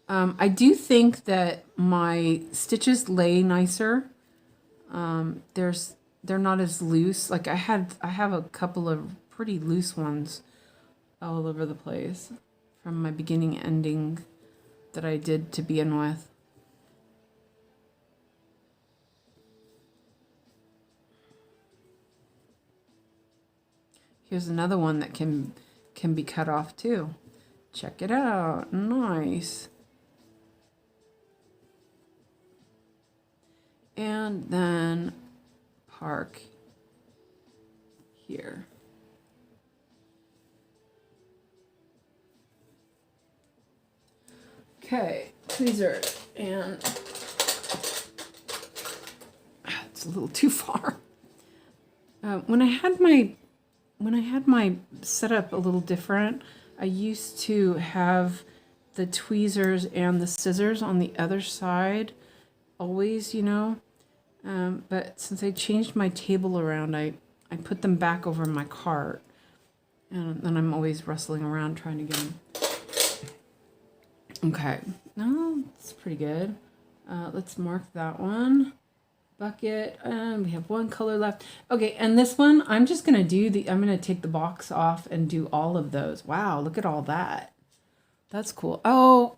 I do think that my stitches lay nicer. They're not as loose. Like I have a couple of pretty loose ones all over the place from my beginning ending that I did to begin with. Here's another one that can be cut off too. Check it out. Nice. And then park here. Okay, tweezers, and it's a little too far. When I had my setup a little different, I used to have the tweezers and the scissors on the other side, always, you know. But since I changed my table around, I put them back over my cart, and then I'm always rustling around trying to get them. Okay, no, it's pretty good. Let's mark that one. Bucket, and we have one color left. Okay, and this one, I'm just gonna I'm gonna take the box off and do all of those. Wow, look at all that. That's cool. Oh,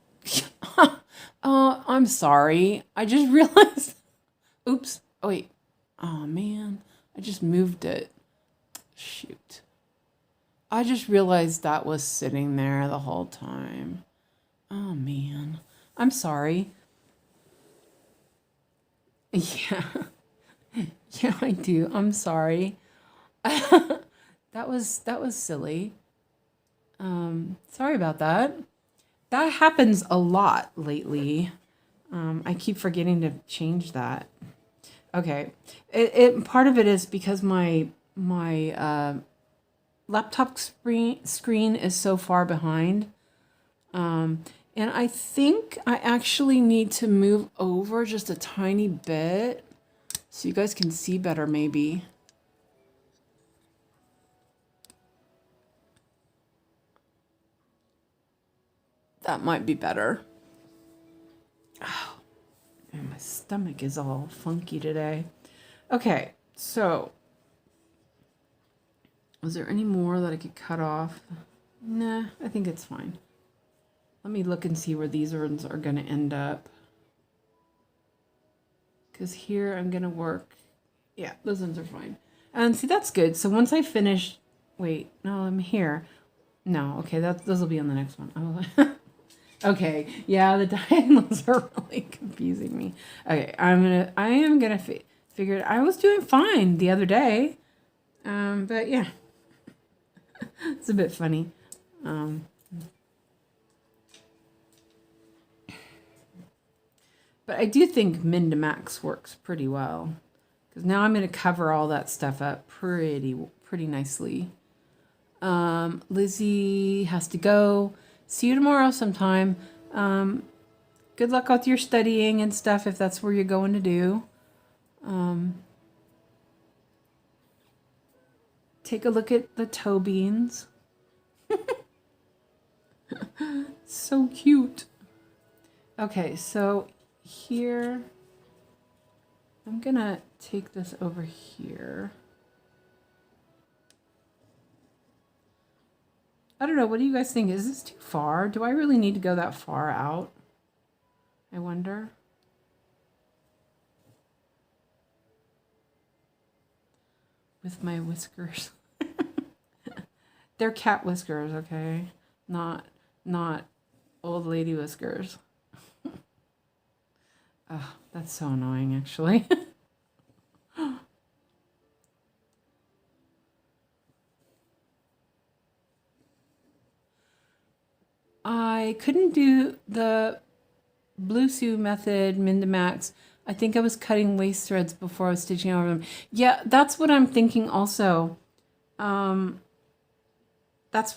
I'm sorry. I just realized. Oops. Oh, wait. Oh, man. I just moved it. Shoot. I just realized that was sitting there the whole time. Oh, man. I'm sorry. Yeah. Yeah, I do. I'm sorry. That was silly. Sorry about that. That happens a lot lately. I keep forgetting to change that. Okay, part of it is because my laptop screen is so far behind, and I think I actually need to move over just a tiny bit so you guys can see better, maybe. That might be better. Oh, and my stomach is all funky today. Okay, so was there any more that I could cut off? Nah, I think it's fine. Let me look and see where these ones are going to end up. Because here I'm going to work. Yeah, those ones are fine. And see, that's good. So once I finish, wait, no, I'm here. No, okay, those will be on the next one. Okay, yeah, the diagonals are really confusing me. Okay, I am gonna figure it. I was doing fine the other day, but yeah, it's a bit funny. But I do think min to max works pretty well, because now I'm gonna cover all that stuff up pretty nicely. Lizzie has to go. See you tomorrow sometime. Good luck with your studying and stuff if that's where you're going to do. Take a look at the toe beans. So cute. Okay, so here, I'm gonna take this over here. I don't know. What do you guys think? Is this too far? Do I really need to go that far out? I wonder. With my whiskers. They're cat whiskers, okay? Not old lady whiskers. Oh, that's so annoying, actually. I couldn't do the blue Sue method, min to max. I think I was cutting waist threads before I was stitching over them. Yeah, that's what I'm thinking also. That's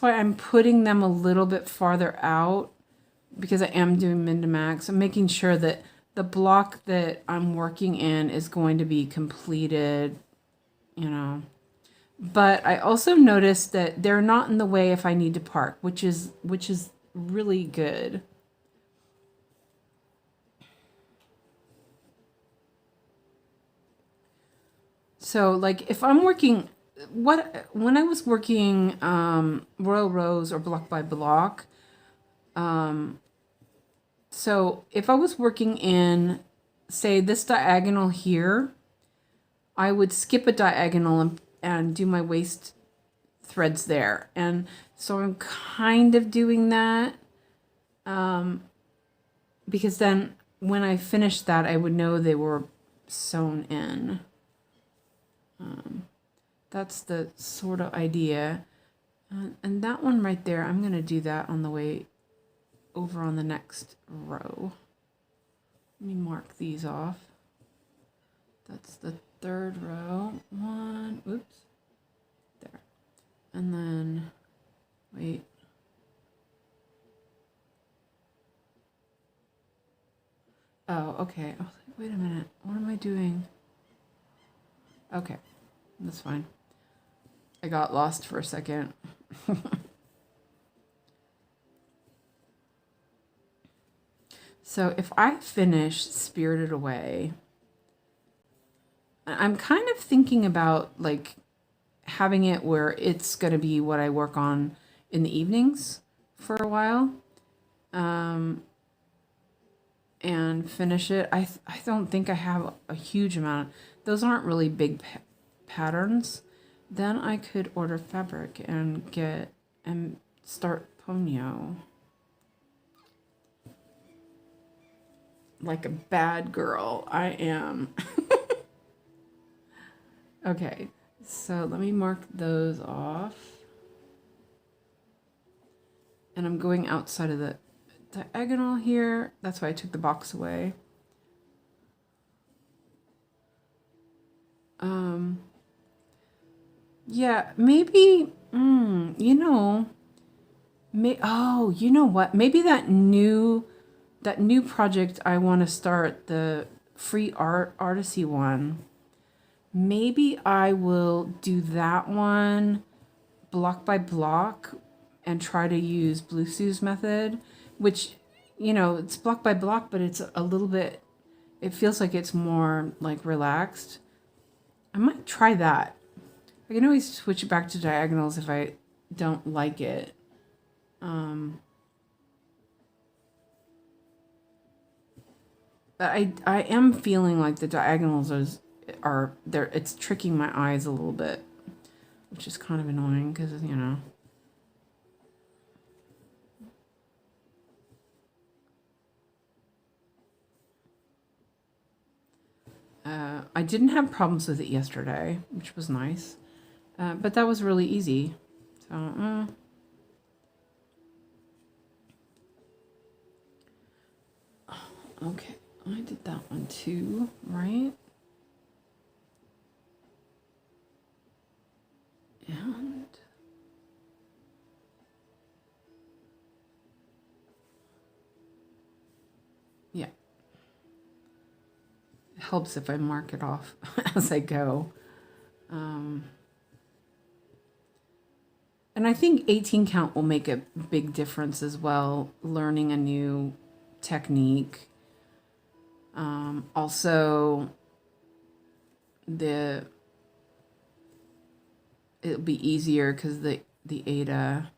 why I'm putting them a little bit farther out, because I am doing min to max. I'm making sure that the block that I'm working in is going to be completed, you know. But I also noticed that they're not in the way if I need to park, which is really good. So like if I'm working, when I was working royal rows or block by block, so if I was working in, say, this diagonal here, I would skip a diagonal and do my waist threads there. And so I'm kind of doing that, because then when I finished that, I would know they were sewn in. That's the sort of idea. And that one right there, I'm going to do that on the way over on the next row. Let me mark these off. That's the third row. One, oops, there. And then, wait. Oh, okay. I was like, wait a minute. What am I doing? Okay, that's fine. I got lost for a second. So if I finish Spirited Away, I'm kind of thinking about like having it where it's going to be what I work on in the evenings for a while, and finish it. I don't think I have a huge amount. Those aren't really big patterns. Then I could order fabric and start Ponyo. Like a bad girl, I am. Okay, so let me mark those off. And I'm going outside of the diagonal here. That's why I took the box away. Yeah, maybe, you know, you know what? Maybe that new project I want to start, the free artsy one, maybe I will do that one block by block and try to use Blue Sue's method, which, you know, it's block by block, but it's a little bit, it feels like it's more like relaxed. I might try that. I can always switch it back to diagonals if I don't like it. But I am feeling like the diagonals are there. It's tricking my eyes a little bit, which is kind of annoying because, you know. I didn't have problems with it yesterday, which was nice. But that was really easy. So, okay, I did that one too, right? And yeah, it helps if I mark it off as I go. And I think 18 count will make a big difference as well, learning a new technique. Also, it'll be easier because the Ada.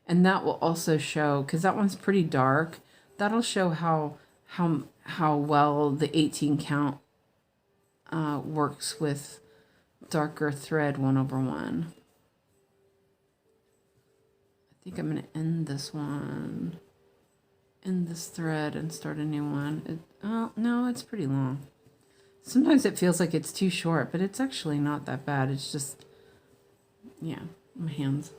And that will also show, because that one's pretty dark, that'll show how well the 18 count works with darker thread 1/1. I think I'm going to end this one, end this thread and start a new one. Oh, no, it's pretty long. Sometimes it feels like it's too short, but it's actually not that bad. It's just, yeah, my hands.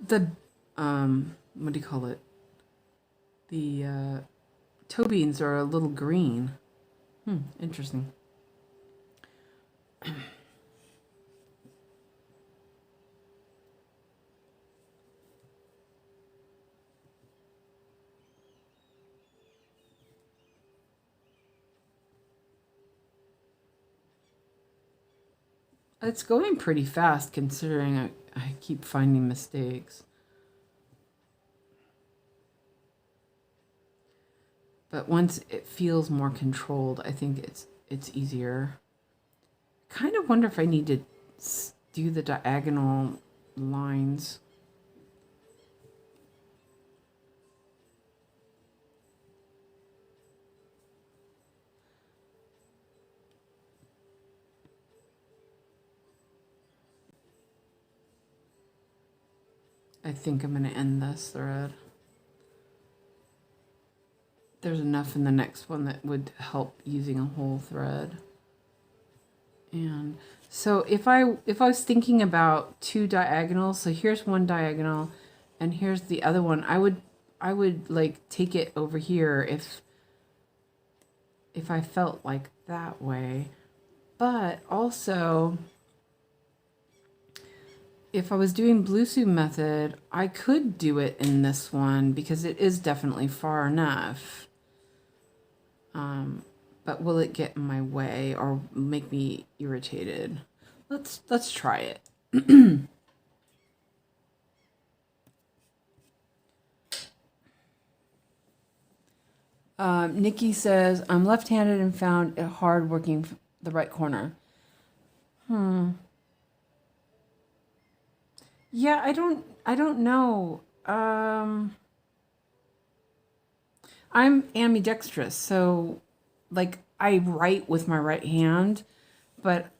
The what do you call it? The toe beans are a little green. Interesting. It's going pretty fast considering I keep finding mistakes. But once it feels more controlled, I think it's easier. Kind of wonder if I need to do the diagonal lines. I think I'm going to end this thread. There's enough in the next one that would help using a whole thread. And so if I was thinking about 2 diagonals, so here's one diagonal and here's the other one, I would like take it over here if I felt like that way. But also, if I was doing Bluesue method, I could do it in this one because it is definitely far enough. But will it get in my way or make me irritated? Let's try it. Nikki says, I'm left-handed and found it hard working the right corner. Yeah, I don't know. I'm ambidextrous, so like I write with my right hand, but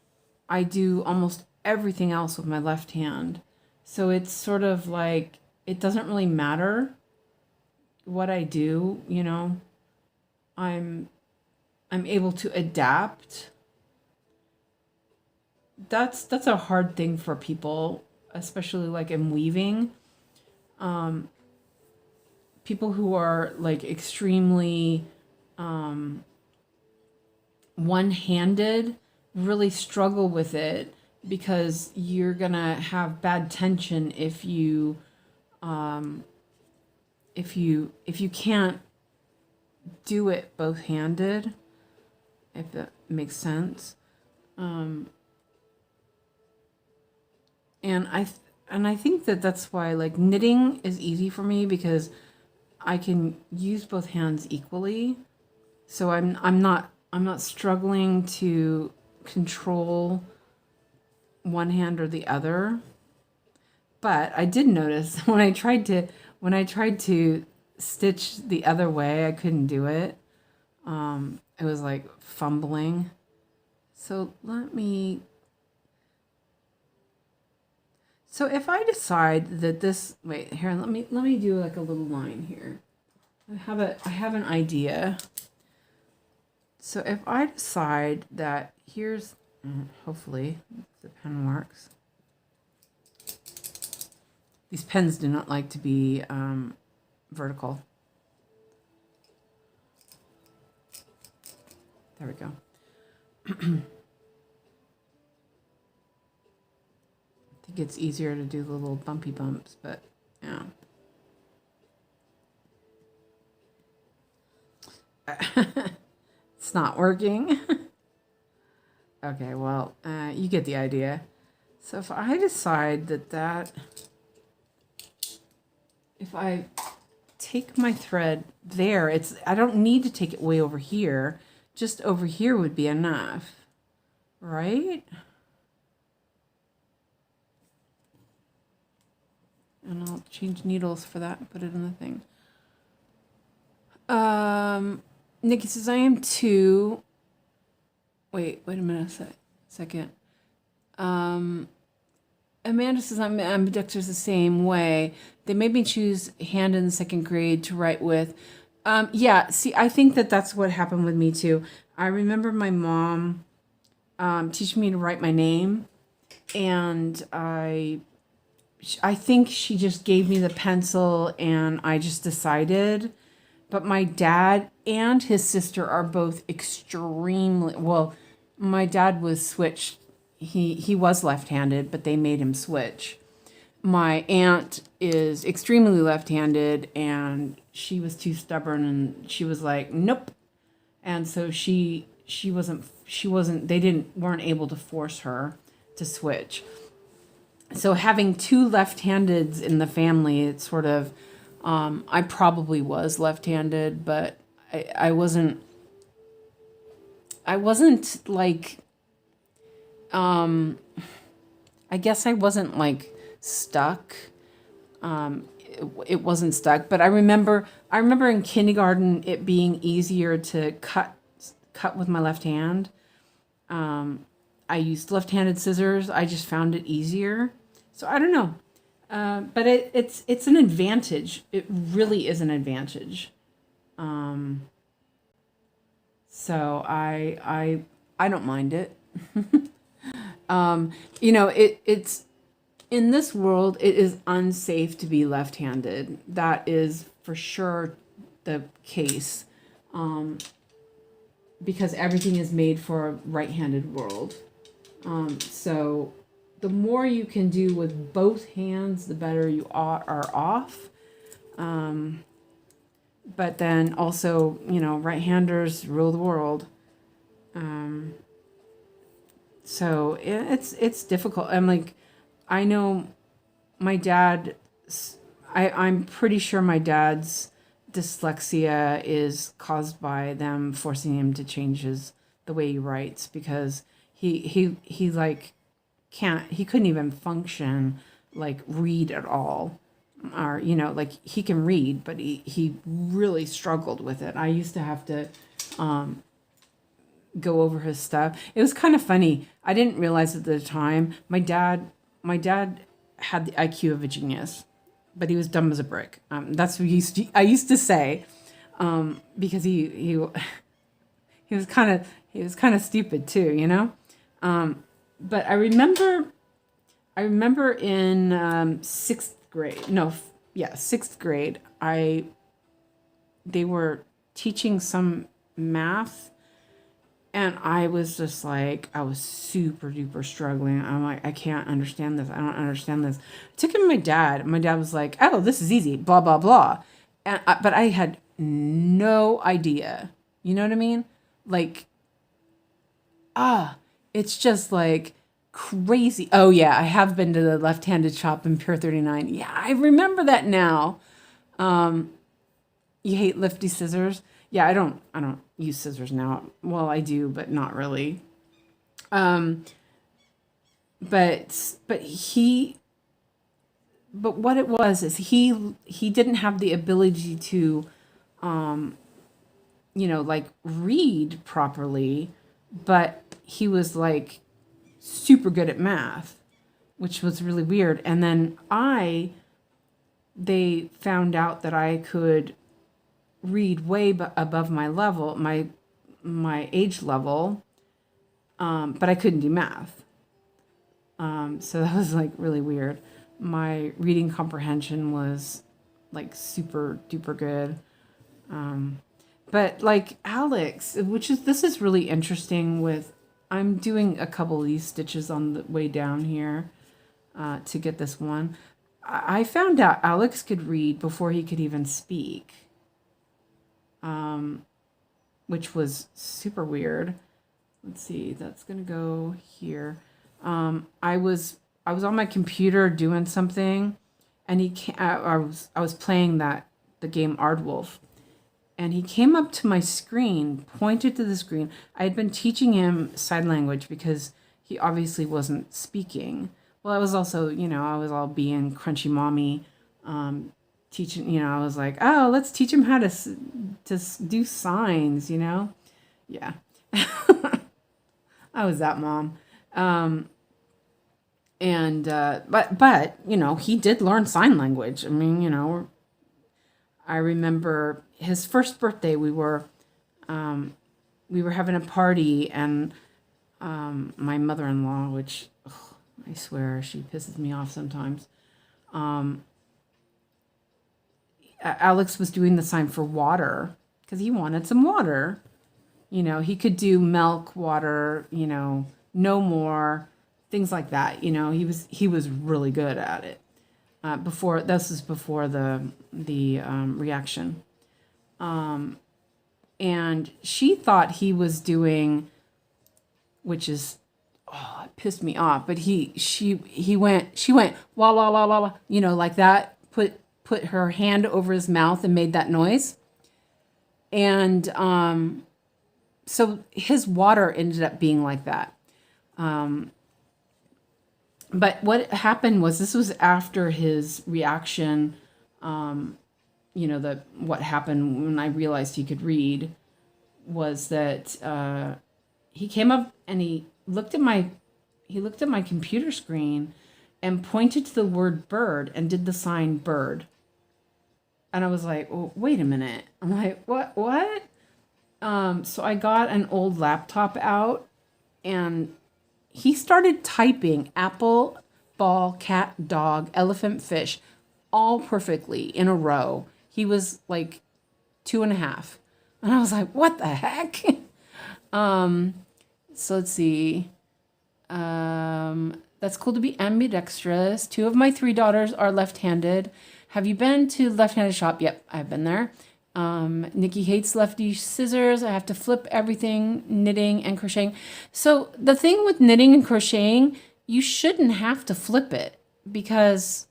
I do almost everything else with my left hand. So it's sort of like it doesn't really matter what I do, you know. I'm able to adapt. That's a hard thing for people, especially like in weaving. People who are like extremely one-handed really struggle with it because you're gonna have bad tension if you can't do it both-handed, if that makes sense. And I think that's why like knitting is easy for me because I can use both hands equally. So I'm not struggling to control one hand or the other. But I did notice when I tried to stitch the other way, I couldn't do it. It was like fumbling. So so if I decide that this, wait, here, let me do like a little line here. I have an idea. So if I decide that here's, hopefully the pen works. These pens do not like to be vertical. There we go. I think it's easier to do the little bumpy bumps, but yeah. It's not working. Okay, well, you get the idea. So if I decide if I take my thread there, I don't need to take it way over here. Just over here would be enough, right? And I'll change needles for that and put it in the thing. Nikki says, I am 2. Wait a minute a second. Amanda says, I'm ambidextrous the same way. They made me choose hand in the 2nd grade to write with. Yeah, see, I think that's what happened with me too. I remember my mom teaching me to write my name, and I think she just gave me the pencil and I just decided. But my dad and his sister are both extremely, well, my dad was switched. He was left-handed, but they made him switch. My aunt is extremely left-handed and she was too stubborn and she was like, nope. And so she wasn't, they weren't able to force her to switch. So having 2 left-handeds in the family, it's sort of, I probably was left-handed, but I wasn't like, I guess I wasn't like stuck. It wasn't stuck, but I remember in kindergarten it being easier to cut with my left hand. I used left-handed scissors. I just found it easier. So I don't know. But it's an advantage. It really is an advantage. Um, so I don't mind it. It's in this world, it is unsafe to be left-handed. That is for sure the case, because everything is made for a right-handed world. So the more you can do with both hands, the better you are off. But then also, right-handers rule the world. So it's difficult. I know my dad, I'm pretty sure my dad's dyslexia is caused by them forcing him to change the way he writes, because he like he couldn't even function, like read at all. Or, like he can read, but he really struggled with it. I used to have to go over his stuff. It was kind of funny. I didn't realize at the time. My dad had the IQ of a genius, but he was dumb as a brick. That's what I used to say, because he was kind of stupid too, But I remember in sixth grade, they were teaching some math. And I was just like, I was super duper struggling. I'm like, I can't understand this. I don't understand this. I took it to my dad. My dad was like, oh, this is easy, blah, blah, blah. But I had no idea. You know what I mean? Like, it's just like crazy. Oh, yeah, I have been to the left-handed shop in Pier 39. Yeah, I remember that now. You hate lifty scissors? Yeah, I don't use scissors now. Well, I do, but not really. But what it was is he didn't have the ability to, like read properly, but he was like super good at math, which was really weird. And then they found out that I could read way above my level, my age level, but I couldn't do math. So that was like really weird. My reading comprehension was like super duper good. But like Alex, this is really interesting. I'm doing a couple of these stitches on the way down here to get this one. I found out Alex could read before he could even speak. Which was super weird. Let's see, that's gonna go here. I was on my computer doing something, and I was playing the game Aardwolf, and he came up to my screen, pointed to the screen. I had been teaching him sign language because he obviously wasn't speaking. Well, I was also, I was all being crunchy mommy, teaching, I was like, oh, let's teach him how to do signs, Yeah. I was that mom. But he did learn sign language. I mean, I remember his first birthday, we were having a party, and my mother-in-law, which I swear she pisses me off sometimes, Alex was doing the sign for water because he wanted some water. He could do milk, water, no more, things like that. He was really good at it. Before the reaction. And she thought he was doing, which is, it pissed me off, but she went wah la la la la, like that, put her hand over his mouth and made that noise. And so his water ended up being like that. But what happened was, this was after his reaction, what happened when I realized he could read was that he came up and he looked at my computer screen, and pointed to the word bird and did the sign bird. And I was like, oh, wait a minute. I'm like, what? So I got an old laptop out, and he started typing apple, ball, cat, dog, elephant, fish, all perfectly in a row. He was like 2.5. And I was like, what the heck? So let's see. That's cool to be ambidextrous. 2 of my 3 daughters are left-handed. Have you been to left-handed shop? Yep, I've been there. Nikki hates lefty scissors. I have to flip everything, knitting and crocheting. So the thing with knitting and crocheting, you shouldn't have to flip it because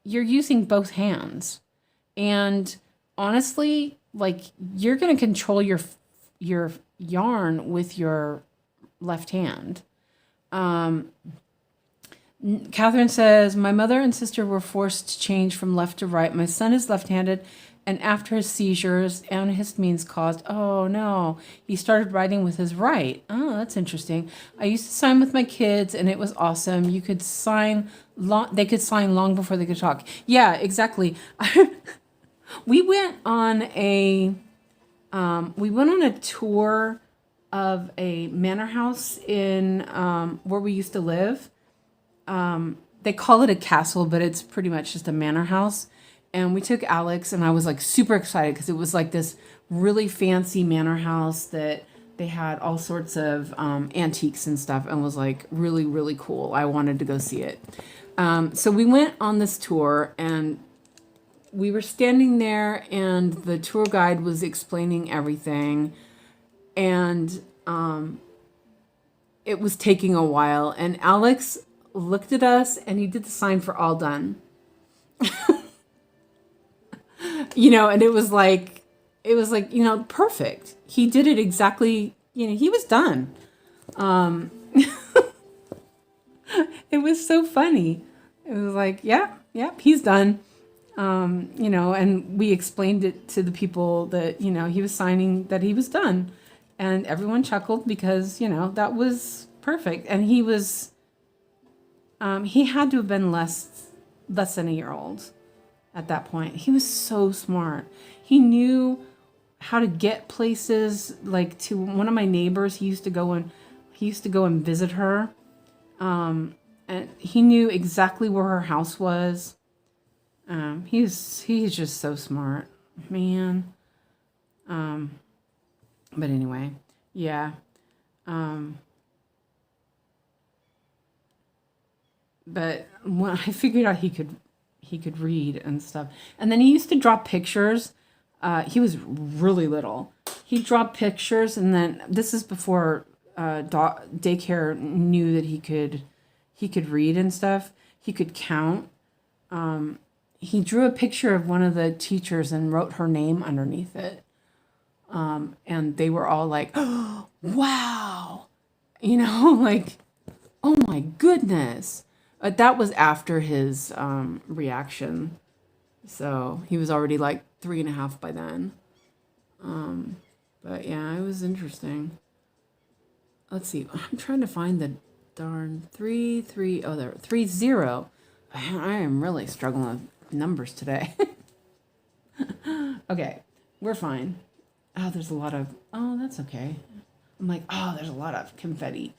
you're using both hands. And honestly, like, you're going to control your yarn with your left hand. Catherine says, my mother and sister were forced to change from left to right. My son is left-handed, and after his seizures, antihistamines caused, oh no, he started writing with his right. Oh, that's interesting. I used to sign with my kids, and it was awesome. You could sign, they could sign long before they could talk. Yeah, exactly. We went on a tour of a manor house in where we used to live. They call it a castle, but it's pretty much just a manor house. And we took Alex, and I was like super excited because it was like this really fancy manor house that they had all sorts of antiques and stuff, and was like really, really cool. I wanted to go see it. So we went on this tour, and we were standing there, and the tour guide was explaining everything, and it was taking a while, and Alex looked at us, and he did the sign for all done. And it was like, perfect. He did it exactly, he was done. It was so funny. It was like, yep, he's done. And we explained it to the people that, he was signing that he was done. And everyone chuckled because, that was perfect. And he was, he had to have been less than a year old at that point. He was so smart. He knew how to get places, like to one of my neighbors. He used to go and visit her. And he knew exactly where her house was. He's just so smart, man. But anyway, yeah. But when I figured out he could read and stuff, and then he used to draw pictures. He was really little. He drew pictures, and then this is before daycare knew that he could read and stuff. He could count. He drew a picture of one of the teachers and wrote her name underneath it. And they were all like, oh, wow, like, oh my goodness. But that was after his reaction. So he was already like 3.5 by then. But yeah, it was interesting. Let's see. I'm trying to find the darn 3. Oh, there, 30. I am really struggling with numbers today. Okay, we're fine. Oh, there's a lot of, that's okay. I'm like, there's a lot of confetti.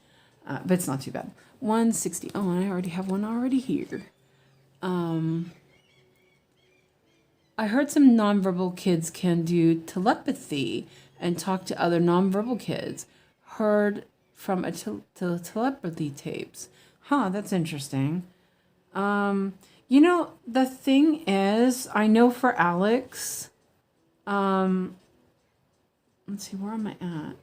But it's not too bad. 160. Oh, and I already have one already here. I heard some nonverbal kids can do telepathy and talk to other nonverbal kids. Heard from a telepathy tapes. That's interesting. The thing is, I know for Alex, let's see, where am I at?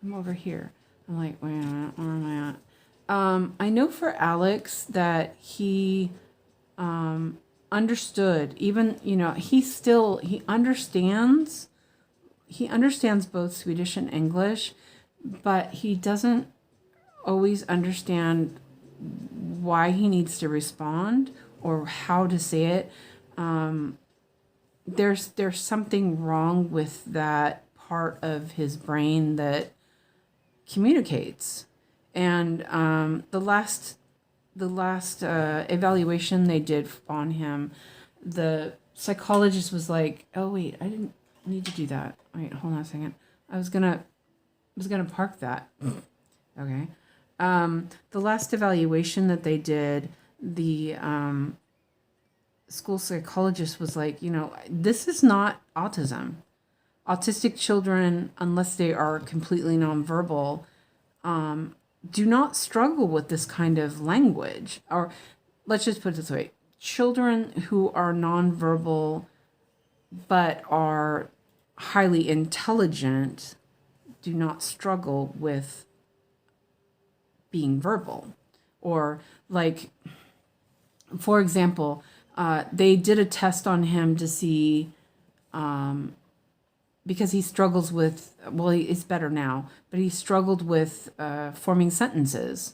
I'm over here. I'm like, wait a minute, where am I at? I know for Alex that he understood, even, he understands both Swedish and English, but he doesn't always understand why he needs to respond or how to say it. There's something wrong with that part of his brain that communicates. And the last evaluation they did on him, the psychologist was like, "Oh wait, I didn't need to do that. Wait, hold on a second. I was gonna park that." Okay. The last evaluation that they did, the school psychologist was like, this is not autism. Autistic children, unless they are completely nonverbal, do not struggle with this kind of language. Or let's just put it this way. Children who are nonverbal but are highly intelligent do not struggle with being verbal. Or like, for example, they did a test on him to see, because he struggles with, well, he's better now, but he struggled with forming sentences.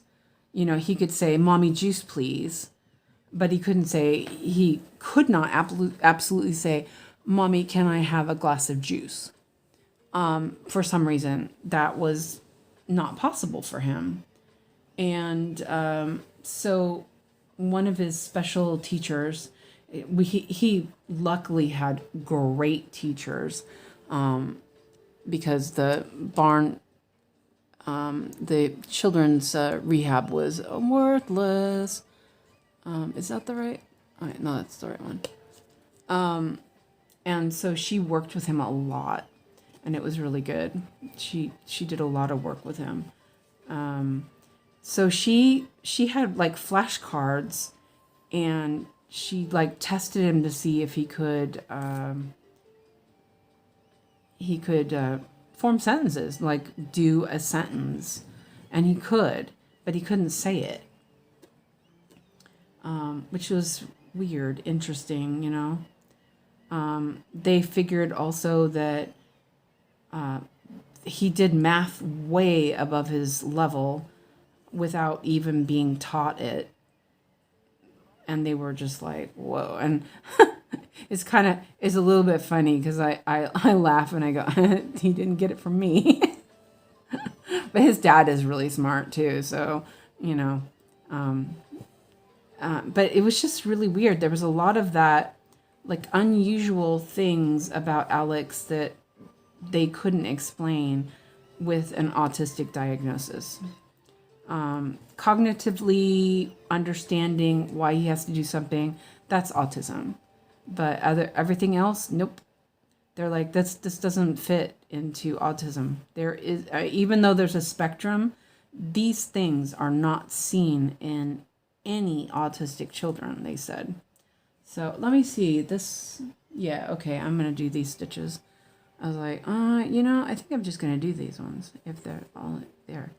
He could say, "Mommy, juice, please." But he could not absolutely say, "Mommy, can I have a glass of juice?" For some reason, that was not possible for him. And so one of his special teachers, he luckily had great teachers, because the children's rehab was worthless. Is that the right? No, that's the right one. And so she worked with him a lot, and it was really good. She did a lot of work with him. So she had like flashcards, and she like tested him to see if he could form sentences, like do a sentence, and he could, but he couldn't say it, which was weird, interesting, They figured also that he did math way above his level without even being taught it. And they were just like, whoa. And it's a little bit funny because I laugh and I go, he didn't get it from me. But his dad is really smart too. So, but it was just really weird. There was a lot of that, like unusual things about Alex that they couldn't explain with an autistic diagnosis. Cognitively understanding why he has to do something, that's autism. But everything else, nope. They're like, this doesn't fit into autism. There is, even though there's a spectrum, these things are not seen in any autistic children, they said. So let me see this. Yeah, okay, I'm going to do these stitches. I was like, I think I'm just going to do these ones if they're all there.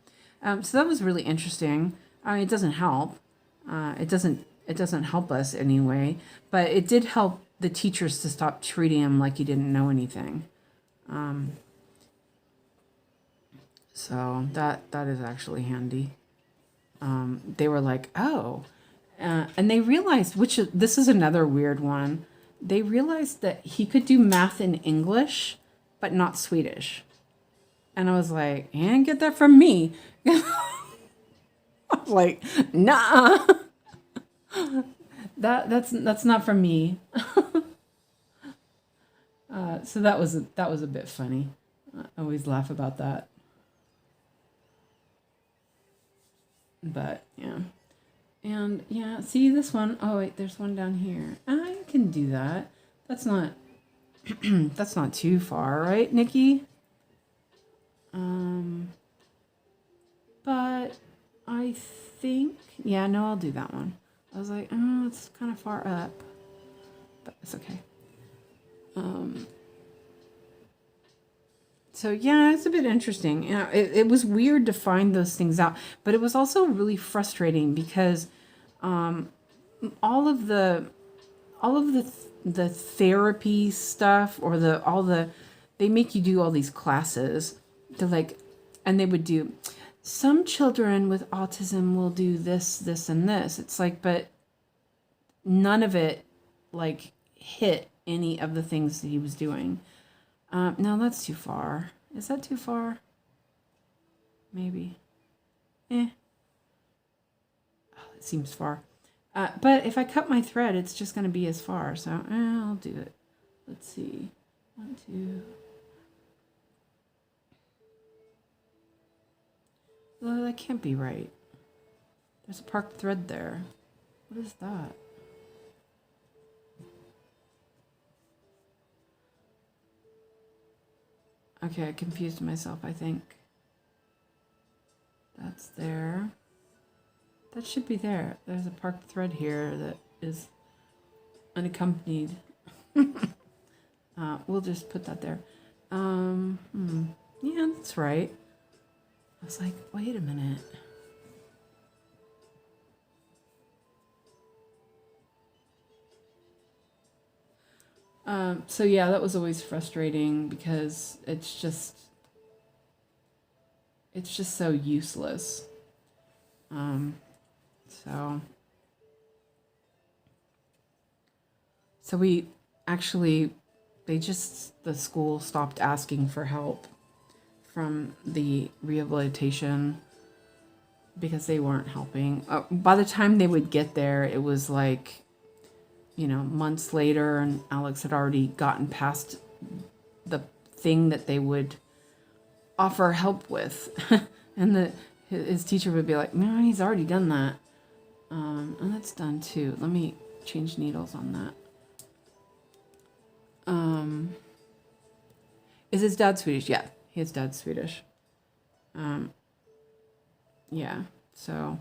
So that was really interesting. It doesn't help. It doesn't help us anyway, but it did help the teachers to stop treating him like he didn't know anything. So that is actually handy. They were like, oh, and they realized, this is another weird one. They realized that he could do math in English, but not Swedish. And I was like, you didn't get that from me. I was like, nah, that's not from me. So that was a bit funny. I always laugh about that. But yeah, and yeah, see this one. Oh wait, there's one down here. I can do that. That's not that's not too far, right, Nikki? But I think, yeah, no, I'll do that one. I was like, oh, it's kind of far up, but it's okay. So yeah, it's a bit interesting. It was weird to find those things out, but it was also really frustrating because all of the therapy stuff, or they make you do all these classes. They're like, and they would do, some children with autism will do this, this, and this. It's like, but none of it like hit any of the things that he was doing. No, that's too far. Is that too far? Maybe. Oh, it seems far. But if I cut my thread, it's just going to be as far. So I'll do it. Let's see. 1, 2. Well, that can't be right. There's a parked thread there. What is that? Okay, I confused myself, I think. That's there. That should be there. There's a parked thread here that is unaccompanied. We'll just put that there. Yeah, that's right. I was like, wait a minute. So yeah, that was always frustrating because it's just so useless. So we actually, the school stopped asking for help from the rehabilitation because they weren't helping. By the time they would get there, it was like, months later, and Alex had already gotten past the thing that they would offer help with. And his teacher would be like, no, he's already done that. And that's done too. Let me change needles on that. Is his dad Swedish? Yeah, his dad's Swedish. Yeah, so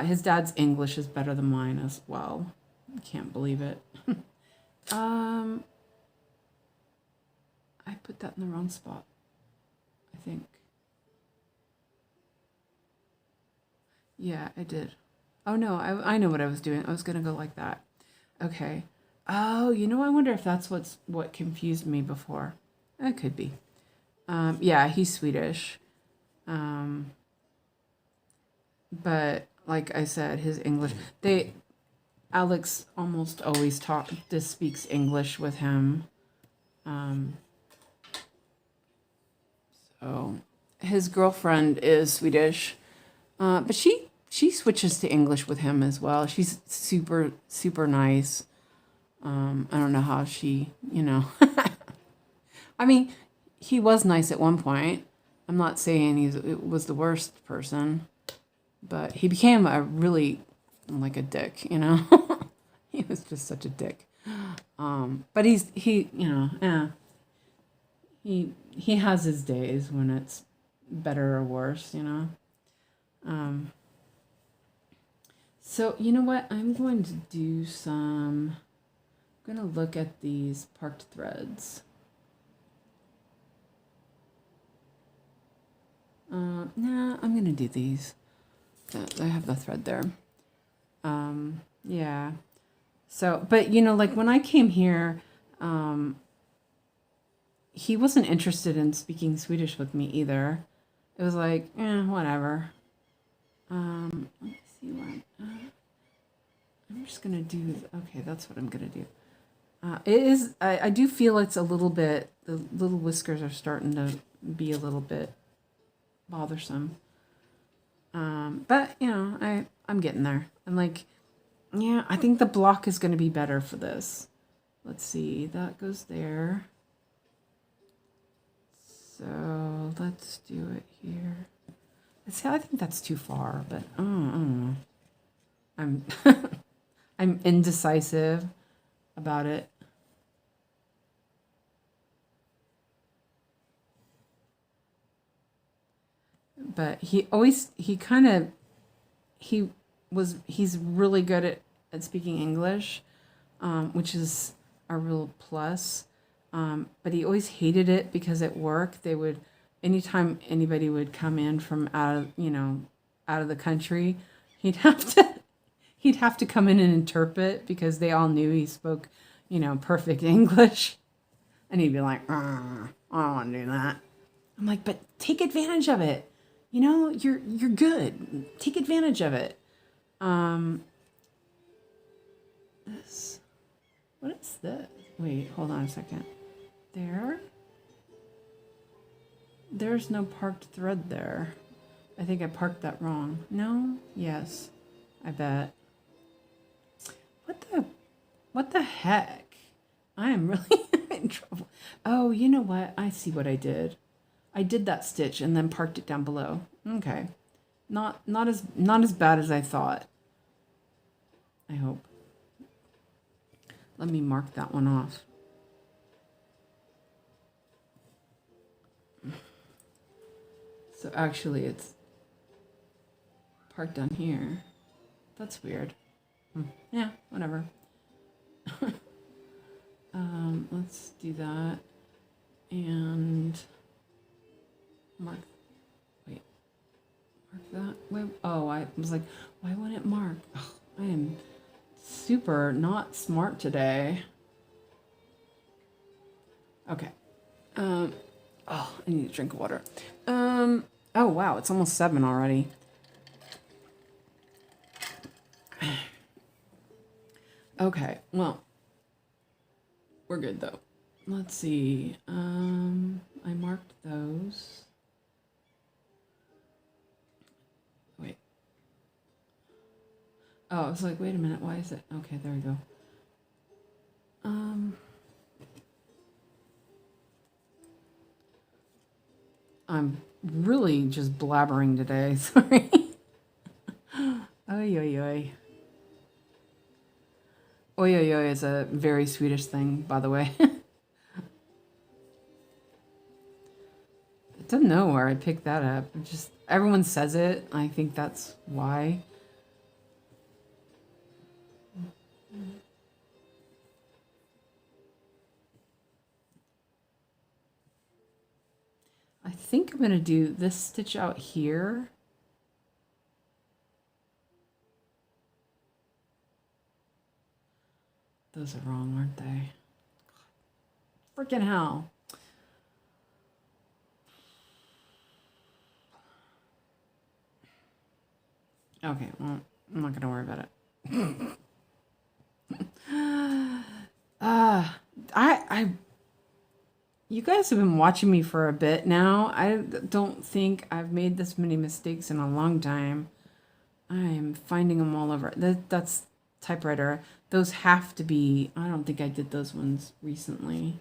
his dad's English is better than mine as well. I can't believe it. I put that in the wrong spot, I think. Yeah, I did. Oh no, I know what I was doing. I was gonna go like that. Okay. Oh, I wonder if that's what confused me before. It could be. Yeah, he's Swedish. But like I said, his English, Alex almost always speaks English with him. So his girlfriend is Swedish, but she switches to English with him as well. She's super, super nice. I don't know how she, I mean, he was nice at one point. I'm not saying he was the worst person, but he became a really, like a dick, He was just such a dick. But he has his days when it's better or worse, So you know what? I'm going to do I'm going to look at these parked threads. Nah, I'm going to do these. I have the thread there. Yeah. So, but like when I came here, he wasn't interested in speaking Swedish with me either. It was like, whatever. Let me see what I'm just gonna do. Okay, that's what I'm gonna do. It is. I do feel it's a little bit. The little whiskers are starting to be a little bit bothersome. But I'm getting there. I'm like, yeah, I think the block is going to be better for this. Let's see, that goes there. So let's do it here. See, I think that's too far, but I don't know. I'm indecisive about it. But he's really good at speaking English, which is a real plus. But he always hated it because at work anytime anybody would come in from out of the country, he'd have to come in and interpret because they all knew he spoke, perfect English. And he'd be like, I don't want to do that. I'm like, but take advantage of it. You're good. Take advantage of it. What is this? Wait, hold on a second. There's no parked thread there. I think I parked that wrong. No? Yes. I bet. What the heck? I am really in trouble. Oh, you know what? I see what I did. I did that stitch and then parked it down below. Okay. Not as bad as I thought. I hope. Let me mark that one off. So actually it's parked down here. That's weird. Yeah, whatever. Let's do that. And mark that. Wait, oh, I was like, why wouldn't it mark? Oh, I am super not smart today. Okay. Oh, I need a drink of water. Oh wow, it's almost 7 already. Okay, well, we're good though. Let's see. I marked those. Wait. Oh, I was like, wait a minute, why is it? Okay, there we go. I'm really just blabbering today, sorry. Oy, oy, oy. Oy, oy, oy is a very Swedish thing, by the way. I don't know where I picked that up. Just everyone says it. I think that's why. I think I'm going to do this stitch out here. Those are wrong, aren't they? Freaking hell. Okay, well, I'm not going to worry about it. You guys have been watching me for a bit now. I don't think I've made this many mistakes in a long time. I am finding them all over. That's typewriter. Those have to be, I don't think I did those ones recently.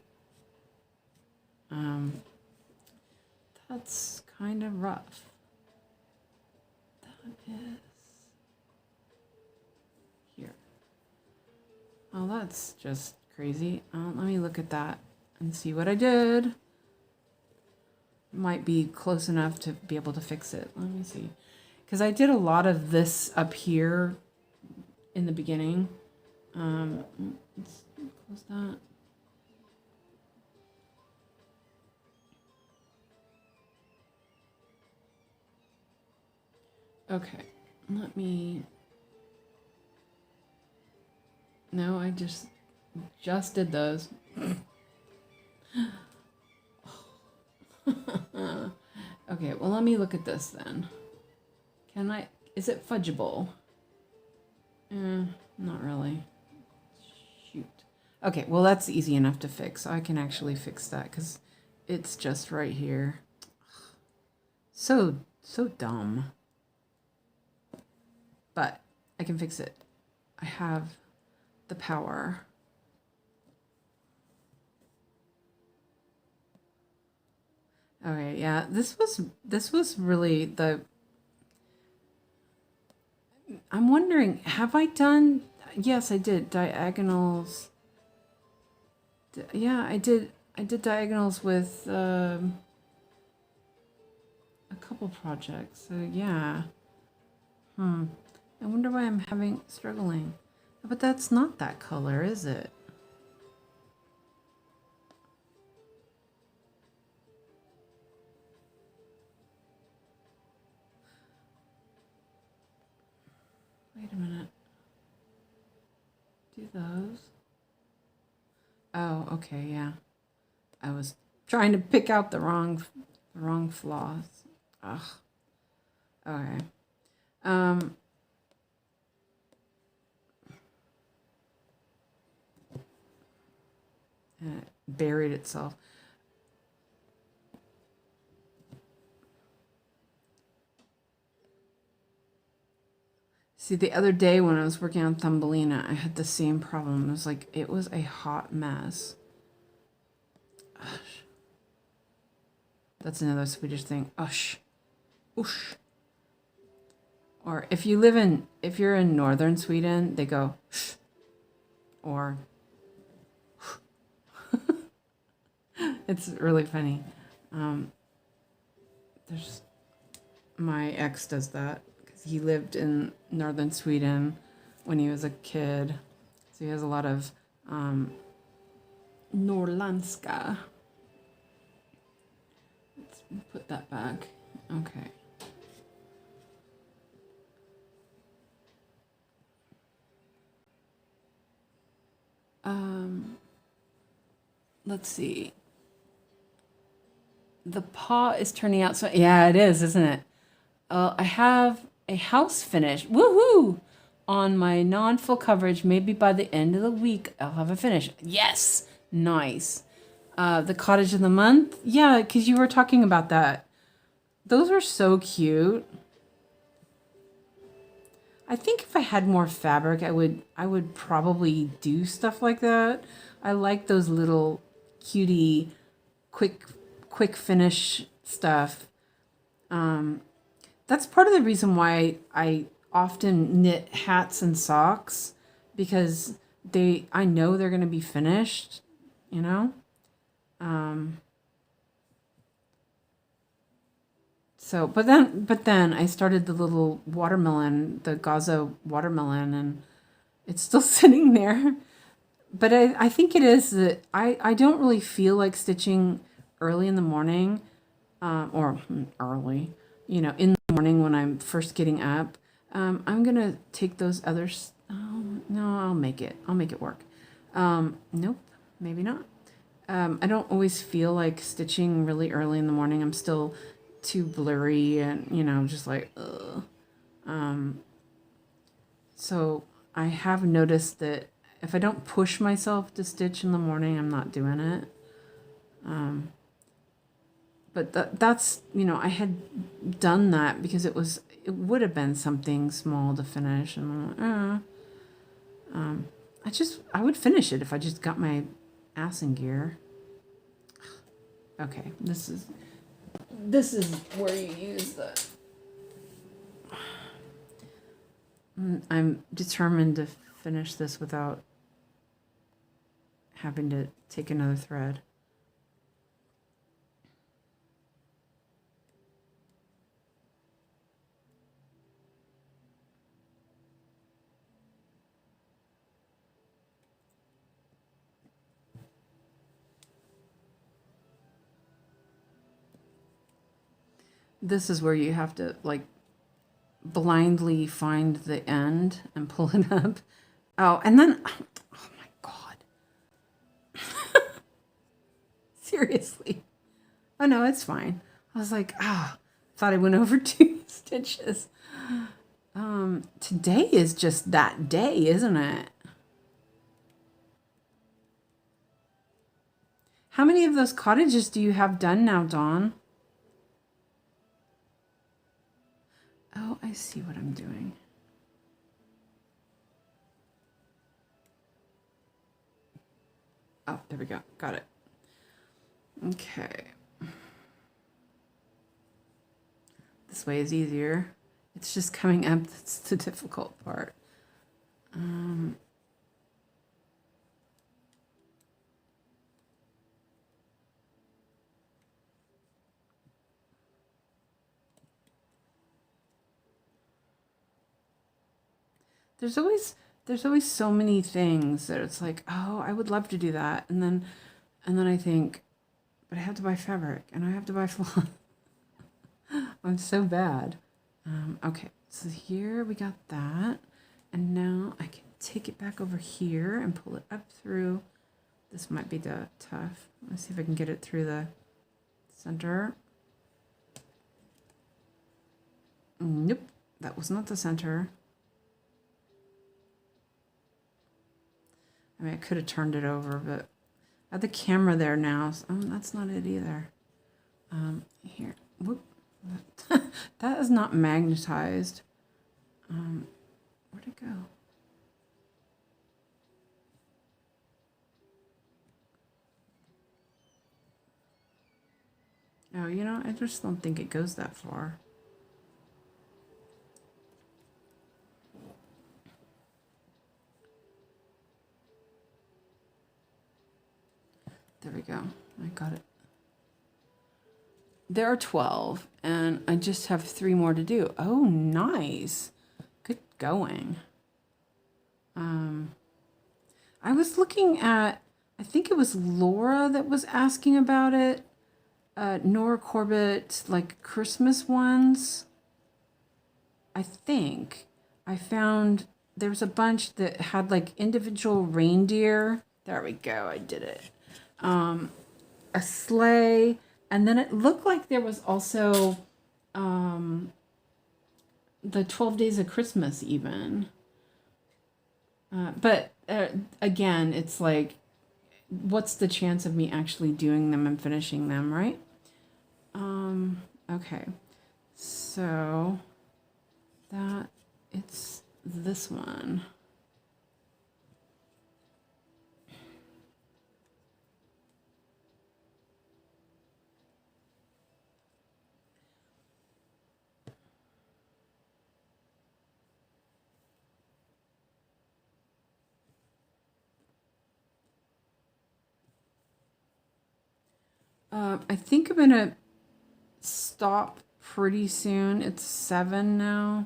That's kind of rough. That is here. Oh, that's just crazy. Let me look at that and see what I did. Might be close enough to be able to fix it. Let me see. Because I did a lot of this up here in the beginning. Let's close that. Okay, let me... No, I just did those. Okay, well, let me look at this then. Can I... Is it fudgeable? Not really. Shoot. Okay, well, that's easy enough to fix. I can actually fix that because it's just right here. So dumb. But I can fix it. I have the power. Okay, yeah, this was really the... I'm wondering, have I done... Yes, I did diagonals. Yeah, I did diagonals with a couple projects. So yeah. I wonder why I'm struggling. But that's not that color, is it? Wait a minute. Do those. Oh, okay, yeah. I was trying to pick out the wrong flaws. Ugh. Okay. And it buried itself. See, the other day when I was working on Thumbelina, I had the same problem. It was like, it was a hot mess. Ush. That's another Swedish thing. Ush. Ush. Or if you're in northern Sweden, they go shh. Or it's really funny. There's my ex does that because he lived in northern Sweden when he was a kid, so he has a lot of norrländska. Let's put that back. Okay. Let's see. The paw is turning out so, yeah, it is, isn't it? I have a house finish, woohoo, on my non-full coverage. Maybe by the end of the week, I'll have a finish. Yes, nice. The cottage of the month, yeah, because you were talking about that. Those are so cute. I think if I had more fabric, I would probably do stuff like that. I like those little cutie, quick finish stuff. That's part of the reason why I often knit hats and socks, because I know they're going to be finished, you know. So, but then I started the little watermelon, the 𝐂𝐚𝐭 watermelon, and it's still sitting there. But I think it is that I don't really feel like stitching early in the morning, or early, you know, in the morning when I'm first getting up. I'm going to take those others. Oh, no, I'll make it work. Nope, maybe not. I don't always feel like stitching really early in the morning. I'm still too blurry and, you know, just like, ugh. So I have noticed that if I don't push myself to stitch in the morning, I'm not doing it. But that's, you know, I had done that because it would have been something small to finish, and I'm like, I would finish it if I just got my ass in gear. Okay, this is where you use the. I'm determined to finish this without having to take another thread. This is where you have to like blindly find the end and pull it up. Oh, and then, oh my God. Seriously. Oh no, it's fine. I was like, thought I went over 2 stitches. Today is just that day, isn't it? How many of those cottages do you have done now, Dawn? Oh, I see what I'm doing. Oh, there we go. Got it. Okay. This way is easier. It's just coming up that's the difficult part. There's always so many things that it's like, oh, I would love to do that, and then I think, but I have to buy fabric and I have to buy floss. I'm so bad. Okay, so here we got that, and now I can take it back over here and pull it up through. This might be tough. Let's see if I can get it through the center. Nope, that was not the center. I mean, I could have turned it over, but I have the camera there now. So, that's not it either. Here, whoop. That is not magnetized. just don't think it goes that far. There we go. I got it. There are 12, and I just have 3 more to do. Oh, nice. Good going. I was looking at, I think it was Laura that was asking about it. Nora Corbett, like Christmas ones. I think I found there was a bunch that had like individual reindeer. There we go. I did it. A sleigh. And then it looked like there was also the 12 Days of Christmas even. But again, it's like, what's the chance of me actually doing them and finishing them, right? Okay. So that, it's this one. I think I'm gonna stop pretty soon. It's 7 now.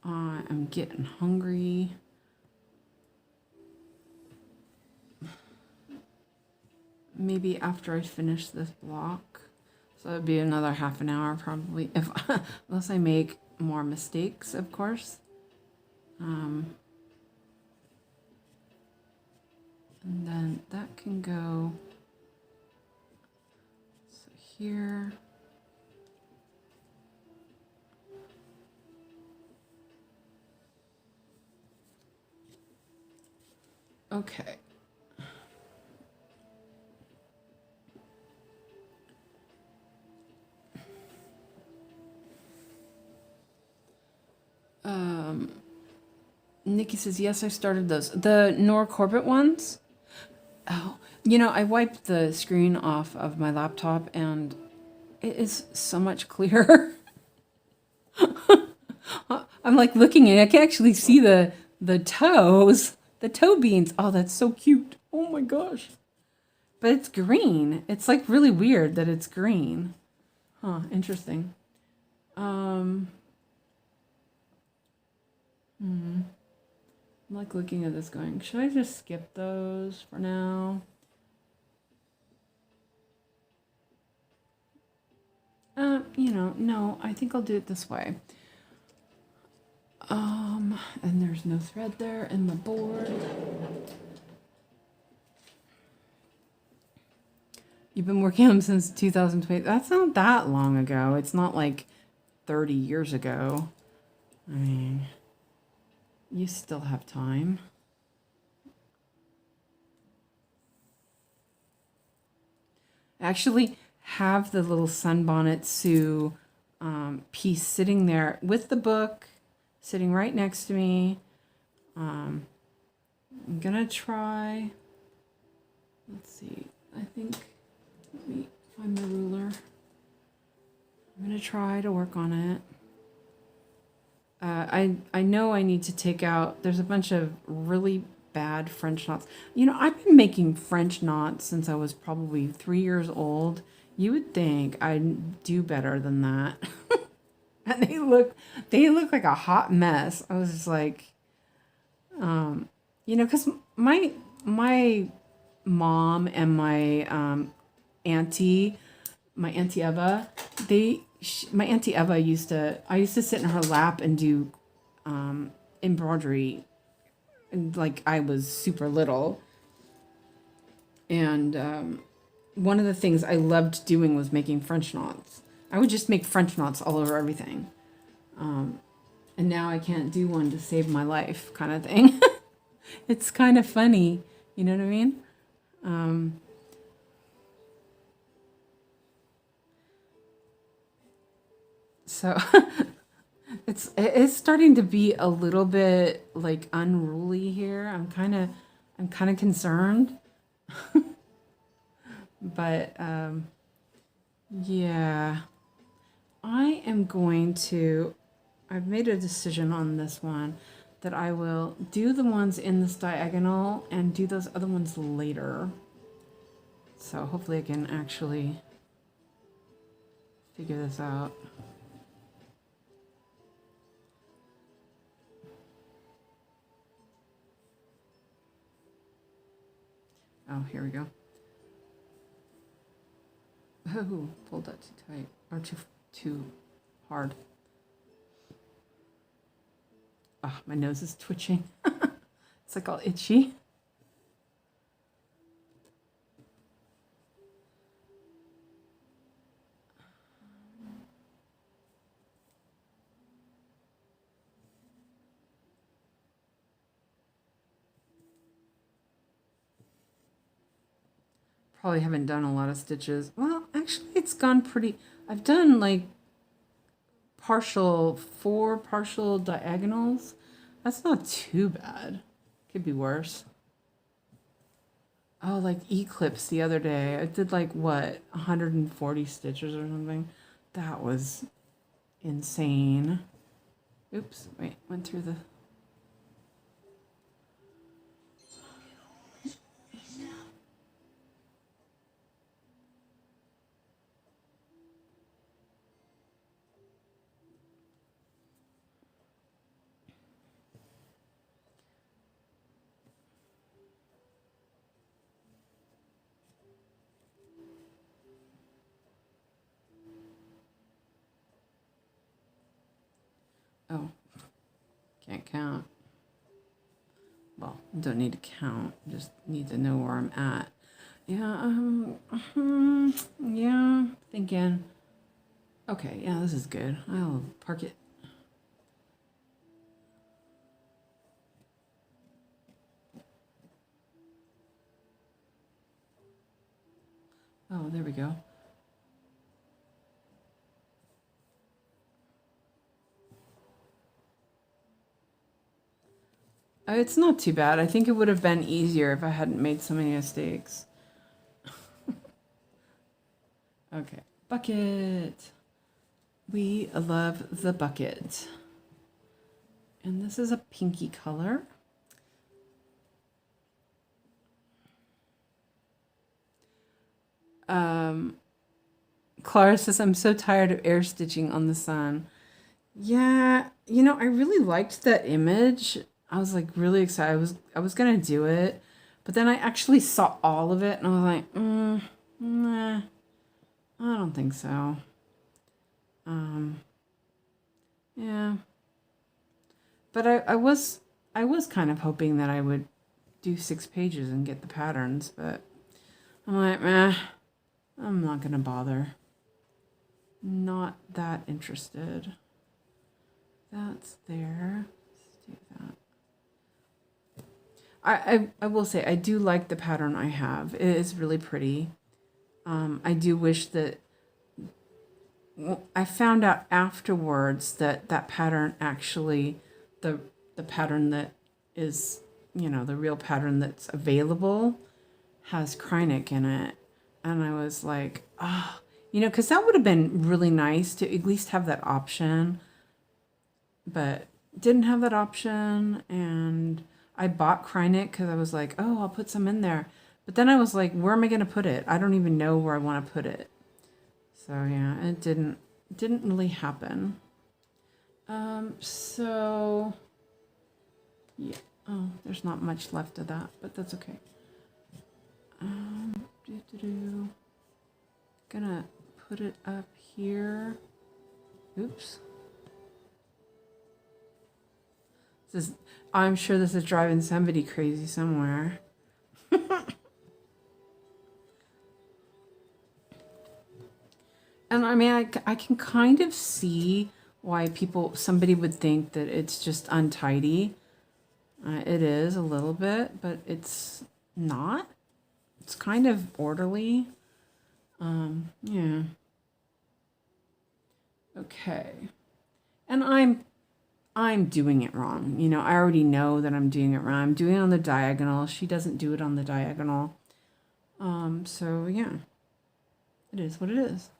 I'm getting hungry. Maybe after I finish this block. So it'd be another half an hour probably, if unless I make more mistakes, of course. And then that can go here. Okay. Nikki says, yes, I started those. The Nora Corbett ones. Oh, you know, I wiped the screen off of my laptop and it is so much clearer. I'm like looking and I can actually see the toes, the toe beans. Oh, that's so cute. Oh my gosh. But it's green. It's like really weird that it's green. Huh, interesting. I'm like looking at this going, should I just skip those for now? You know, no, I think I'll do it this way. And there's no thread there in the board. You've been working on them since 2020. That's not that long ago. It's not like 30 years ago. I mean, you still have time. Actually, have the little Sunbonnet Sue piece sitting there with the book, sitting right next to me. I'm gonna try. Let's see. I think, let me find my ruler. I'm gonna try to work on it. I know I need to take out, there's a bunch of really bad French knots. You know, I've been making French knots since I was probably 3 years old. You would think I'd do better than that. And they look like a hot mess. I was just like, you know, because my mom and my auntie, my Auntie Eva, my Auntie Eva I used to sit in her lap and do embroidery, like I was super little. And one of the things I loved doing was making French knots. I would just make French knots all over everything. And now I can't do one to save my life, kind of thing. It's kind of funny, you know what I mean? So it's starting to be a little bit like unruly here. I'm kind of concerned. But yeah. am going to, I've made a decision on this one that I will do the ones in this diagonal and do those other ones later. So hopefully I can actually figure this out. Oh, here we go. Oh, pulled that too tight or too hard. Oh, my nose is twitching. It's like all itchy. Probably haven't done a lot of stitches. Well, actually it's gone pretty, I've done like four partial diagonals. That's not too bad. Could be worse. Oh, like eclipse the other day. I did like what, 140 stitches or something. That was insane. Oops, wait, went through the... Oh, can't count. Well, don't need to count, just need to know where I'm at. Yeah, yeah, thinking. Okay, yeah, this is good. I'll park it. Oh, there we go. It's not too bad. I think it would have been easier if I hadn't made so many mistakes. Okay, bucket. We love the bucket. And this is a pinky color. Clara says, I'm so tired of air stitching on the sun. Yeah, you know, I really liked that image. I was like really excited. I was gonna do it, but then I actually saw all of it and I was like, nah, I don't think so. Yeah, but I was kind of hoping that I would do 6 pages and get the patterns, but I'm like, meh, I'm not gonna bother. Not that interested. That's there. Let's do that. I will say I do like the pattern I have. It is really pretty. I do wish that I found out afterwards that that pattern actually, the pattern that is, you know, the real pattern that's available has 𝐂𝐚𝐭 in it. And I was like, oh, you know, because that would have been really nice to at least have that option. But didn't have that option, and I bought 𝐂𝐚𝐿 because I was like, oh, I'll put some in there. But then I was like, where am I going to put it? I don't even know where I want to put it. So yeah, it didn't really happen. So yeah, oh, there's not much left of that, but that's okay. Gonna put it up here. Oops. I'm sure this is driving somebody crazy somewhere. And I mean, I can kind of see why somebody would think that it's just untidy. It is a little bit, but it's not. It's kind of orderly. Yeah. Okay. And I'm doing it wrong. You know, I already know that I'm doing it wrong. I'm doing it on the diagonal. She doesn't do it on the diagonal. So yeah, it is what it is.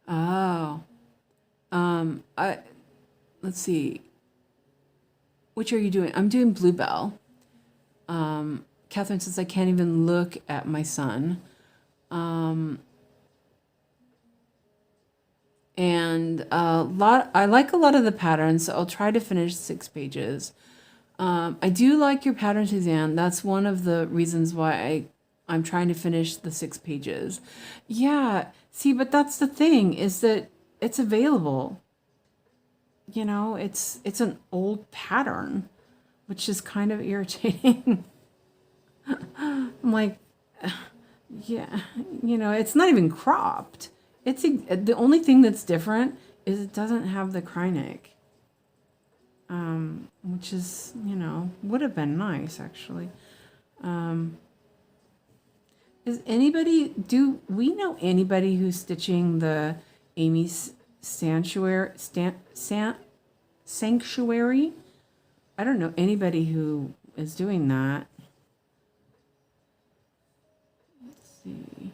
Oh. I let's see. Which are you doing? I'm doing Bluebell. Catherine says I can't even look at my son. And I like a lot of the patterns, so I'll try to finish 6 pages. I do like your pattern, Suzanne. That's one of the reasons why I'm trying to finish the 6 pages. Yeah, see, but that's the thing, is that it's available. You know, it's an old pattern, which is kind of irritating. I'm like, yeah, you know, it's not even cropped. It's the only thing that's different is it doesn't have the 𝐂𝐚𝐭, which is, you know, would have been nice actually. Is anybody, do we know anybody who's stitching the Amy's sanctuary? I don't know anybody who is doing that. Let's see.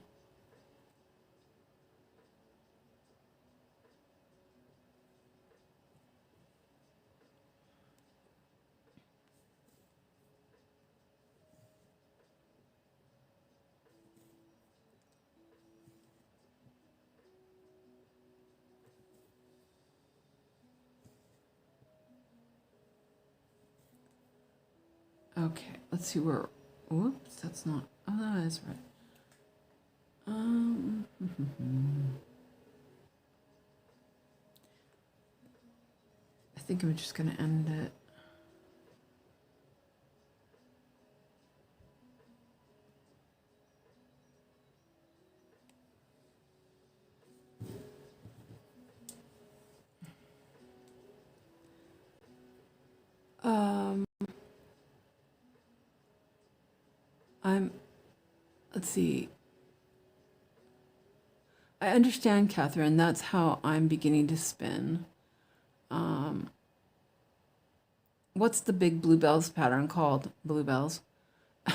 Okay, let's see where. Whoops, that's not. Oh, that is right. I think I'm just gonna end it. Let's see. I understand, Catherine. That's how I'm beginning to spin. What's the big bluebells pattern called? Bluebells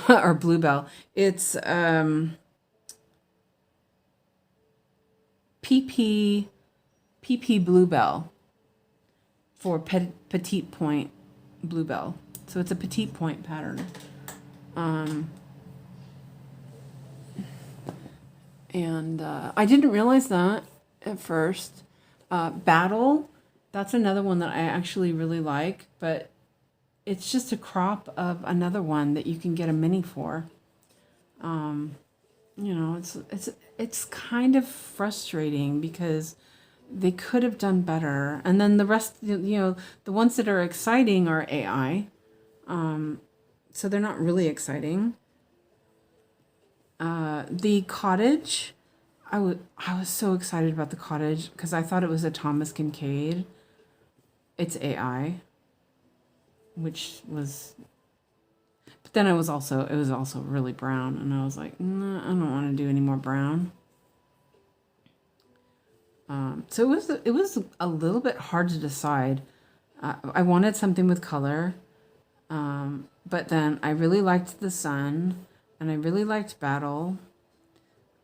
or bluebell? It's PP bluebell for petite point bluebell. So it's a petite point pattern. And I didn't realize that at first. Battle, that's another one that I actually really like, but it's just a crop of another one that you can get a mini for. You know, it's kind of frustrating because they could have done better. And then the rest, you know, the ones that are exciting are AI. So they're not really exciting. The cottage, I was so excited about the cottage because I thought it was a Thomas Kincaid. It's AI, which was, but then it was also really brown, and I was like, no, I don't want to do any more brown. So it was a little bit hard to decide. I wanted something with color, but then I really liked the sun, and I really liked battle.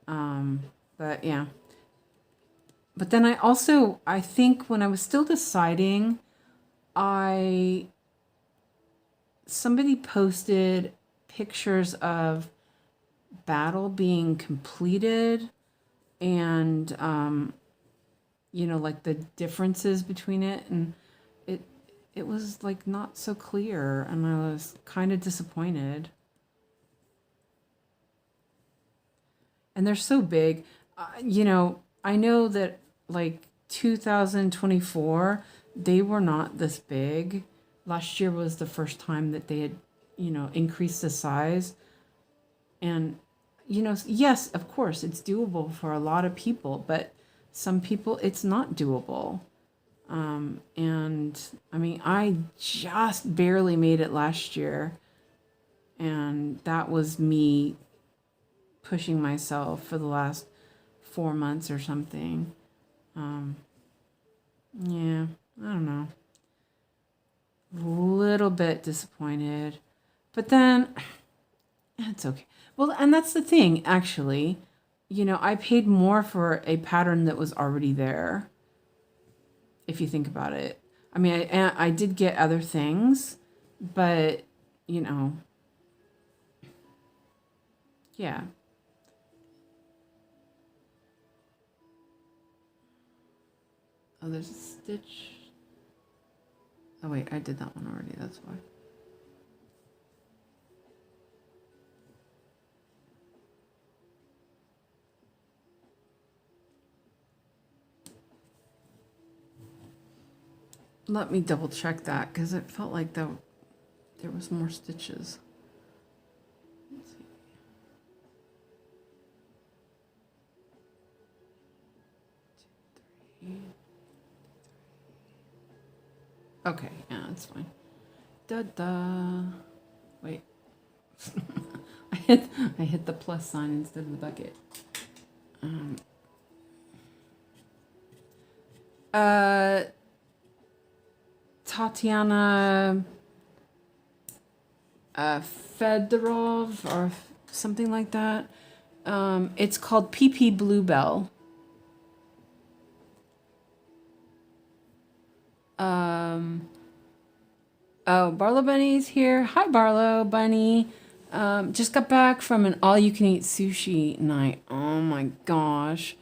But yeah. But then I think when I was still deciding, somebody posted pictures of battle being completed and, you know, like the differences between it. And it was like not so clear, and I was kind of disappointed. And they're so big. You know, I know that like 2024, they were not this big. Last year was the first time that they had, you know, increased the size. And, you know, yes, of course, it's doable for a lot of people, but some people it's not doable. And I mean, I just barely made it last year, and that was me pushing myself for the last 4 months or something. Yeah, I don't know. A little bit disappointed, but then it's okay. Well, and that's the thing, actually. you know, I paid more for a pattern that was already there, if you think about it. I mean, I did get other things, but, you know, yeah. Oh, there's a stitch. Oh, wait, I did that one already. That's why. Let me double check that because it felt like there was more stitches. Let's see. Two, three. Okay, yeah, that's fine. Da-da. Wait. I hit the plus sign instead of the bucket. Tatiana Fedorov or something like that. It's called PP Bluebell. Oh, Barlow Bunny's here. Hi, Barlow Bunny. Just got back from an all-you-can-eat sushi night. Oh my gosh.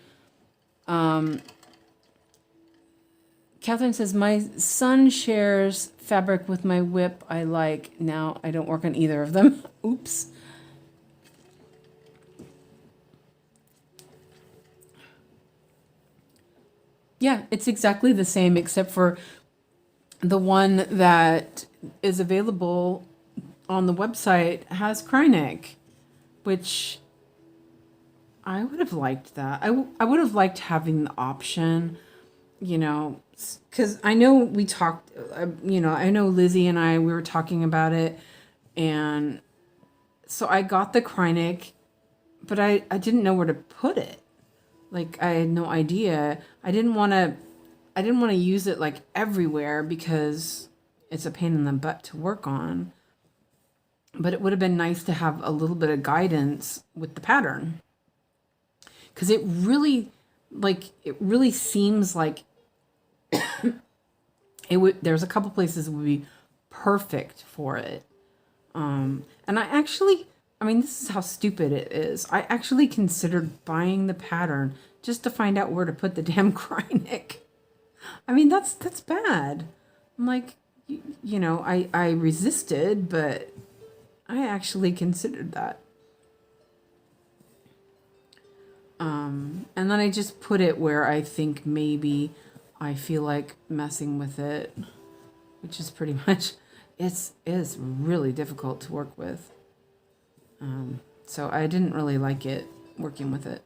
Catherine says, my son shares fabric with my whip I like. Now I don't work on either of them. Oops. Yeah, it's exactly the same except for the one that is available on the website has 𝐂𝐚𝐭, which I would have liked that. I would have liked having the option, you know, because I know we talked, you know, I know Lizzie and we were talking about it. And so I got the 𝐂𝐚𝐭, but I didn't know where to put it. Like, I had no idea. I didn't want to use it like everywhere because it's a pain in the butt to work on. But it would have been nice to have a little bit of guidance with the pattern. Because it really seems like there's a couple places that would be perfect for it. And I mean, this is how stupid it is. I actually considered buying the pattern just to find out where to put the damn 𝐂𝐚𝐭. I mean, that's bad. I'm like, you know, I resisted, but I actually considered that. And then I just put it where I think maybe I feel like messing with it, which is pretty much, it's really difficult to work with. So I didn't really like it working with it.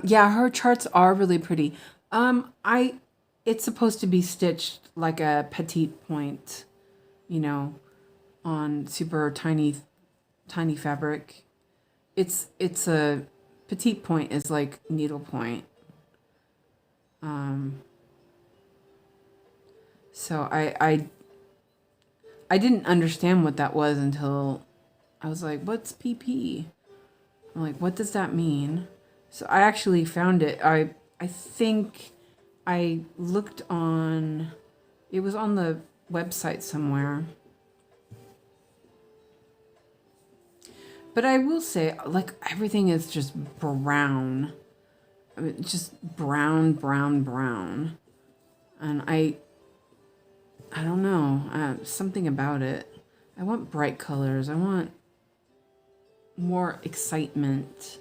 Yeah, her charts are really pretty. It's supposed to be stitched like a petite point, you know, on super tiny fabric. It's a petite point is like needle point. So I didn't understand what that was until I was like, what's PP? I'm like, what does that mean? So I actually found it. I think I looked on, it was on the website somewhere. But I will say, like, everything is just brown. I mean, just brown. And I don't know, something about it. I want bright colors. I want more excitement.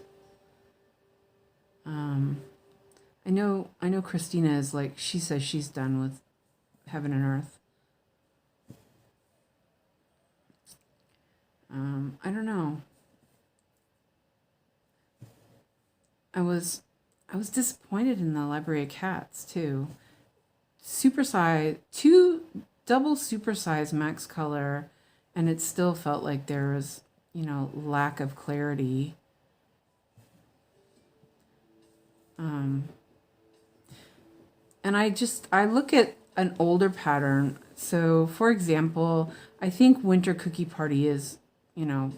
I know Christina is like, she says she's done with Heaven and Earth. I don't know. I was disappointed in the Library of Cats too. Two double supersize max color, and it still felt like there was, you know, lack of clarity. Um, and I look at an older pattern. So, for example, I think Winter Cookie Party is, you know,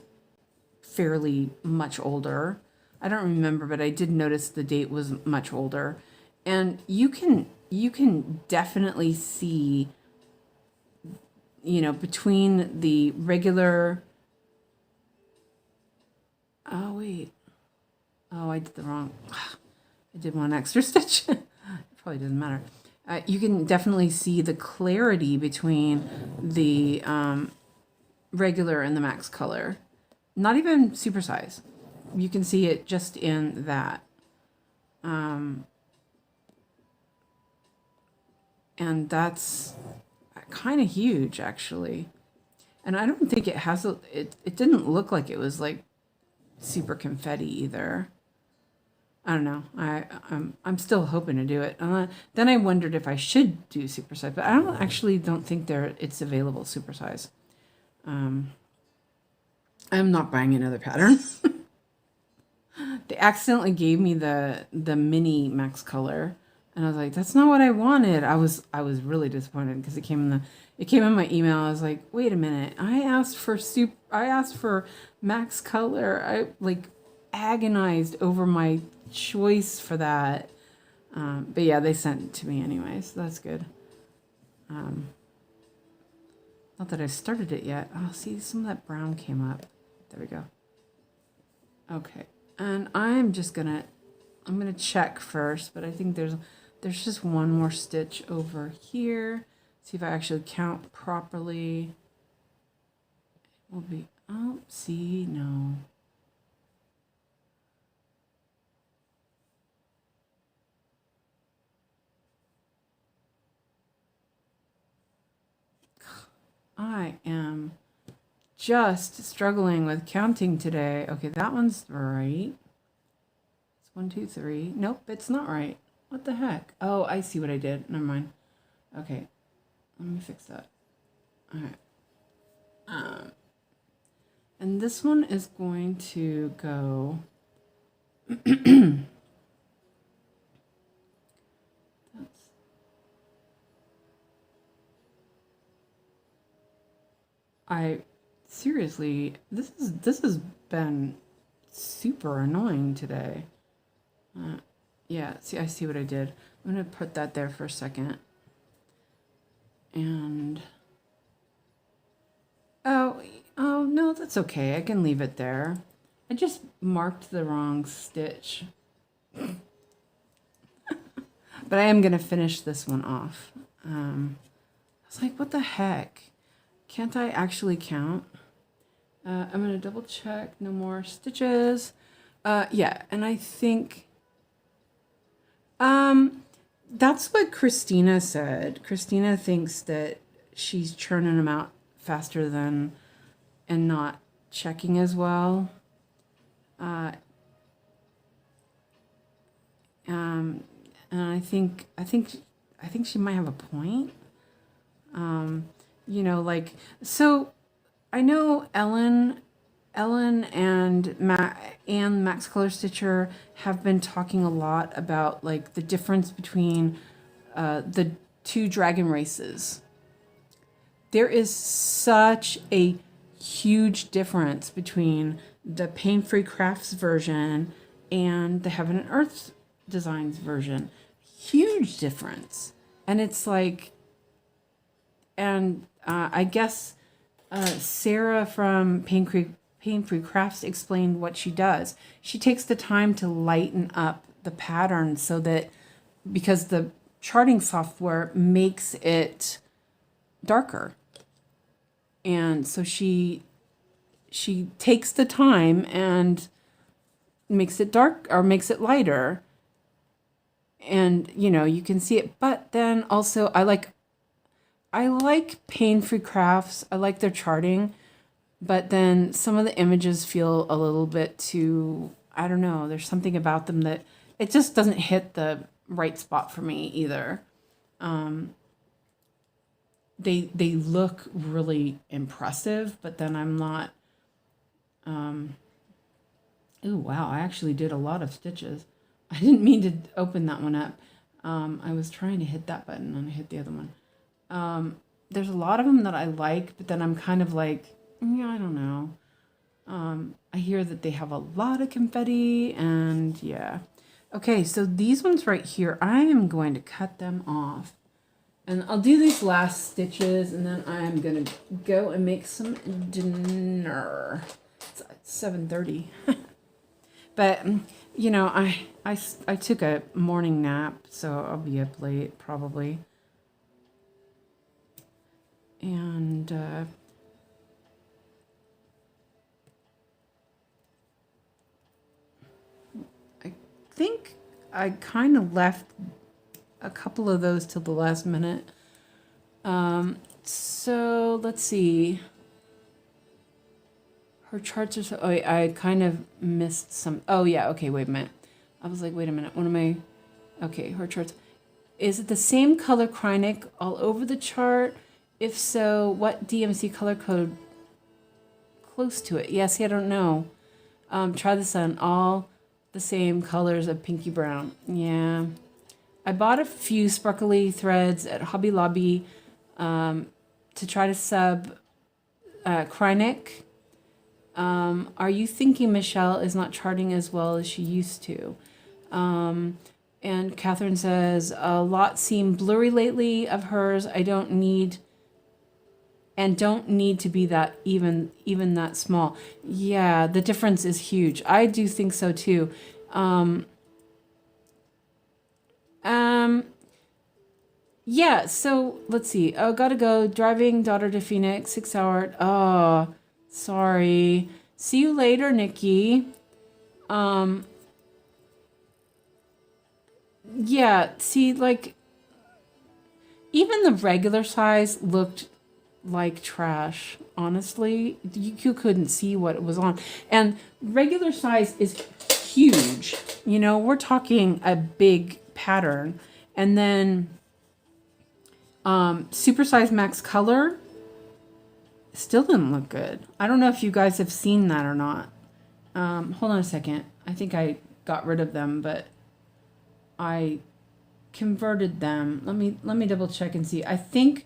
fairly much older. I don't remember, but I did notice the date was much older. And you can definitely see, you know, between the regular. Oh wait. Oh, I did the wrong. I did one extra stitch. It probably doesn't matter. You can definitely see the clarity between the regular and the max color. Not even supersize. You can see it just in that. And that's kind of huge, actually. And I don't think it has it didn't look like it was like super confetti either. I don't know. I'm still hoping to do it. Then I wondered if I should do supersize, but I don't think it's available supersize. I'm not buying another pattern. They accidentally gave me the mini max color, and I was like, that's not what I wanted. I was really disappointed because it came in my email. I was like, wait a minute. I asked for max color. I like agonized over my choice for that. But yeah, they sent it to me anyway, so that's good. Not that I started it yet. Oh, see, some of that brown came up. There we go. Okay, and I'm gonna check first, but I think there's just one more stitch over here. See if I actually count properly. Will be, oh, see, no. I am just struggling with counting today. Okay, that one's right. It's 1, 2, 3. Nope, it's not right. What the heck? Oh, I see what I did. Never mind. Okay, let me fix that. All right. And this one is going to go. Seriously, this has been super annoying today. Yeah, see, I see what I did. I'm gonna put that there for a second. And oh no, that's okay. I can leave it there. I just marked the wrong stitch. But I am gonna finish this one off. I was like, what the heck? Can't I actually count? I'm going to double check. No more stitches. Yeah, and I think that's what Christina said. Christina thinks that she's churning them out faster than and not checking as well. And I think she might have a point. You know, like, so I know Ellen and Max Color Stitcher have been talking a lot about like the difference between the two dragon races. There is such a huge difference between the Pain Free Crafts version and the Heaven and Earth Designs version. Huge difference. And it's like, and I guess Sarah from Pain Free Crafts explained what she does. She takes the time to lighten up the pattern so that, because the charting software makes it darker. And so she takes the time and makes it dark or makes it lighter. And, you know, you can see it. But then also I like Pain Free Crafts. I like their charting, but then some of the images feel a little bit too, I don't know, there's something about them that it just doesn't hit the right spot for me either. They look really impressive, but then I'm not, ooh, wow, I actually did a lot of stitches. I didn't mean to open that one up. I was trying to hit that button and I hit the other one. There's a lot of them that I like, but then I'm kind of like, yeah, I don't know. I hear that they have a lot of confetti and yeah. Okay, so these ones right here, I am going to cut them off. And I'll do these last stitches and then I'm going to go and make some dinner. It's 7:30. But, you know, I took a morning nap, so I'll be up late probably. And I think I kind of left a couple of those till the last minute. So let's see. Her charts are so... Oh, I kind of missed some... Oh, yeah. Okay, wait a minute. I was like, wait a minute. What am I... Okay, her charts. Is it the same color Kreinik all over the chart? If so, what DMC color code close to it? Yeah, see, I don't know. Try this on all the same colors of pinky brown. Yeah. I bought a few sparkly threads at Hobby Lobby to try to sub Kreinik. Are you thinking Michelle is not charting as well as she used to? And Catherine says, a lot seem blurry lately of hers. I don't need to be that even that small. Yeah, the difference is huge. I do think so too. Yeah, so let's see. Oh, gotta go. Driving daughter to Phoenix, 6 hour. Oh, sorry. See you later, Nikki. Yeah, see, like, even the regular size looked like trash. Honestly, you couldn't see what it was on. And regular size is huge. You know, we're talking a big pattern. And then supersize max color still didn't look good. I don't know if you guys have seen that or not. Hold on a second. I think I got rid of them, but I converted them. Let me double check and see. I think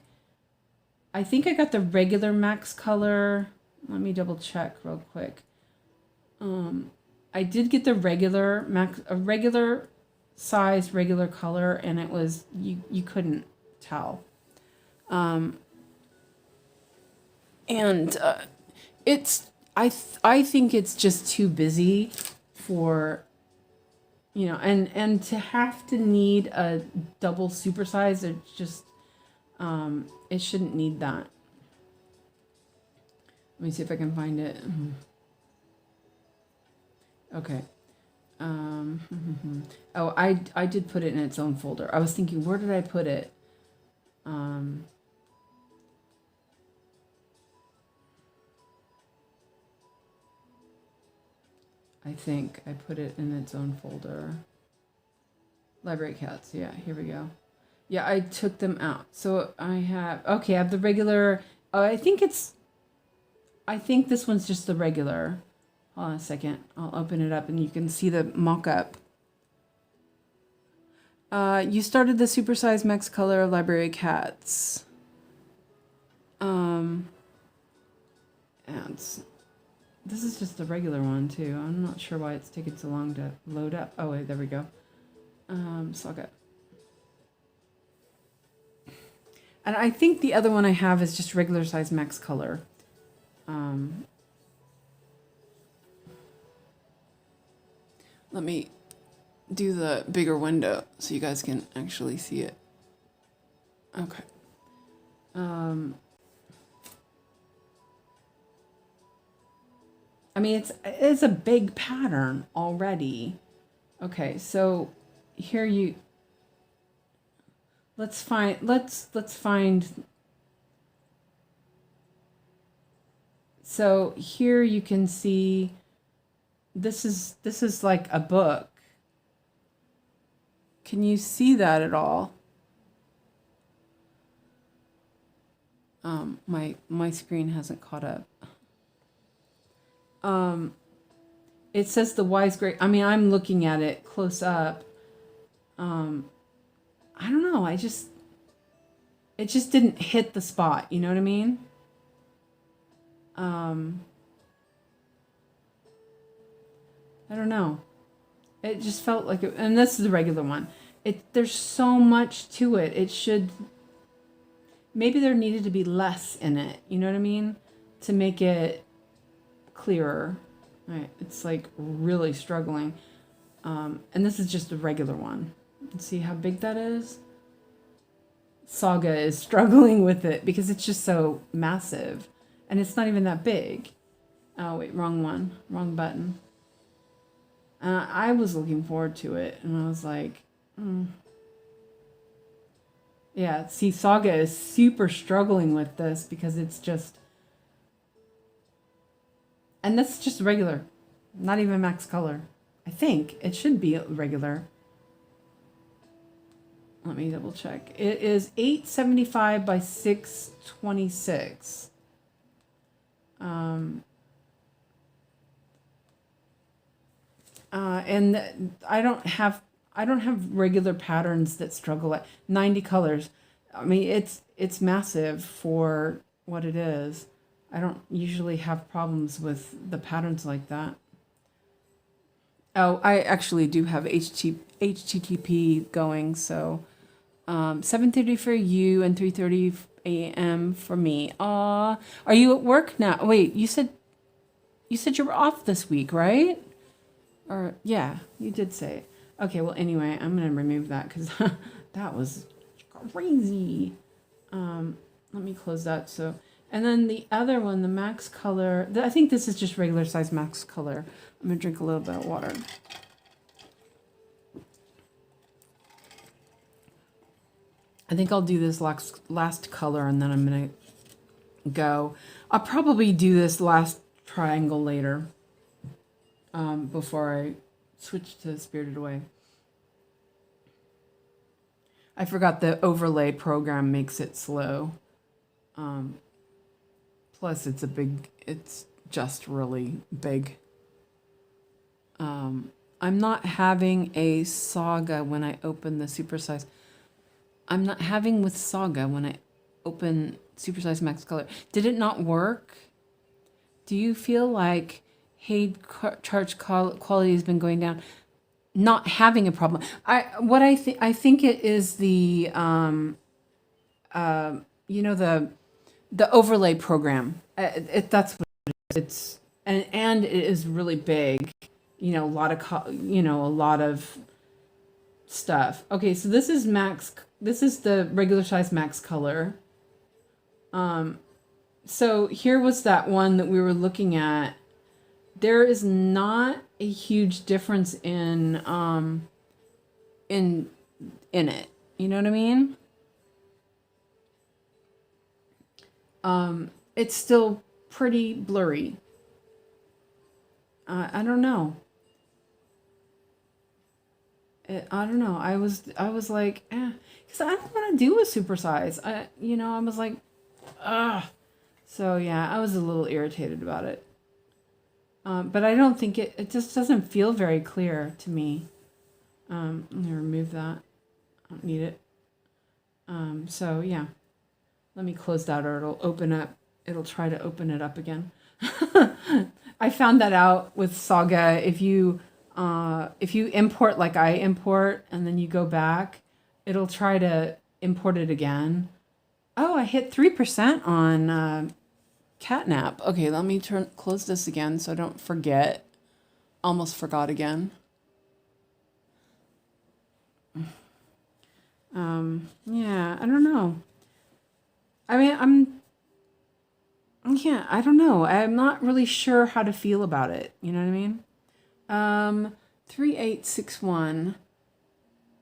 I got the regular max color. Let me double check real quick. I did get the regular max, a regular size, regular color, and it was you couldn't tell. It's I think it's just too busy for, you know, and to have to need a double supersize. It's just it shouldn't need that. Let me see if I can find it. Okay. Oh, I did put it in its own folder. I was thinking, where did I put it? I think I put it in its own folder. Library cats. Yeah, here we go. Yeah, I took them out. So I have, okay, I have the regular. I think this one's just the regular. Hold on a second. I'll open it up and you can see the mock-up. You started the supersize max color library cats. And this is just the regular one too. I'm not sure why it's taking so long to load up. Oh wait, there we go. Saga. And I think the other one I have is just regular size max color. Let me do the bigger window so you guys can actually see it. Okay. I mean, it's a big pattern already. Okay, so here let's find. So here you can see this is like a book. Can you see that at all? My screen hasn't caught up. It says the Wise Great. I mean, I'm looking at it close up. I don't know. It just didn't hit the spot. You know what I mean? I don't know. It just felt like it, and this is the regular one. There's so much to it. It should, maybe there needed to be less in it. You know what I mean? To make it clearer. Right. It's like really struggling. And this is just a regular one. Let's see how big that is. Saga is struggling with it because it's just so massive. And it's not even that big. Oh, wait, wrong one. Wrong button. I was looking forward to it. And I was like, yeah, see, Saga is super struggling with this because it's just... And this is just regular. Not even max color. I think it should be regular. Let me double check. It is 875 by 626. And I don't have regular patterns that struggle at 90 colors. I mean, it's massive for what it is. I don't usually have problems with the patterns like that. Oh, I actually do have HTTP going, so 7:30 for you and 3:30 a.m. for me. Are you at work now? Wait, you said you were off this week, right? Or yeah, you did say it. Okay, well anyway, I'm gonna remove that because that was crazy. Let me close that. So, and then the other one, the max color. I think this is just regular size max color. I'm gonna drink a little bit of water. I think I'll do this last color and then I'm gonna go. I'll probably do this last triangle later. Before I switch to Spirited Away. I forgot the overlay program makes it slow. Plus it's just really big. I'm not having a Saga when I open the supersize. I'm not having with Saga when I open supersize max color. Did it not work? Do you feel like charge quality has been going down? Not having a problem. I think it is the the overlay program. That's what it is. It's and it is really big. You know, a lot of stuff. Okay, so this is max. This is the regular size max color. So here was that one that we were looking at. There is not a huge difference in it. You know what I mean? It's still pretty blurry. I don't know. I don't know. I was like, because I don't want to do a supersize. I was like, ugh. So yeah, I was a little irritated about it. But I don't think it just doesn't feel very clear to me. Let me remove that. I don't need it. So yeah, let me close that or it'll open up. It'll try to open it up again. I found that out with Saga. If you import like I import and then you go back, it'll try to import it again. Oh, I hit 3% on catnap. Okay, let me close this again so I don't forget. Almost forgot again. Yeah, I don't know. I mean, I don't know. I'm not really sure how to feel about it. You know what I mean? 3861.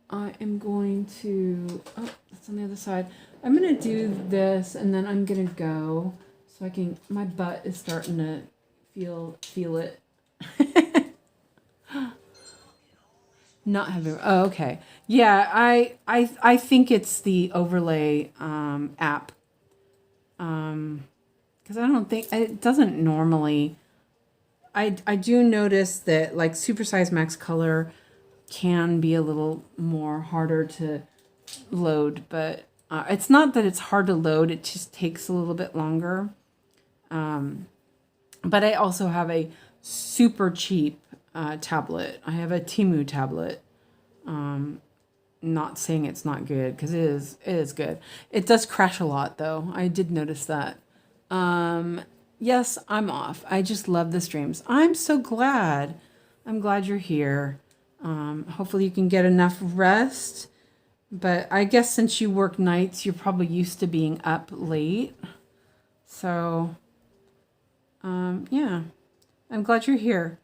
I am going to, oh, that's on the other side. I'm going to do this and then I'm going to go so I can, my butt is starting to feel it. Not having, oh, okay. Yeah, I think it's the overlay app. Because I don't think, it doesn't normally, I do notice that like Supersize Max Color can be a little more harder to load, but it's not that it's hard to load, it just takes a little bit longer. But I also have a super cheap tablet. I have a Temu tablet. Not saying it's not good, because it is good. It does crash a lot though. I did notice that. Yes, I'm off. I just love the streams. I'm so glad. I'm glad you're here. Hopefully you can get enough rest. But I guess since you work nights, you're probably used to being up late. So, yeah. I'm glad you're here.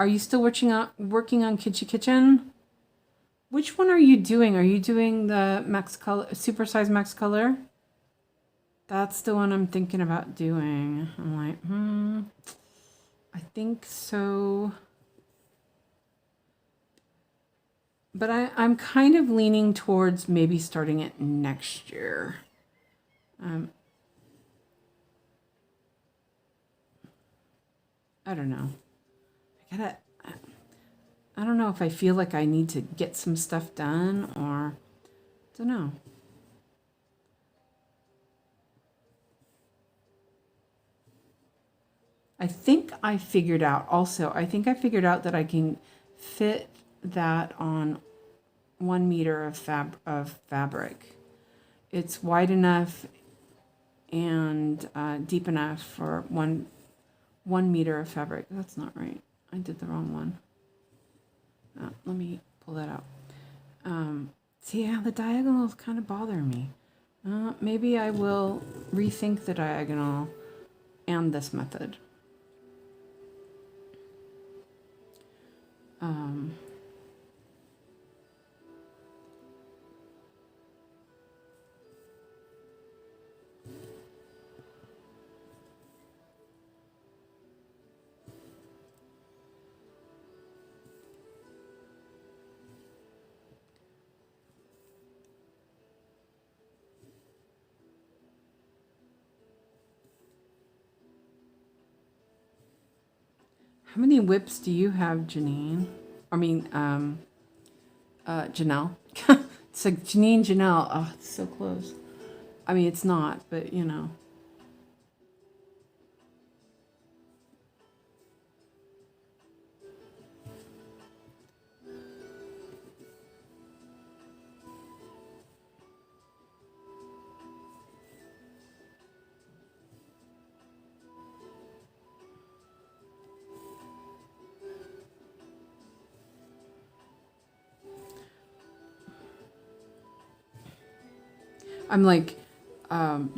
Are you still working on Kitschy Kitchen? Which one are you doing? Are you doing the Max Color, Supersize Max Color? That's the one I'm thinking about doing. I'm like, I think so. But I'm kind of leaning towards maybe starting it next year. I don't know. I don't know if I feel like I need to get some stuff done, or I don't know. I think I figured out that I can fit that on 1 meter of fabric. It's wide enough and deep enough for one meter of fabric. That's not right. I did the wrong one. Let me pull that out. See how the diagonals kind of bother me. Maybe I will rethink the diagonal and this method. How many whips do you have, Janine? I mean, Janelle. It's like Janine, Janelle. Oh, it's so close. I mean, it's not, but you know. I'm like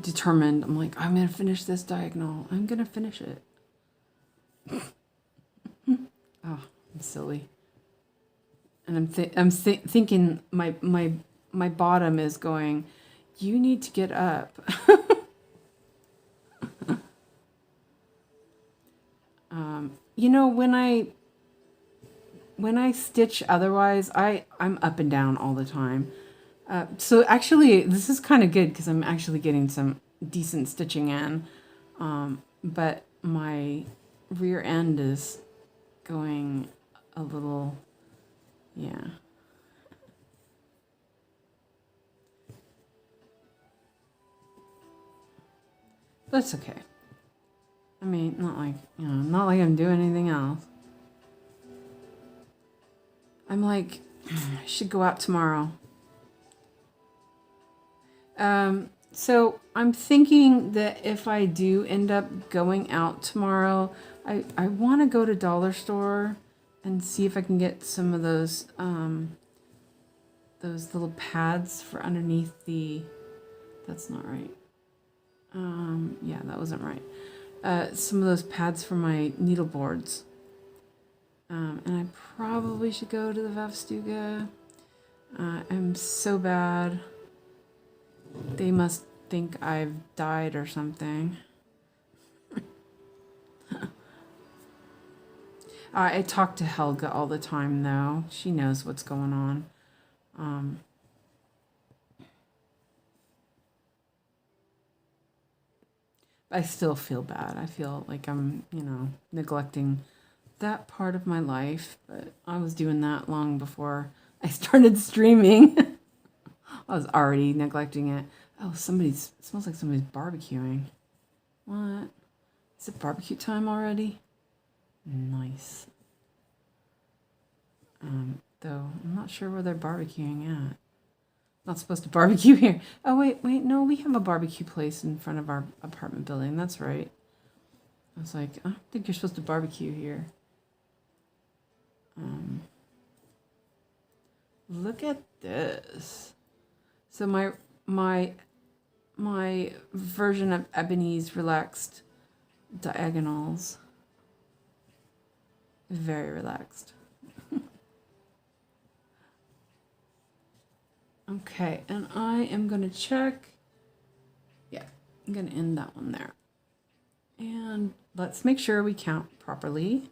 determined. I'm like, I'm going to finish this diagonal. I'm going to finish it. Oh, I'm silly. And I'm thinking my bottom is going, you need to get up. You know, when I stitch otherwise, I'm up and down all the time. So actually, this is kind of good because I'm actually getting some decent stitching in. But my rear end is going a little, yeah. That's okay. I mean, not like I'm doing anything else. I'm like, I should go out tomorrow. So I'm thinking that if I do end up going out tomorrow, I want to go to Dollar Store and see if I can get some of those little pads for underneath the, that's not right. Yeah, that wasn't right. Some of those pads for my needle boards. And I probably should go to the 𝐉𝐞𝐻. I'm so bad. They must think I've died or something. I talk to Helga all the time, though. She knows what's going on. I still feel bad. I feel like I'm, neglecting that part of my life, but I was doing that long before I started streaming. I was already neglecting it. Oh, it smells like somebody's barbecuing. What? Is it barbecue time already? Nice. Though I'm not sure where they're barbecuing at. Not supposed to barbecue here. Oh, wait, no, we have a barbecue place in front of our apartment building. That's right. I was like, I don't think you're supposed to barbecue here. Look at this. So my version of Ebony's relaxed diagonals. Very relaxed. Okay, and I am going to check. Yeah, I'm going to end that one there. And let's make sure we count properly.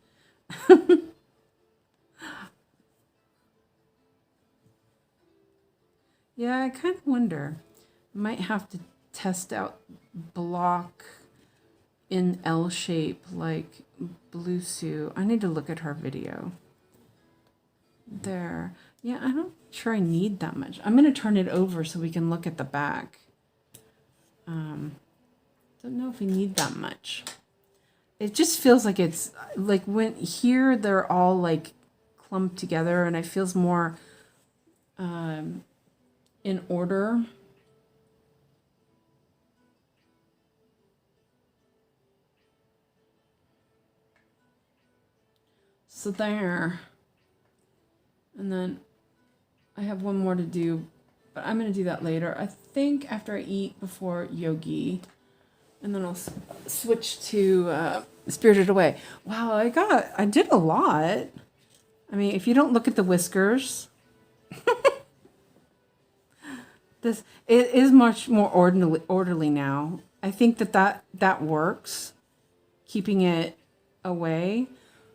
Yeah, I kind of wonder. Might have to test out block in L shape like Blue Sue. I need to look at her video. There. Yeah, I'm not sure I need that much. I'm going to turn it over so we can look at the back. Don't know if we need that much. It just feels like it's like when here they're all like clumped together and it feels more in order. So there. And then I have one more to do, but I'm going to do that later. I think after I eat before yogi. And then I'll switch to Spirited Away. Wow, I did a lot. I mean, if you don't look at the whiskers, it is much more orderly now. I think that works, keeping it away.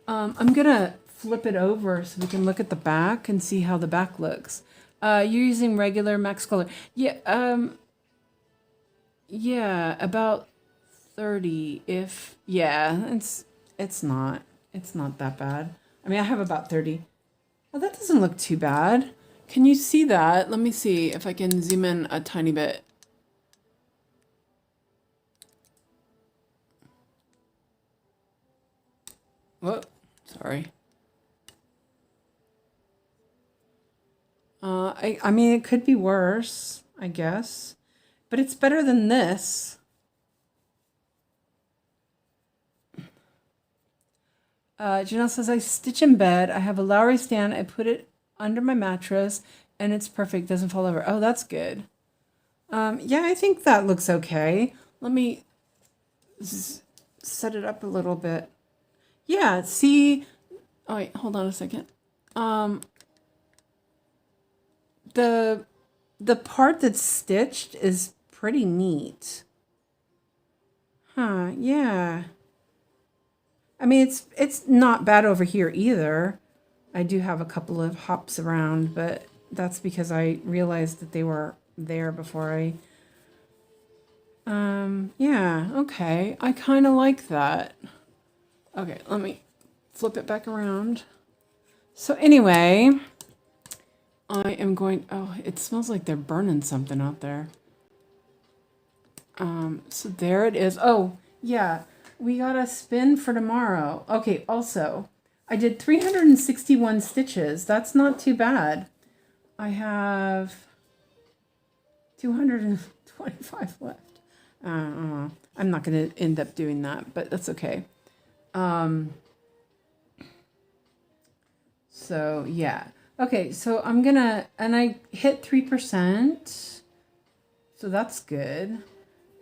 I'm going to flip it over so we can look at the back and see how the back looks. You're using regular max color. Yeah, yeah, about 30 if, yeah, it's not that bad. I mean, I have about 30. Oh, that doesn't look too bad. Can you see that? Let me see if I can zoom in a tiny bit. Whoa, sorry. I mean, it could be worse, I guess, but it's better than this. Janelle says, I stitch in bed. I have a Lowry stand. I put it under my mattress and it's perfect. Doesn't fall over. Oh, that's good. Yeah, I think that looks okay. Let me set it up a little bit. Yeah, see, oh wait, hold on a second. The part that's stitched is pretty neat. Huh, yeah. I mean, it's not bad over here either. I do have a couple of hops around, but that's because I realized that they were there before I... yeah, okay. I kind of like that. Okay, let me flip it back around. So anyway, I am going... Oh, it smells like they're burning something out there. So there it is. Oh, yeah. We got a spin for tomorrow. Okay, also, I did 361 stitches. That's not too bad. I have 225 left. I'm not going to end up doing that, but that's okay. So, yeah. Okay, so I'm going to, and I hit 3%. So that's good.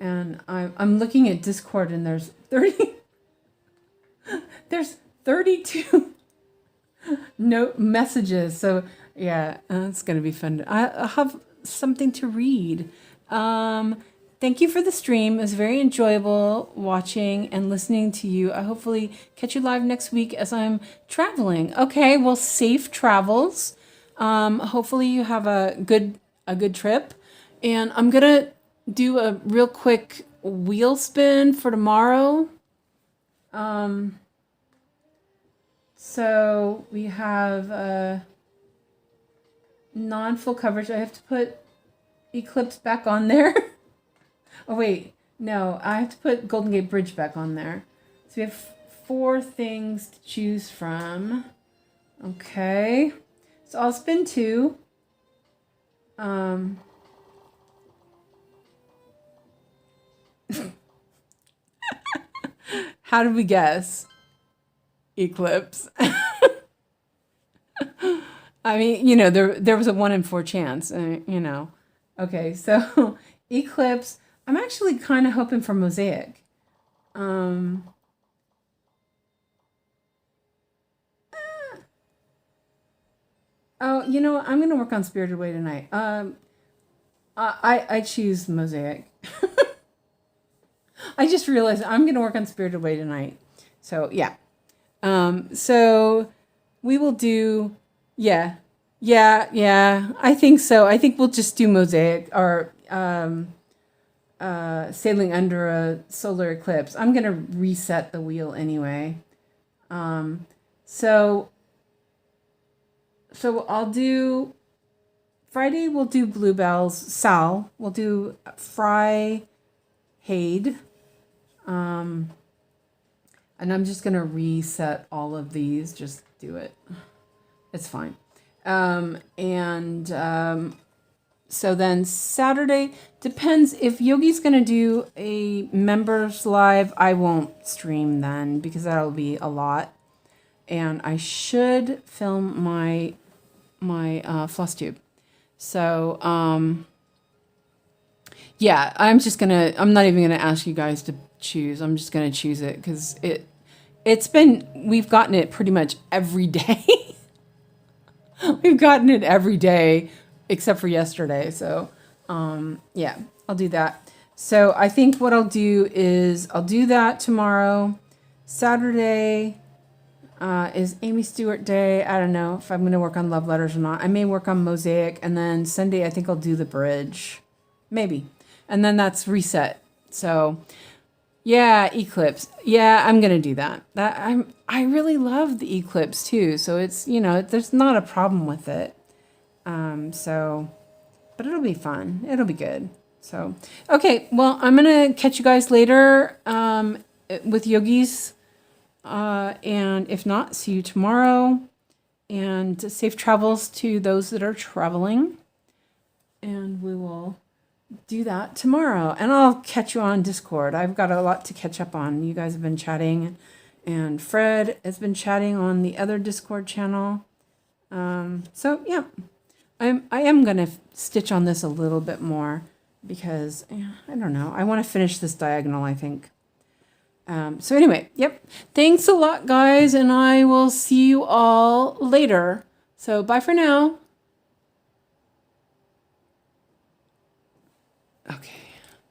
And I'm looking at Discord and there's 32 no messages. So yeah, it's going to be fun. I'll have something to read. Thank you for the stream. It was very enjoyable watching and listening to you. I hopefully catch you live next week as I'm traveling. Okay, well, safe travels. Hopefully you have a good trip. And I'm going to do a real quick wheel spin for tomorrow. So we have non-full coverage. I have to put Eclipse back on there. Oh wait, no, I have to put Golden Gate Bridge back on there. So we have 4 things to choose from. Okay, so I'll spin 2. How did we guess? Eclipse. I mean, you know, there was a 1 in 4 chance, you know. Okay, so Eclipse. I'm actually kind of hoping for Mosaic. Oh, you know what? I'm going to work on Spirited Away tonight. I choose Mosaic. I just realized I'm going to work on Spirited Away tonight. So, yeah. So we will do, yeah. I think so. I think we'll just do Mosaic or Sailing Under a Solar Eclipse. I'm going to reset the wheel anyway. So I'll do Friday. We'll do Bluebells. Sal. We'll do Fry Hade. And I'm just going to reset all of these. Just do it. It's fine. So then Saturday, depends if Yogi's going to do a members live. I won't stream then because that'll be a lot. And I should film my floss tube. So, yeah, I'm not even going to ask you guys to choose. I'm just going to choose it because we've gotten it pretty much every day. We've gotten it every day except for yesterday. So, yeah, I'll do that. So I think what I'll do is I'll do that tomorrow. Saturday is Amy Stewart Day. I don't know if I'm going to work on love letters or not. I may work on Mosaic. And then Sunday, I think I'll do the bridge. Maybe. And then that's reset. So, yeah, Eclipse. Yeah, I'm going to do that. I really love the Eclipse too. So it's, you know, there's not a problem with it. But it'll be fun. It'll be good. So, okay. Well, I'm going to catch you guys later, with Yogis. And if not, see you tomorrow, and safe travels to those that are traveling, and we will do that tomorrow. And I'll catch you on Discord. I've got a lot to catch up on. You guys have been chatting, and Fred has been chatting on the other Discord channel. So yeah, I am going to stitch on this a little bit more because I don't know. I want to finish this diagonal, I think. So anyway, yep. Thanks a lot, guys, and I will see you all later. So bye for now. Okay.